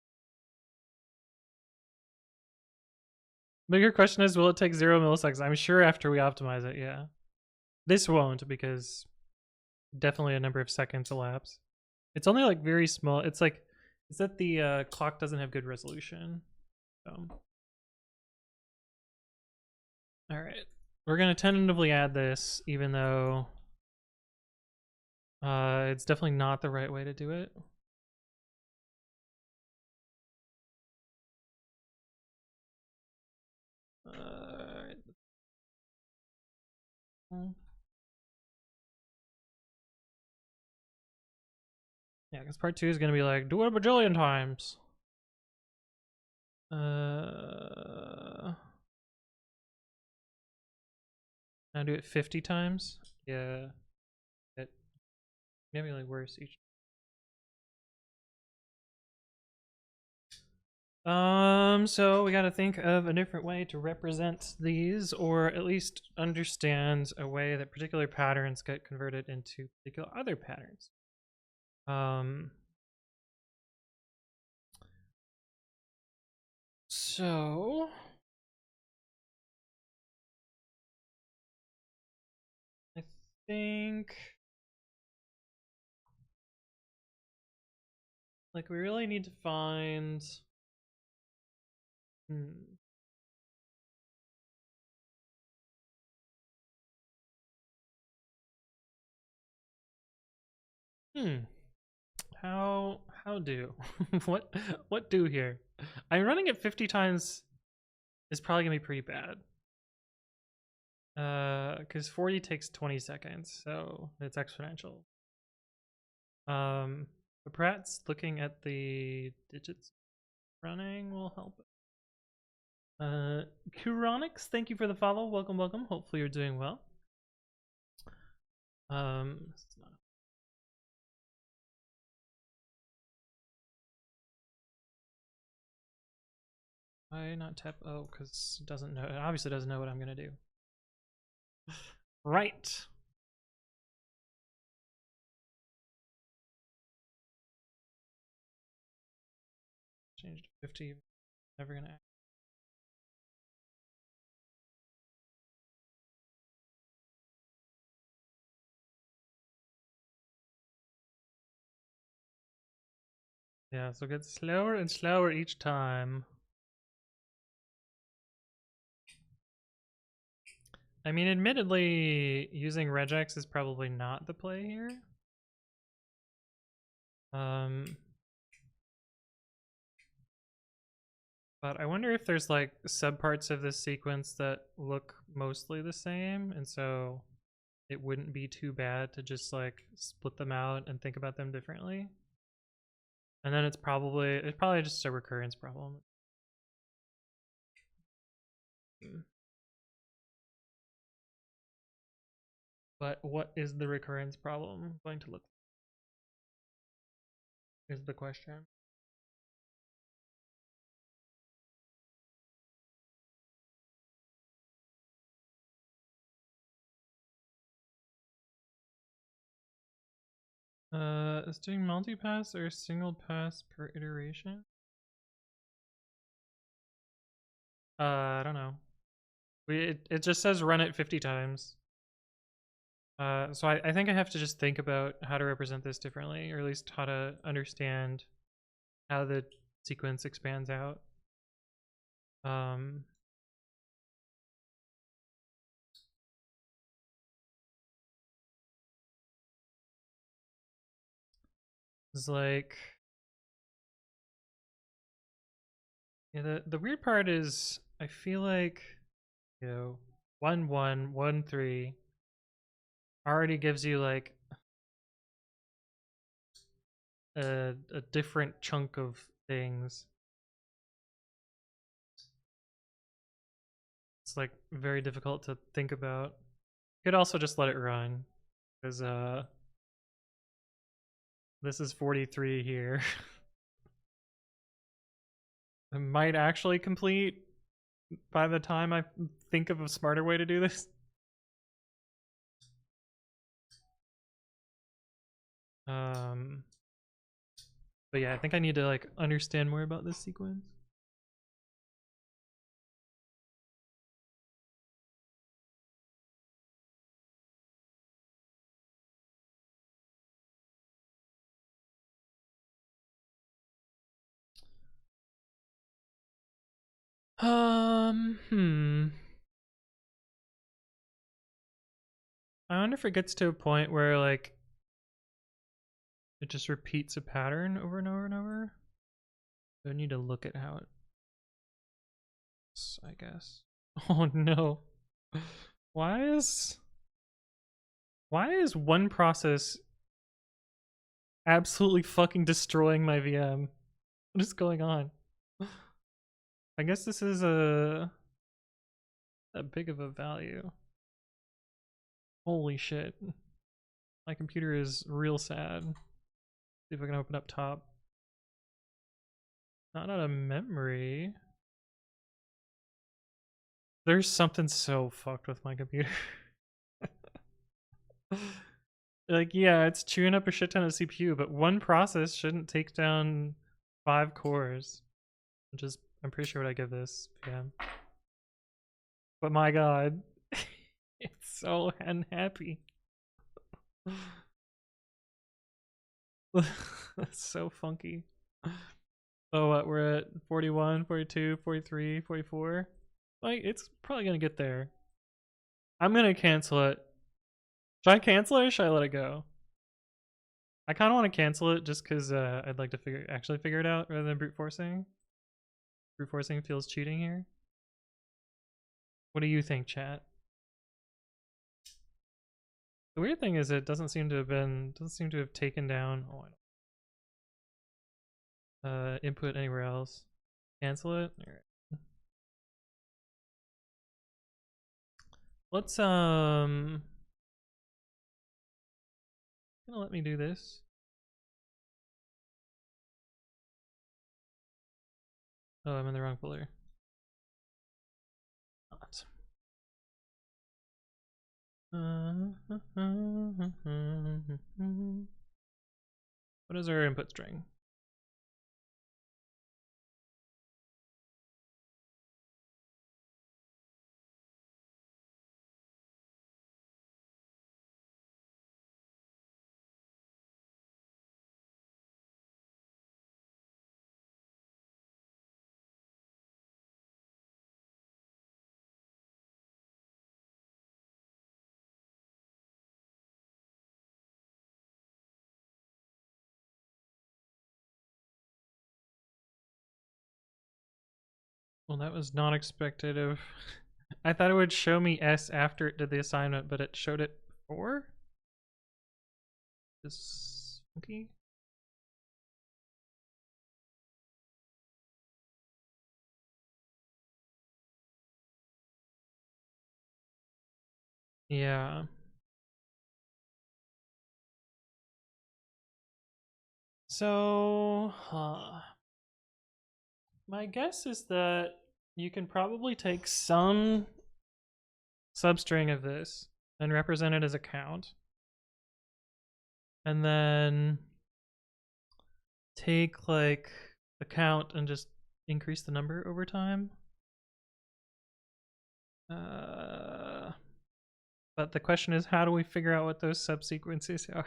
Bigger question is, will it take 0 milliseconds? I'm sure after we optimize it, yeah. This won't, because definitely a number of seconds elapse. It's only like very small. It's like, is that the clock doesn't have good resolution. All right, we're gonna tentatively add this, even though it's definitely not the right way to do it. Yeah, because part 2 is gonna be like, do it a bajillion times. Now do it 50 times. Yeah, it maybe like worse each. So we got to think of a different way to represent these, or at least understand a way that particular patterns get converted into particular other patterns. So I think like we really need to find how do what do here? I'm running it 50 times is probably gonna be pretty bad. Because 40 takes 20 seconds, so it's exponential. But perhaps looking at the digits running will help. Curonix, thank you for the follow. Welcome, welcome. Hopefully you're doing well. Why not tap? Oh, because it doesn't know. It obviously doesn't know what I'm gonna do. Right. Change to 50. Never gonna act. Yeah, so it gets slower and slower each time. I mean, admittedly, using regex is probably not the play here. But I wonder if there's like subparts of this sequence that look mostly the same, and so it wouldn't be too bad to just like split them out and think about them differently. And then it's probably just a recurrence problem. But what is the recurrence problem going to look like is the question. Is doing multi-pass or single pass per iteration? I don't know. It just says run it 50 times. So I think I have to just think about how to represent this differently, or at least how to understand how the sequence expands out. It's like, yeah, the weird part is I feel like, 1 1 1 3 already gives you like a different chunk of things. It's like very difficult to think about. You could also just let it run. Because this is 43 here. I might actually complete by the time I think of a smarter way to do this. But yeah, I think I need to like understand more about this sequence. I wonder if it gets to a point where like it just repeats a pattern over and over and over. I need to look at how it's, I guess. Oh no. Why is one process absolutely fucking destroying my VM? What is going on? I guess this is a big of a value. Holy shit. My computer is real sad. See if I can open up top. Not out of memory. There's something so fucked with my computer. Like, yeah, it's chewing up a shit ton of CPU, but one process shouldn't take down 5 cores. Which is, I'm pretty sure what I give this VM. But my god, it's so unhappy. That's so funky. Oh, what, we're at 41, 42, 43, 44. Like, it's probably gonna get there. I'm gonna cancel it. Should I cancel it or should I let it go? I kind of want to cancel it just because I'd like to actually figure it out rather than brute forcing. Brute forcing feels cheating here. What do you think, chat? The weird thing is it doesn't seem to have taken down input anywhere else. Cancel it. All right. Let's gonna let me do this. Oh, I'm in the wrong folder. Not. What is our input string? Well, that was not expected of. I thought it would show me S after it did the assignment, but it showed it before? This funky? Yeah. So, my guess is that you can probably take some substring of this and represent it as a count. And then take like the count and just increase the number over time. But the question is, how do we figure out what those subsequences are?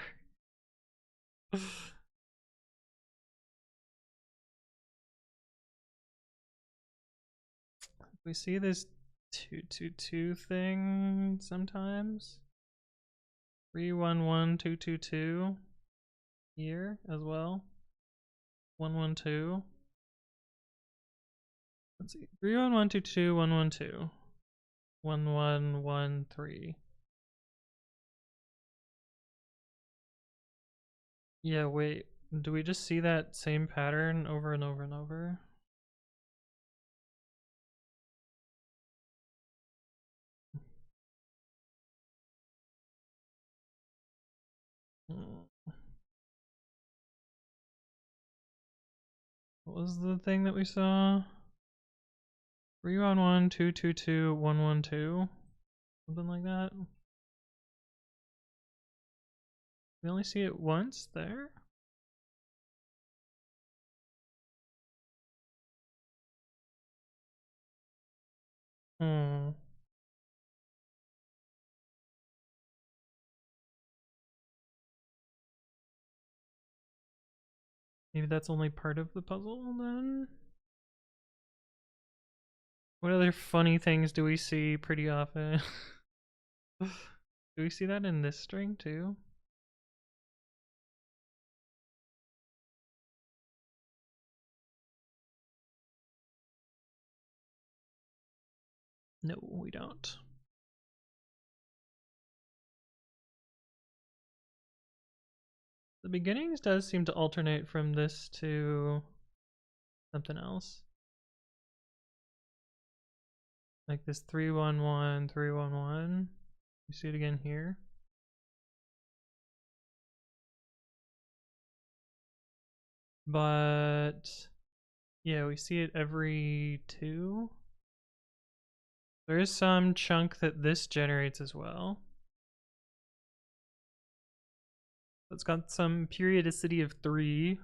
We see this 222 thing sometimes. 311222 here as well. 112. Let's see. 311222 112. 1113. Yeah, wait. Do we just see that same pattern over and over and over? What was the thing that we saw? 311 222 112, something like that. We only see it once there. Maybe that's only part of the puzzle then? What other funny things do we see pretty often? Do we see that in this string too? No, we don't. The beginnings does seem to alternate from this to something else. Like this 311, 311. You see it again here. But yeah, we see it every 2. There is some chunk that this generates as well. It's got some periodicity of 3.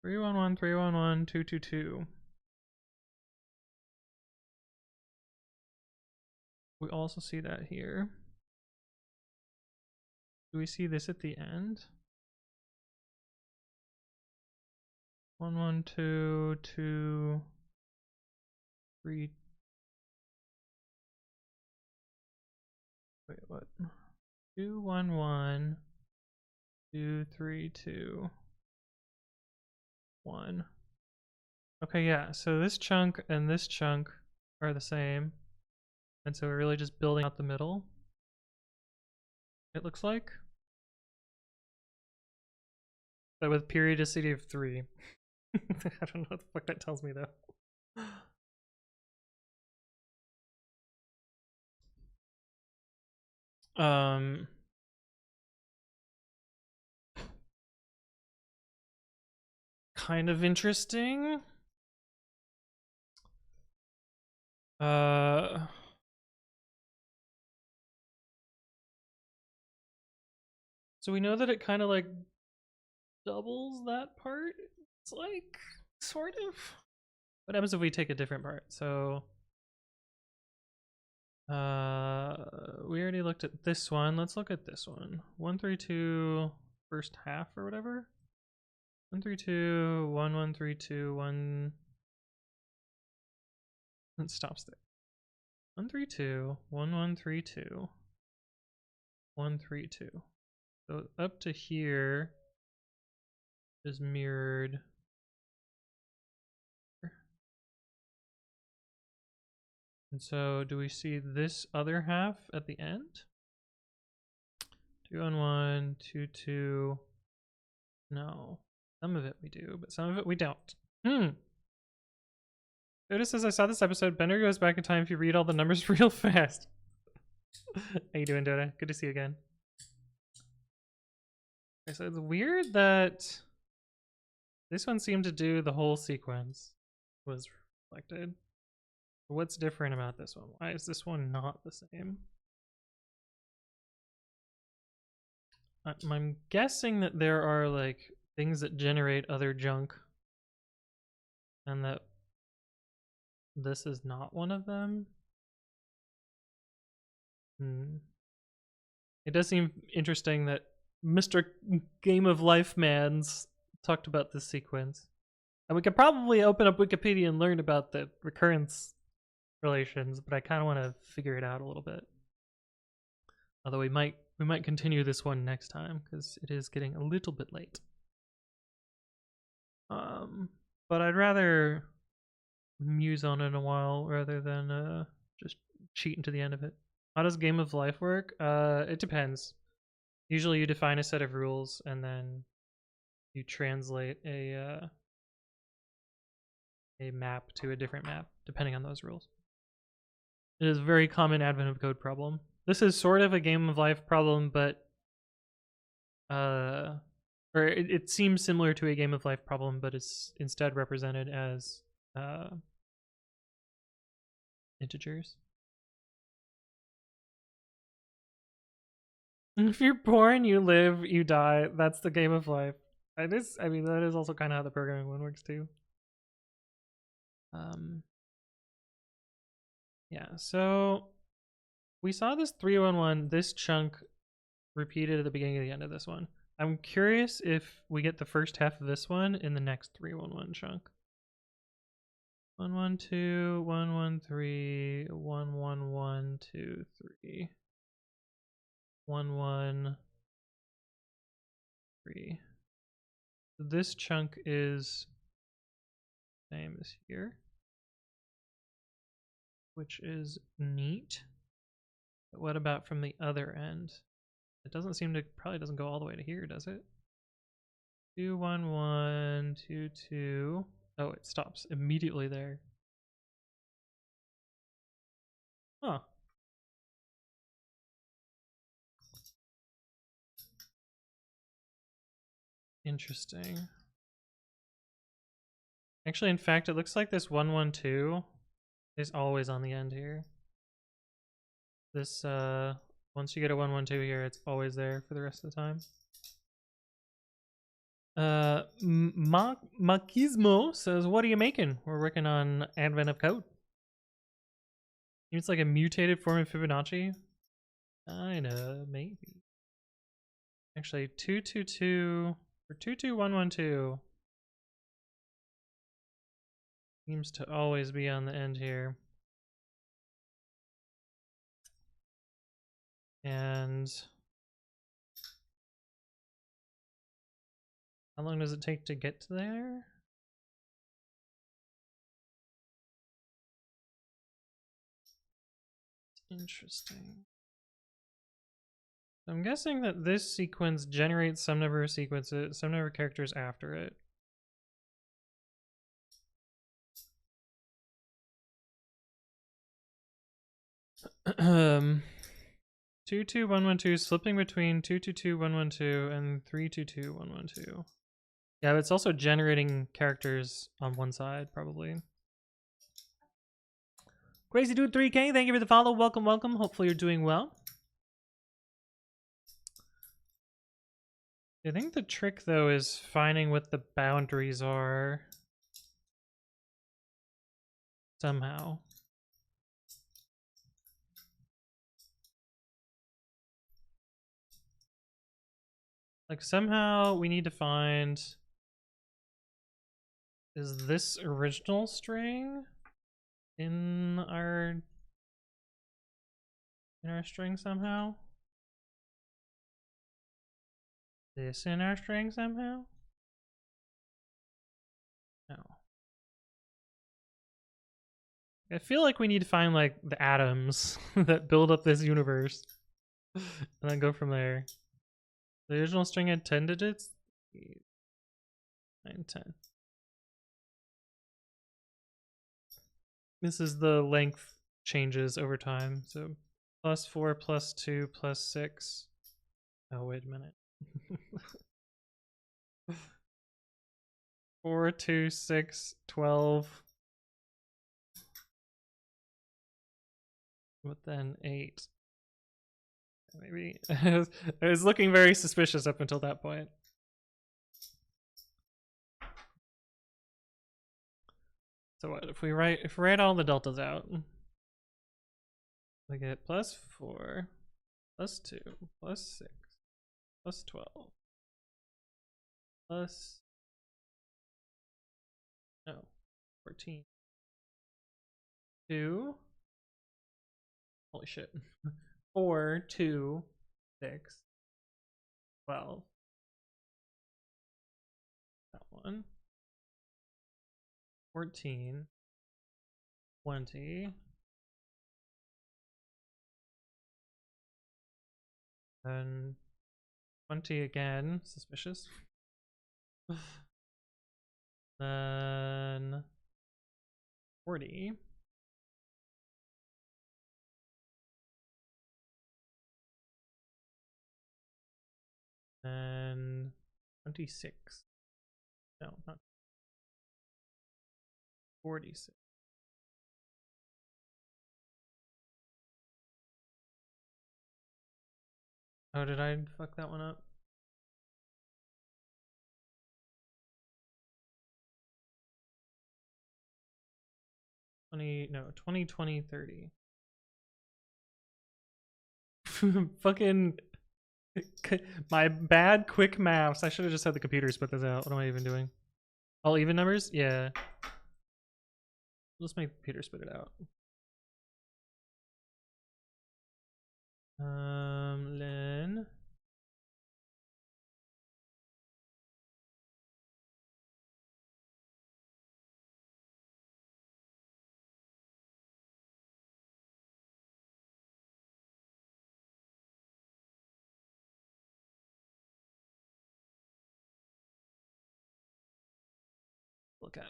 Three one one 311 222. We also see that here. Do we see this at the end? 112 2 3. Wait, what? 211 2 3 2 1. Okay, yeah. So this chunk and this chunk are the same, and so we're really just building out the middle. It looks like, but with periodicity of 3. I don't know what the fuck that tells me though. Kind of interesting. So we know that it kind of like doubles that part. It's like sort of. What happens if we take a different part? So we already looked at this one. Let's look at this one. 132 first half or whatever. 132 1132 1. It stops there. 132 1132 132. So up to here is mirrored. And so do we see this other half at the end? 211 22. No. Some of it we do, but some of it we don't. Notice as I saw this episode, Bender goes back in time if you read all the numbers real fast. How you doing, Dota? Good to see you again. Okay, so it's weird that this one seemed to do the whole sequence was reflected. What's different about this one? Why is this one not the same? I'm guessing that there are like things that generate other junk and that this is not one of them. It does seem interesting that Mr. Game of Life Man's talked about this sequence. And we could probably open up Wikipedia and learn about the recurrence relations, but I kind of want to figure it out a little bit. Although we might continue this one next time because it is getting a little bit late. But I'd rather muse on it a while rather than just cheat into the end of it. How does Game of Life work? It depends. Usually you define a set of rules and then you translate a map to a different map depending on those rules. It is a very common advent of code problem. This is sort of a game of life problem, but or it seems similar to a game of life problem, but it's instead represented as integers. If you're born, you live, you die. That's the game of life. It is. I mean, that is also kind of how the programming one works too. Yeah. So we saw this 311, this chunk repeated at the beginning and the end of this one. I'm curious if we get the first half of this one in the next 311 chunk. 112, 113, 111, 2, 3. 113. This chunk is same as here, which is neat. But what about from the other end? It doesn't seem to, probably doesn't go all the way to here, does it? 211, 22. Oh, it stops immediately there. Huh. Interesting. Actually, in fact, it looks like this 112 is always on the end here. This, once you get a 112 here, it's always there for the rest of the time. Makismo says, what are you making? We're working on Advent of Code. It's like a mutated form of Fibonacci. Kinda, maybe. Actually, 222 or 22112 seems to always be on the end here. And how long does it take to get to there? Interesting. I'm guessing that this sequence generates some number of sequences, some number of characters after it. um 22112 slipping between 222112 and 322112. Yeah, but it's also generating characters on one side, probably. Crazy Dude 3K, thank you for the follow. Welcome, welcome. Hopefully you're doing well. I think the trick, though, is finding what the boundaries are somehow. Like, somehow we need to find, is this original string in our string somehow? This in our string somehow? No. I feel like we need to find like the atoms that build up this universe and then go from there. The original string had 10 digits? 9, 10. This is the length changes over time. So +4, +2, +6. Oh, wait a minute. 4, 2, 6, 12. But then 8. Maybe. I was looking very suspicious up until that point. So what if we write all the deltas out? We get +4, +2, +6, +12, plus 14. 2. Holy shit. 4, 2, 6, 12. That one. 14, 20. And 20 again. Suspicious. Then 40. And 26. No, not 46. Oh, did I fuck that one up? No, 20, 20, 30. Fucking my bad quick maths. I should have just had the computer spit this out. What am I even doing? All even numbers? Yeah. Let's make the computer spit it out. Then look at.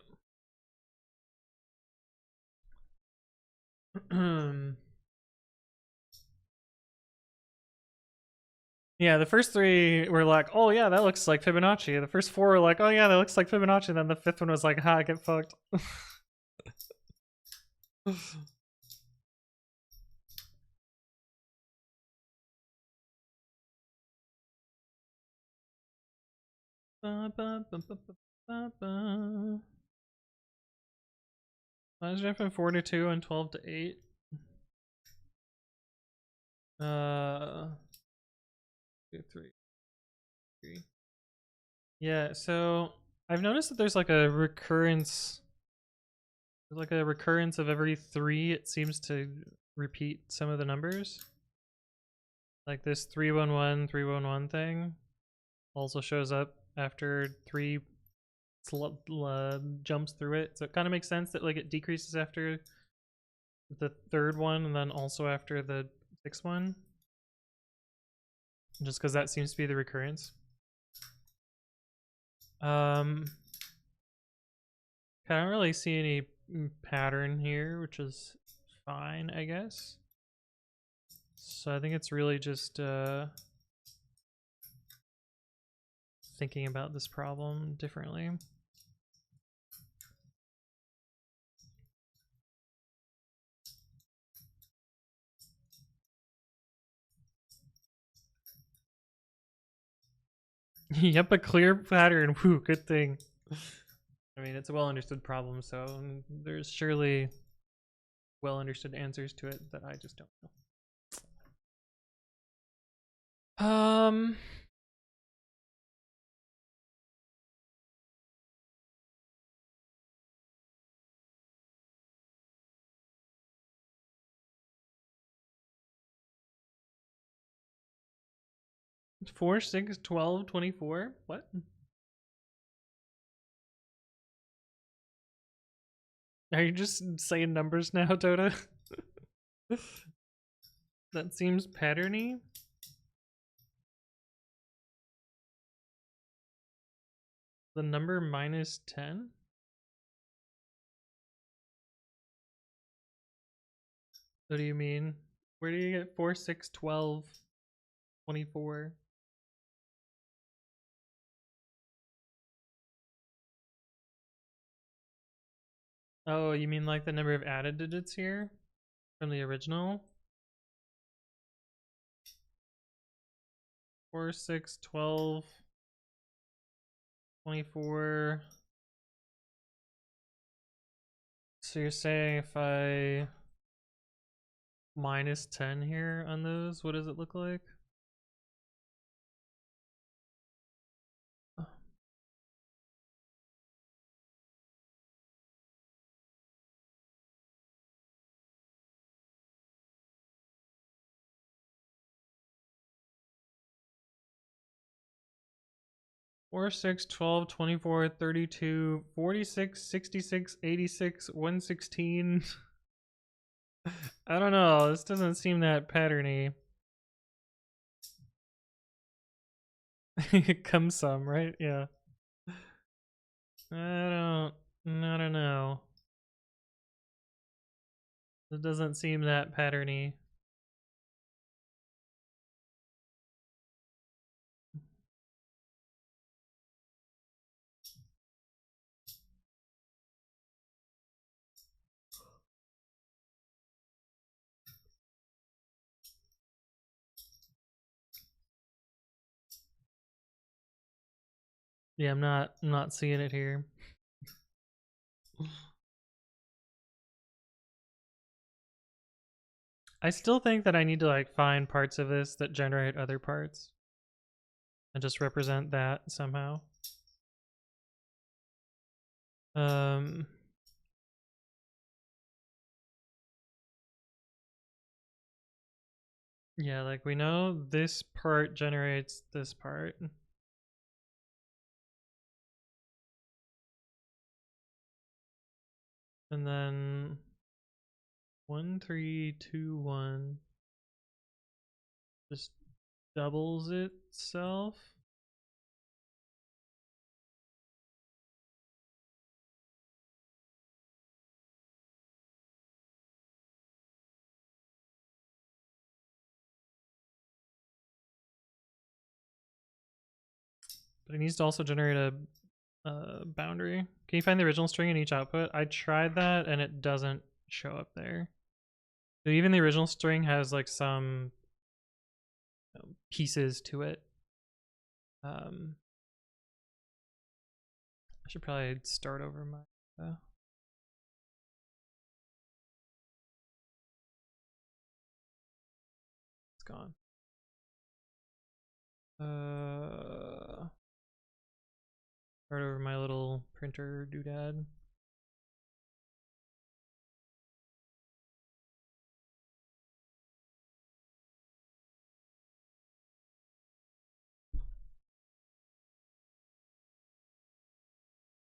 Yeah, the first three were like, oh yeah, that looks like Fibonacci. The first four were like, oh yeah, that looks like Fibonacci. And then the fifth one was like, ha, get fucked. Why is it from 4 to 2 and 12 to 8? 2, 3. Yeah, so I've noticed that there's like a recurrence. There's like a recurrence of every 3. It seems to repeat some of the numbers. Like this 311, 311 thing also shows up after 3 jumps through it. So it kind of makes sense that like it decreases after the 3rd one and then also after the 6th one. Just because that seems to be the recurrence. I don't really see any pattern here, which is fine, I guess. So I think it's really just thinking about this problem differently. Yep, a clear pattern. Whew, good thing. I mean, it's a well understood problem, so there's surely well understood answers to it that I just don't know. 4, 6, 12, 24. What? Are you just saying numbers now, Dota? That seems patterny. The number minus 10? What do you mean? Where do you get 4, 6, 12, 24? Oh, you mean like the number of added digits here from the original? 4, 6, 12, 24. So you're saying if I minus 10 here on those, what does it look like? 4, 6, 12, 24, 32, 46, 66, 86, 116. I don't know. This doesn't seem that patterny. It comes some, right? Yeah. I don't know. It doesn't seem that patterny. Yeah, I'm not seeing it here. I still think that I need to like find parts of this that generate other parts and just represent that somehow. Yeah, like we know this part generates this part. And then 1, 3, 2, 1 just doubles itself. But it needs to also generate a boundary. Can you find the original string in each output? I tried that and it doesn't show up there. So even the original string has like some pieces to it. I should probably start over my it's gone. Start over my little printer doodad.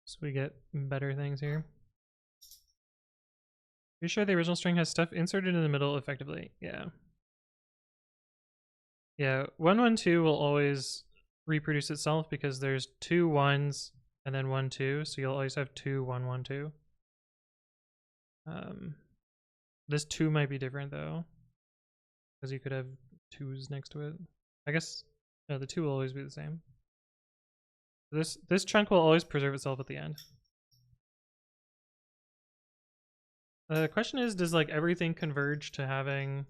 So we get better things here. Are you sure the original string has stuff inserted in the middle effectively? Yeah. Yeah, 1, 1, 2 will always reproduce itself because there's 2 1s and then 1, 2, so you'll always have 2, 1, 1, 2. This 2 might be different though, because you could have 2s next to it. I guess no, the 2 will always be the same. This chunk will always preserve itself at the end. The question is, does like everything converge to having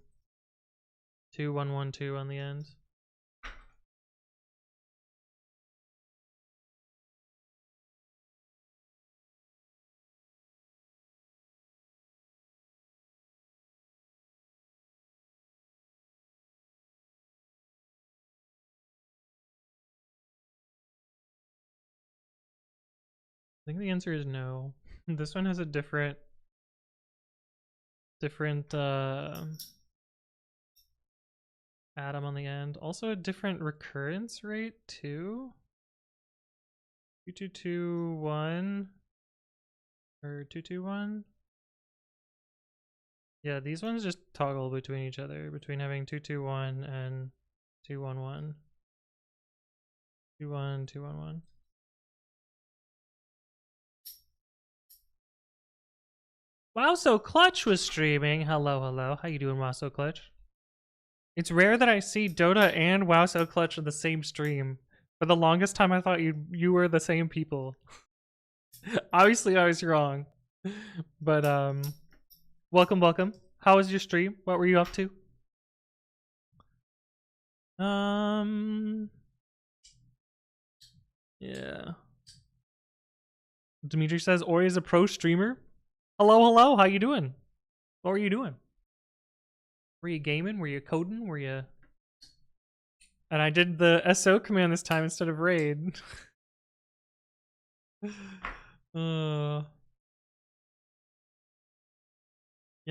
2, 1, 1, 2 on the end? I think the answer is no. This one has a different atom on the end. Also a different recurrence rate too. 2, 2, 2, 1 or 2, 2, 1. Yeah, these ones just toggle between each other, between having 2, 2, 1 and 2, 1, 1. 2, 1, 2, 1, 1. Wow, so Clutch was streaming. Hello, hello. How you doing, Wow, so Clutch? It's rare that I see Dota and Wow, so Clutch in the same stream. For the longest time, I thought you were the same people. Obviously, I was wrong. But welcome, welcome. How was your stream? What were you up to? Yeah. Dimitri says Ori is a pro streamer. Hello, hello. How you doing? What were you doing? Were you gaming? Were you coding? Were you? And I did the SO command this time instead of raid. Yeah,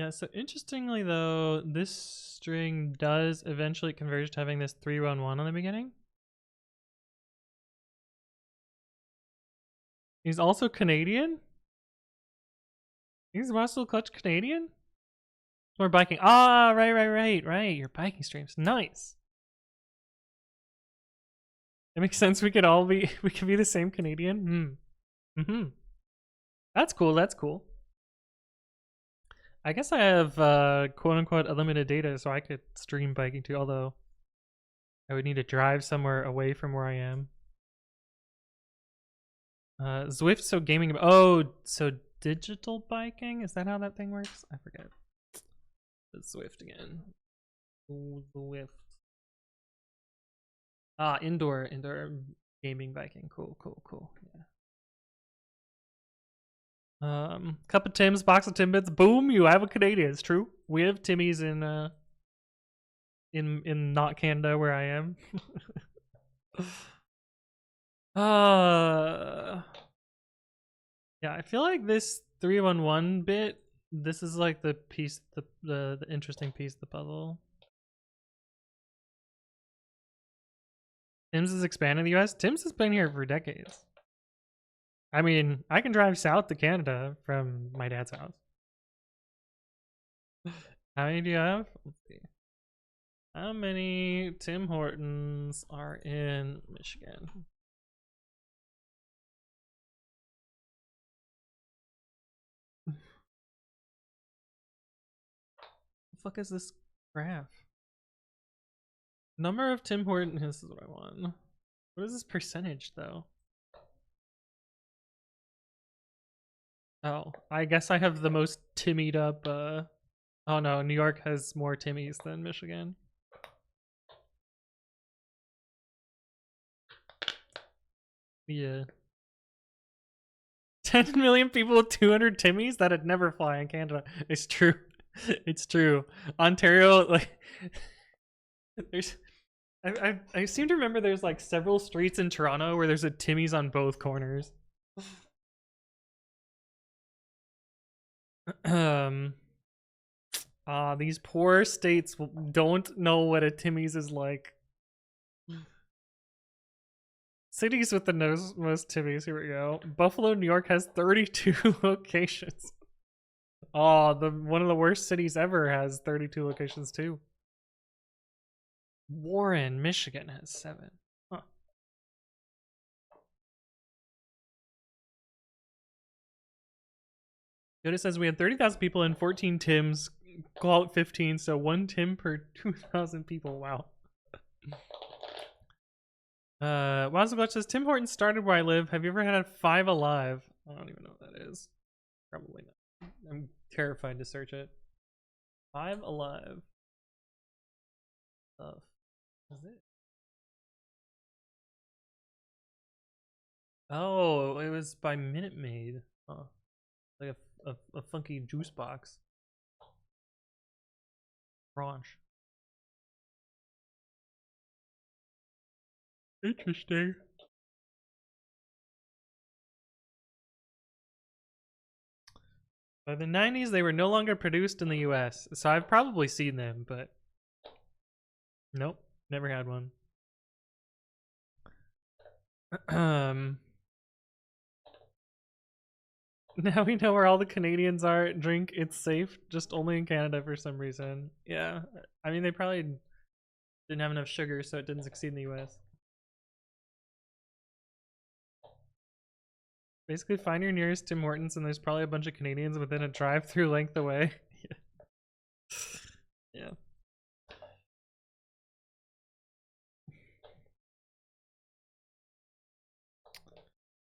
so interestingly though, this string does eventually converge to having this 3, 1, 1 on the beginning. He's also Canadian? He's Muscle Clutch Canadian? More biking. Ah, right. Your biking streams. Nice. It makes sense we could be the same Canadian. That's cool, that's cool. I guess I have quote unquote unlimited data, so I could stream biking too, although I would need to drive somewhere away from where I am. Zwift, so gaming. Oh, so digital biking? Is that how that thing works? I forget. It's Zwift again. Zwift. Ah, indoor. Gaming Viking. Cool, cool, cool. Yeah. Cup of Tim's, box of Timbits. Boom, you have a Canadian. It's true. We have Timmy's in not Canada where I am. Yeah, I feel like this 311 bit, this is like the piece, the interesting piece of the puzzle. Tim's has expanded in the US. Tim's has been here for decades. I mean, I can drive south to Canada from my dad's house. How many do you have? Let's see. How many Tim Hortons are in Michigan? The fuck is this graph? Number of Tim Hortons. This is what I want. What is this percentage though? Oh, I guess I have the most Timmied up. Oh no, New York has more Timmies than Michigan. Yeah. 10 million people with 200 Timmies? That'd never fly in Canada. It's true. It's true. Ontario, like, there's. I seem to remember there's like several streets in Toronto where there's a Timmy's on both corners. These poor states don't know what a Timmy's is like. Cities with the most Timmy's, here we go. Buffalo, New York has 32 locations. Oh, one of the worst cities ever has 32 locations too. Warren, Michigan has 7. Huh. Yoda says we had 30,000 people and 14 Tims. Call it 15, so 1 Tim per 2,000 people. Wow. Wazagluch says Tim Hortons started where I live. Have you ever had a 5 Alive? I don't even know what that is. Probably not. I'm terrified to search it. 5 Alive. Stuff. What is it? Oh, it was by Minute Maid. Huh. Like a funky juice box. Ranch. Interesting. By the 90s, they were no longer produced in the US, so I've probably seen them, but nope, never had one. Now we know where all the Canadians are. Drink, it's safe, just only in Canada for some reason. Yeah, I mean, they probably didn't have enough sugar, so it didn't succeed in the US. Basically, find your nearest Tim Hortons, and there's probably a bunch of Canadians within a drive-through length away. Yeah.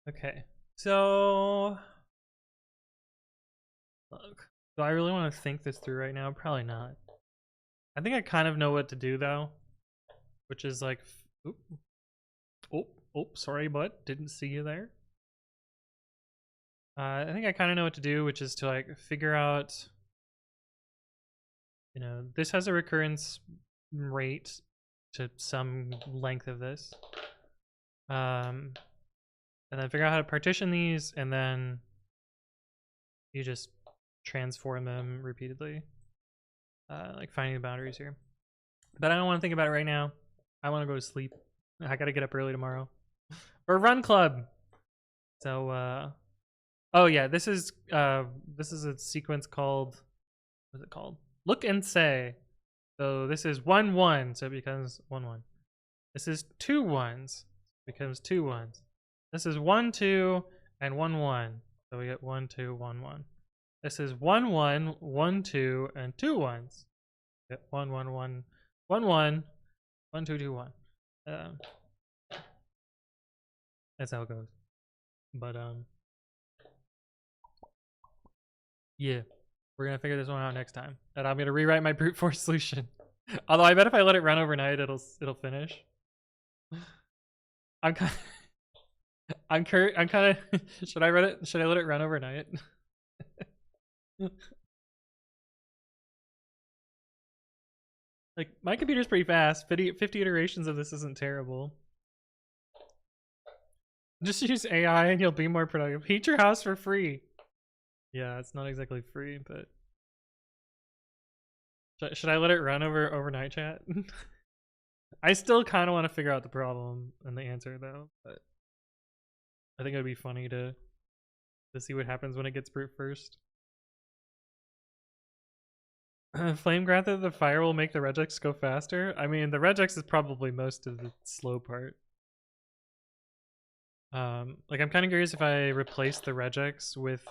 Okay, so look, do I really want to think this through right now? Probably not. I think I kind of know what to do though, which is like, sorry, bud, didn't see you there. I think I kind of know what to do, which is to like figure out, you know, this has a recurrence rate to some length of this. And then figure out how to partition these, and then you just transform them repeatedly. Like finding the boundaries here. But I don't want to think about it right now. I want to go to sleep. I gotta get up early tomorrow. Or run club. So oh yeah, this is a sequence called, what is it called? Look and say. So this is 1 1, so it becomes 1 1. This is 2 1s, it becomes 2 1s. This is 1 2 and 1 1, so we get 1 2 1 1. This is 1 1 1 2 and 2 1s. Get 1 1 1 1 1 1 2 2 1. That's how it goes. But yeah, we're gonna figure this one out next time, and I'm gonna rewrite my brute force solution. Although I bet if I let it run overnight, it'll finish. I'm kind of I'm kind of. Should I run it? Should I let it run overnight? Like, my computer's pretty fast. 50 iterations of this isn't terrible. Just use AI and you'll be more productive. Heat your house for free. Yeah, it's not exactly free, but should I let it run overnight chat? I still kind of want to figure out the problem and the answer though, but I think it would be funny to see what happens when it gets brute first. Flame grant that the fire will make the regex go faster. I mean, the regex is probably most of the slow part. Like, I'm kind of curious if I replace the regex with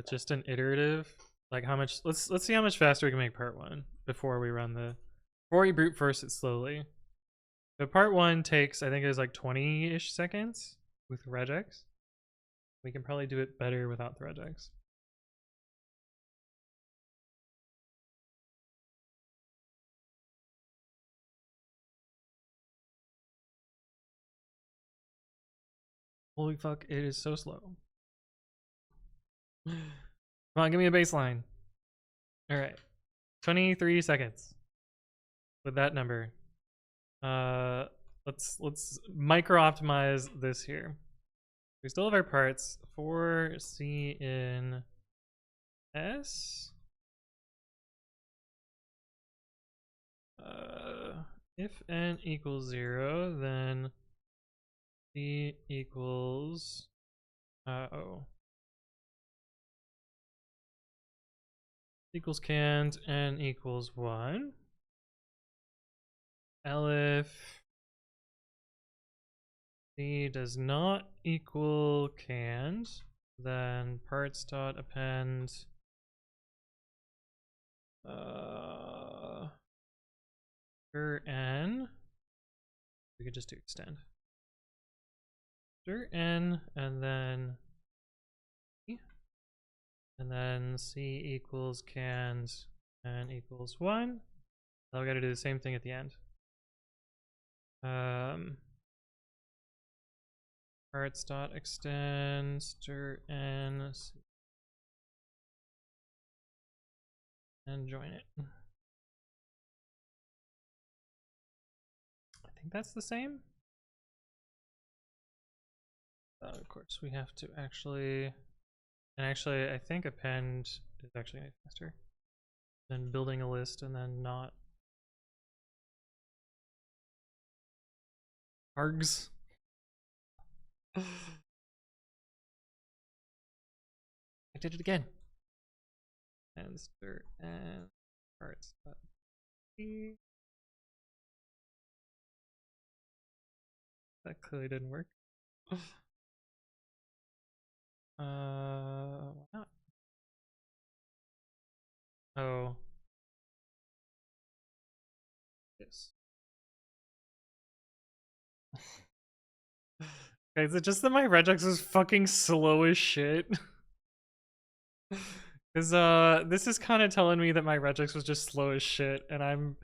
just an iterative, like how much. Let's see how much faster we can make part 1 before we brute force it slowly. So part 1 takes, I think it was like 20-ish seconds with regex. We can probably do it better without the regex. Holy fuck, it is so slow. Come on, give me a baseline. All right, 23 seconds with that number. Let's micro optimize this here. We still have our parts for C in S. If n equals 0, then C equals equals canned, n equals 1. Elif C does not equal canned, then parts dot append n. We could just do extend. N and then C equals canned, n equals 1. Now we got to do the same thing at the end. Parts dot extend stir n and join it. I think that's the same. Of course, we have to actually, and actually, I think append is actually faster than building a list and then not. Args. I did it again. And stir and parts. That clearly didn't work. Why not? Oh. Yes. Okay, is it just that my regex is fucking slow as shit? Cause this is kind of telling me that my regex was just slow as shit, and I'm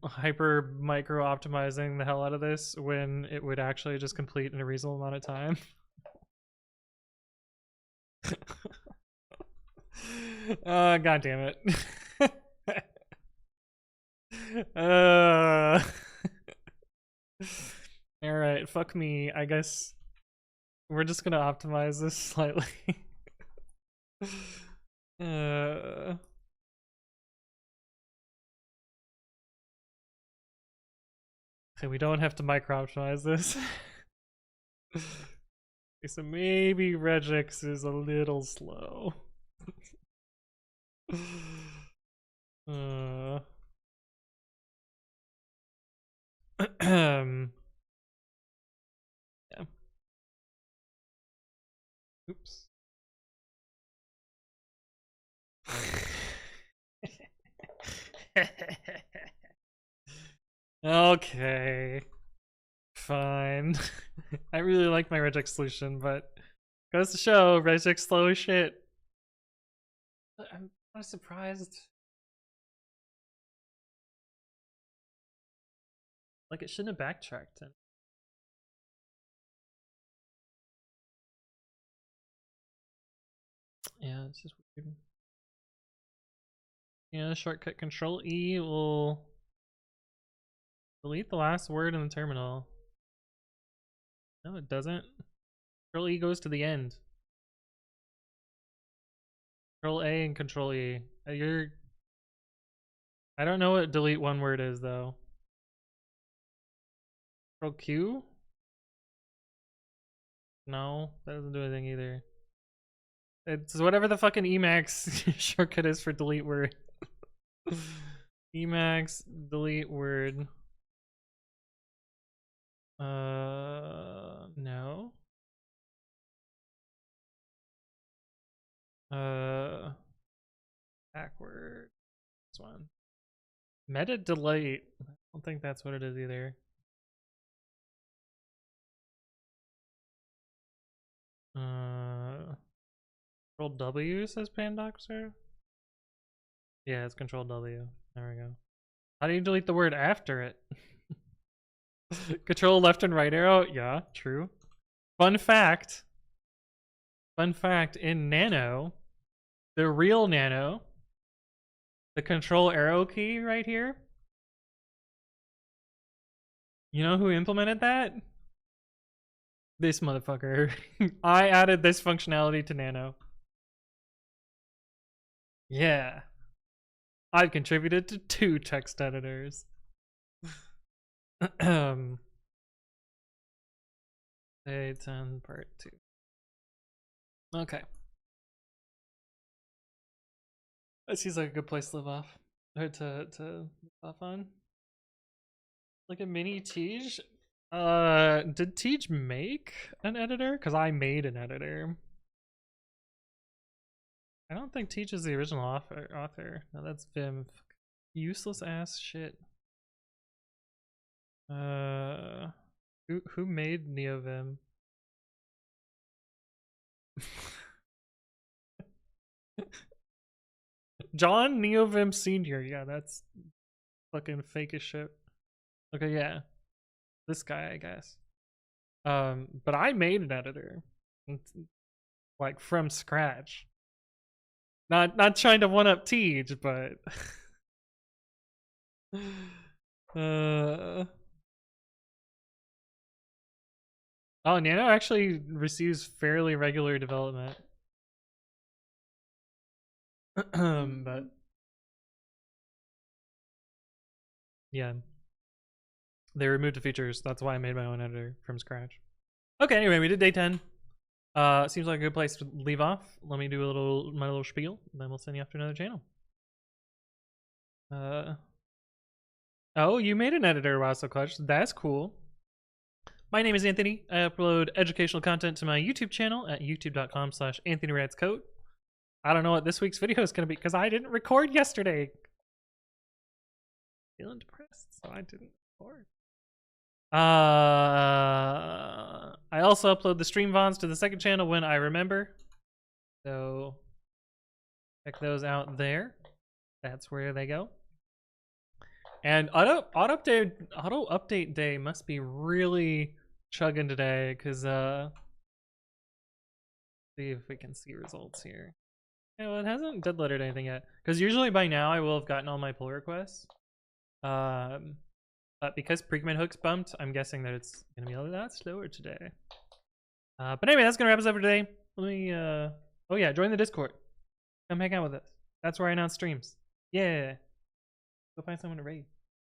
hyper micro optimizing the hell out of this when it would actually just complete in a reasonable amount of time. God damn it. Alright, fuck me. I guess we're just gonna optimize this slightly. Okay, we don't have to micro optimize this. Okay, so maybe regex is a little slow. Yeah. Oops. Okay. Fine. I really like my regex solution, but goes to show regex slow as shit. I'm not surprised. Like it shouldn't have backtracked. Yeah, it's just weird. Yeah, shortcut Control E will delete the last word in the terminal. No, it doesn't. Control E goes to the end. Control A and Control E. I don't know what delete one word is though. Control Q? No, that doesn't do anything either. It's whatever the fucking Emacs shortcut is for delete word. Emacs delete word. No. Backward. This one. Meta delete. I don't think that's what it is either. Control W says Pandoxer? Yeah, it's Control W. There we go. How do you delete the word after it? Control left and right arrow? Yeah, true. Fun fact. Fun fact, in Nano, the real Nano, the control arrow key right here, you know who implemented that? This motherfucker. I added this functionality to Nano. Yeah. I've contributed to 2 text editors. A10 part 2. Okay. That seems like a good place to live off. Or to live off on. Like a mini Tej. Did Tej make an editor? Because I made an editor. I don't think Tej is the original author. No, that's Vim. Useless ass shit. Who made NeoVim? John NeoVim Senior. Yeah, that's fucking fake as shit. Okay, yeah. This guy, I guess. But I made an editor. Like from scratch. Not trying to one up Tej, but Oh, Nano actually receives fairly regular development. But yeah. They removed the features. That's why I made my own editor from scratch. Okay, anyway, we did day 10. Seems like a good place to leave off. Let me do my little spiel, and then we'll send you off to another channel. Oh, you made an editor, wow, so clutch. That's cool. My name is Anthony. I upload educational content to my YouTube channel at youtube.com/anthonywritescode. I don't know what this week's video is going to be because I didn't record yesterday. Feeling depressed, so I didn't record. I also upload the stream VODs to the second channel when I remember. So check those out there. That's where they go. And auto update day must be really chugging today because see if we can see results here. Yeah, well, it hasn't deadlettered anything yet because usually by now I will have gotten all my pull requests. But because Precommit Hook's bumped, I'm guessing that it's gonna be a lot slower today. But anyway, that's gonna wrap us up for today. Let me oh yeah, join the Discord. Come hang out with us. That's where I announce streams. Yeah. Go find someone to raid.